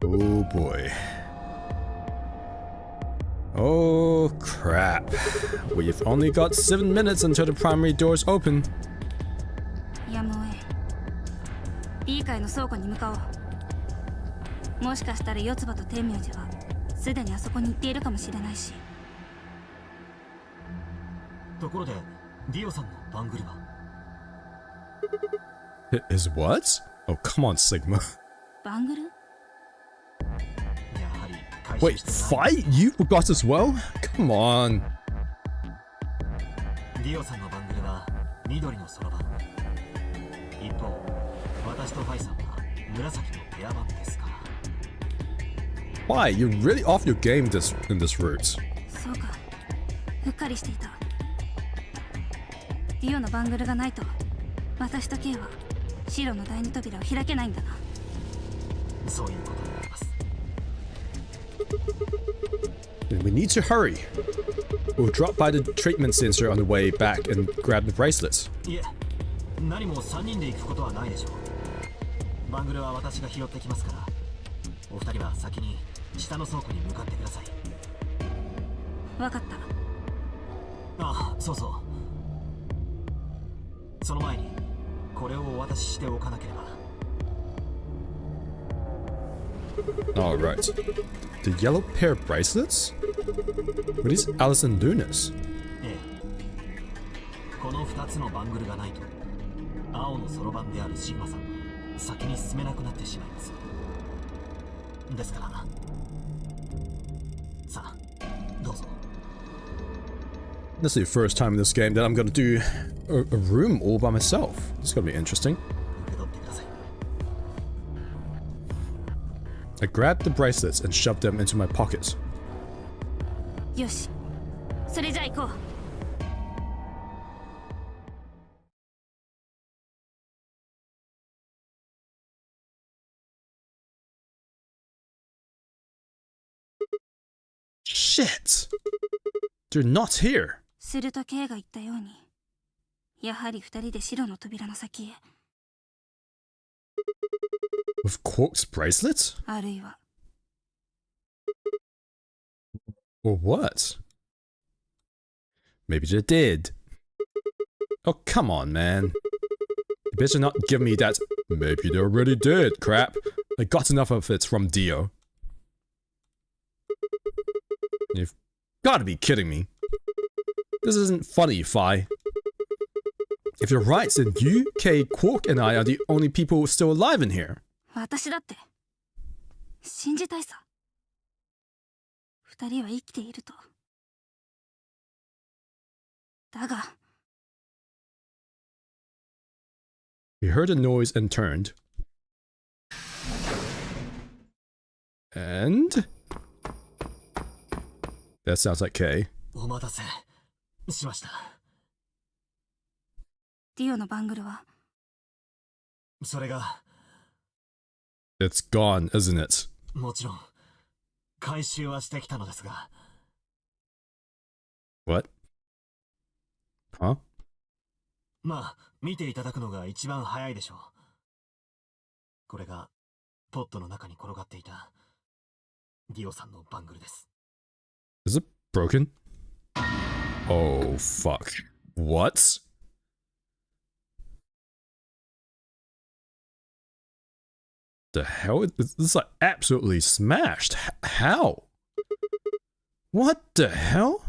Oh boy. Oh crap. We've only got 7 minutes until the primary doors open. やむをえん。B 階の倉庫に向かおう。もしかしたら四葉と天明寺はすでにあそこに行っているかもしれないし。ところでディオさんのバングルは。Is what? Oh come on, Sigma. バングル？ Wait, fight? You forgot as well? Come on. ディオさんのバングルは緑のそろばん。一方、私とファイさんは紫のペアバンですから。Why? You're really off your game in this route. そうか。うっかりしていた。ディオのバングルがないと、私と K は白の第二扉を開けないんだな。そういうことになります。Then we need to hurry. We'll drop by the treatment center on the way back and grab the bracelets. いえ、何も3人で行くことはないでしょう。バングルは私が拾ってきますから、お二人は先に下の倉庫に向かってください。わかった。ああ、そうそう。その前にこれをお渡ししておかなければ。Alright. The yellow pair of bracelets? What is Alison Lunas? ええ。この2つのバングルがないと、青のそろばんであるシグマさんは先に進めなくなってしまいます。ですから、さあ、どうぞ。This is the first time in this game that I'm gonna do a room all by myself. This is gonna be interesting. 受け取ってください。I grabbed the bracelets and shoved them into my pockets. よし、それじゃあ行こう。Shit! They're not here! すると K が言ったように、やはり2人で白の扉の先へ。With Quark's bracelets? あるいは Or what? Maybe they did. Oh, come on, man. You better not give me that maybe they already did crap. I got enough of it from Dio. You've gotta be kidding me. This isn't funny, Phi. If you're right, then you, Kay, Quark, and I are the only people still alive in here. 私だって信じたいさ。2人は生きていると。だが We heard a noise and turned. And... That sounds like Kay. お待たせしました。ディオのバングルはそれが It's gone, isn't it? もちろん回収はしてきたのですが。What? Huh? まあ見ていただくのが一番早いでしょう。これがポットの中に転がっていたディオさんのバングルです。Is it broken? Oh, fuck. What? The hell? This is like absolutely smashed. How? What the hell?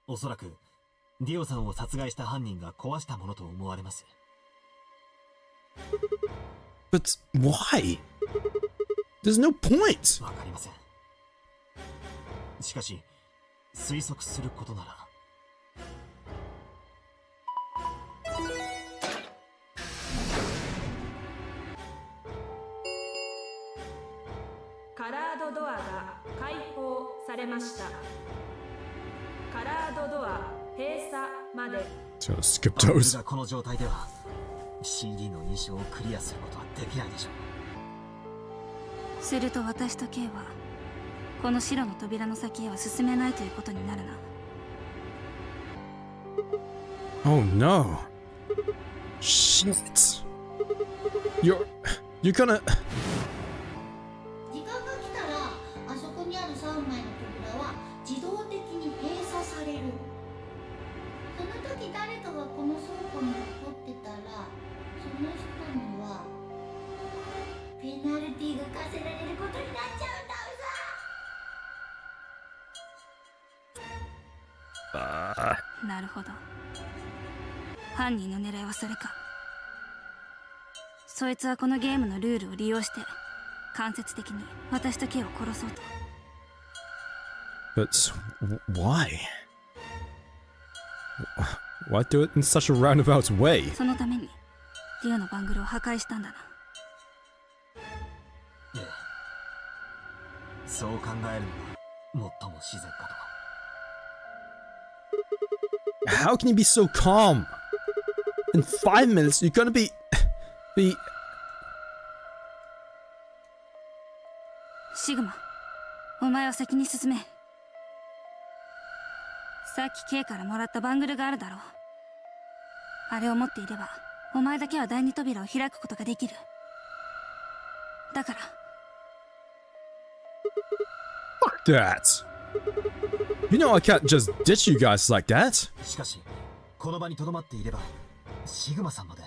おそらくディオさんを殺害した犯人が壊したものと思われます。 But why? There's no point. わかりません。しかし推測することなら。カラードドアが開放されました。カラードドア閉鎖まで。 So skip バングル those. がこの状態では CD の印象をクリアすることはできないでしょう。すると私と K はこの白の扉の先へは進めないということになるな。 Oh no. Shit. You're gonna. 時間が来たらあそこにある3枚の扉は自動的に閉鎖される。その時誰かがこの倉庫に残ってたらその人にはペナルティが課せられることになっちゃうんだうさ。なるほど。犯人の狙いはそれか。そいつはこのゲームのルールを利用して間接的に私と K を殺そうと。 But why? Why do it in such a roundabout way? そのためにディオのバングルを破壊したんだな。ええ、そう考えるのが最も自然かと。 How can you be so calm? In 5 minutes, you're gonna be. シグマ、お前は先に進め。さっき K からもらったバングルがあるだろう。あれを持っていればお前だけは第二扉を開くことができる。だから Fuck that! You know I can't just ditch you guys like that. しかしこの場に留まっていればシグマさんまで。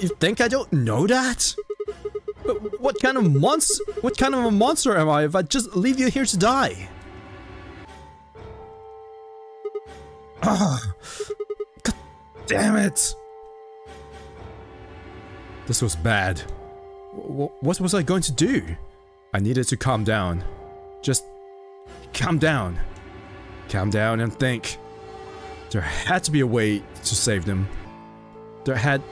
You think I don't know that? But what kind of a monster am I if I just leave you here to die? Ah, God damn it! This was bad. What was I going to do? I needed to calm down. Just calm down. Calm down and think. There had to be a way to save them. There had...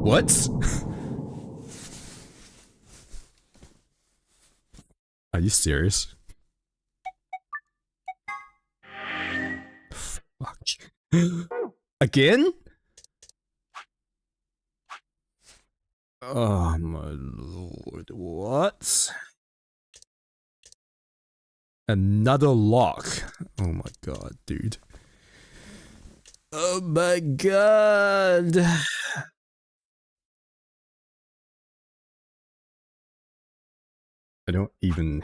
What? Are you serious? Fuck. Again? Oh my lord, what? Another lock. Oh my god, dude. Oh my god. I don't even...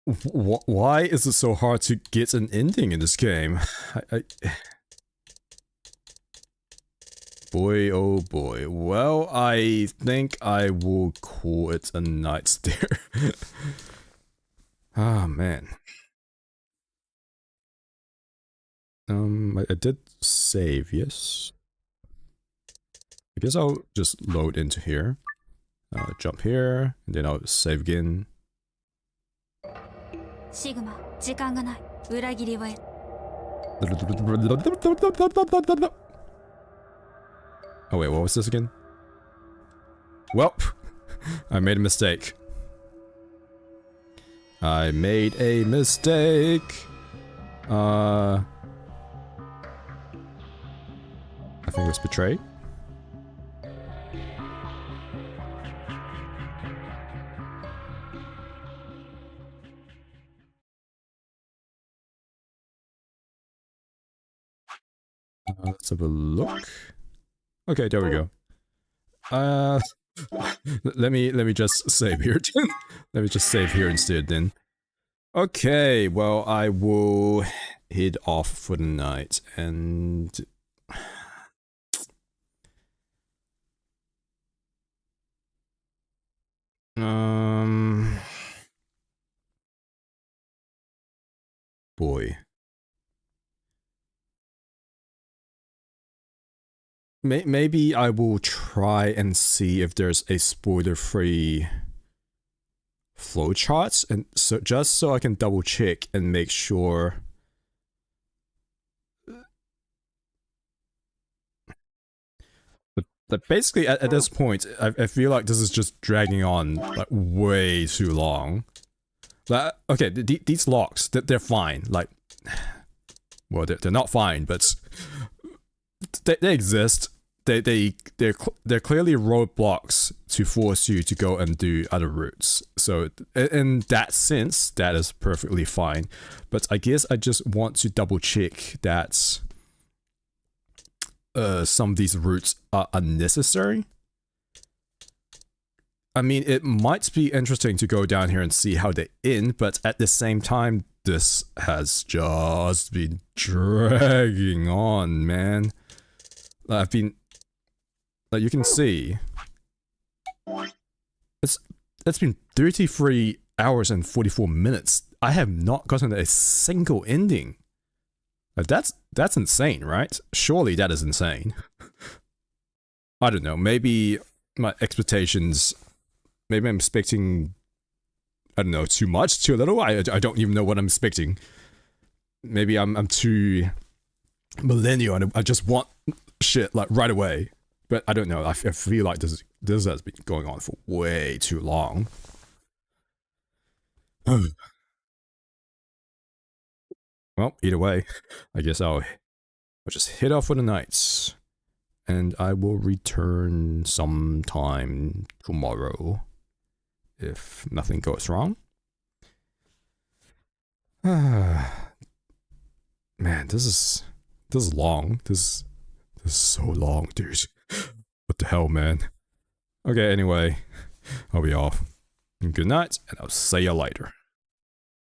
Why is it so hard to get an ending in this game? Boy, oh boy. Well, I think I will call it a night there. Ah, man. I did save, yes. I guess I'll just load into here. Jump here, and then I'll save again. シグマ、時間がない。裏切りは Oh wait, what was this again? Well, I made a mistake. I made a mistake. I think it was betray. Let's have a look. Okay, there we go. let me just save here. Let me just save here instead then. Okay, well, I will head off for the night and boy. Maybe I will try and see if there's a spoiler-free flowcharts, and so just so I can double check and make sure. But basically, at this point, I feel like this is just dragging on like way too long. Like, okay, these locks, they're fine. Like, well, they're not fine, but they exist. They're clearly roadblocks to force you to go and do other routes. So in that sense, that is perfectly fine. But I guess I just want to double check that some of these routes are unnecessary. I mean, it might be interesting to go down here and see how they end, but at the same time, this has just been dragging on, man. I've been, like you can see, it's been 33 hours and 44 minutes. I have not gotten a single ending. Like, that's insane, right? Surely that is insane. I don't know, maybe my expectations, maybe I'm expecting, I don't know, too much, too little. I don't even know what I'm expecting. Maybe I'm too millennial and I just want shit like right away. But I don't know. I feel like this has been going on for way too long. Well, either way, I guess I'll just head off for the night, and I will return sometime tomorrow if nothing goes wrong. Man, this is long. This is so long, dude. What the hell, man? Okay, anyway, I'll be off. Good night, and I'll see you later.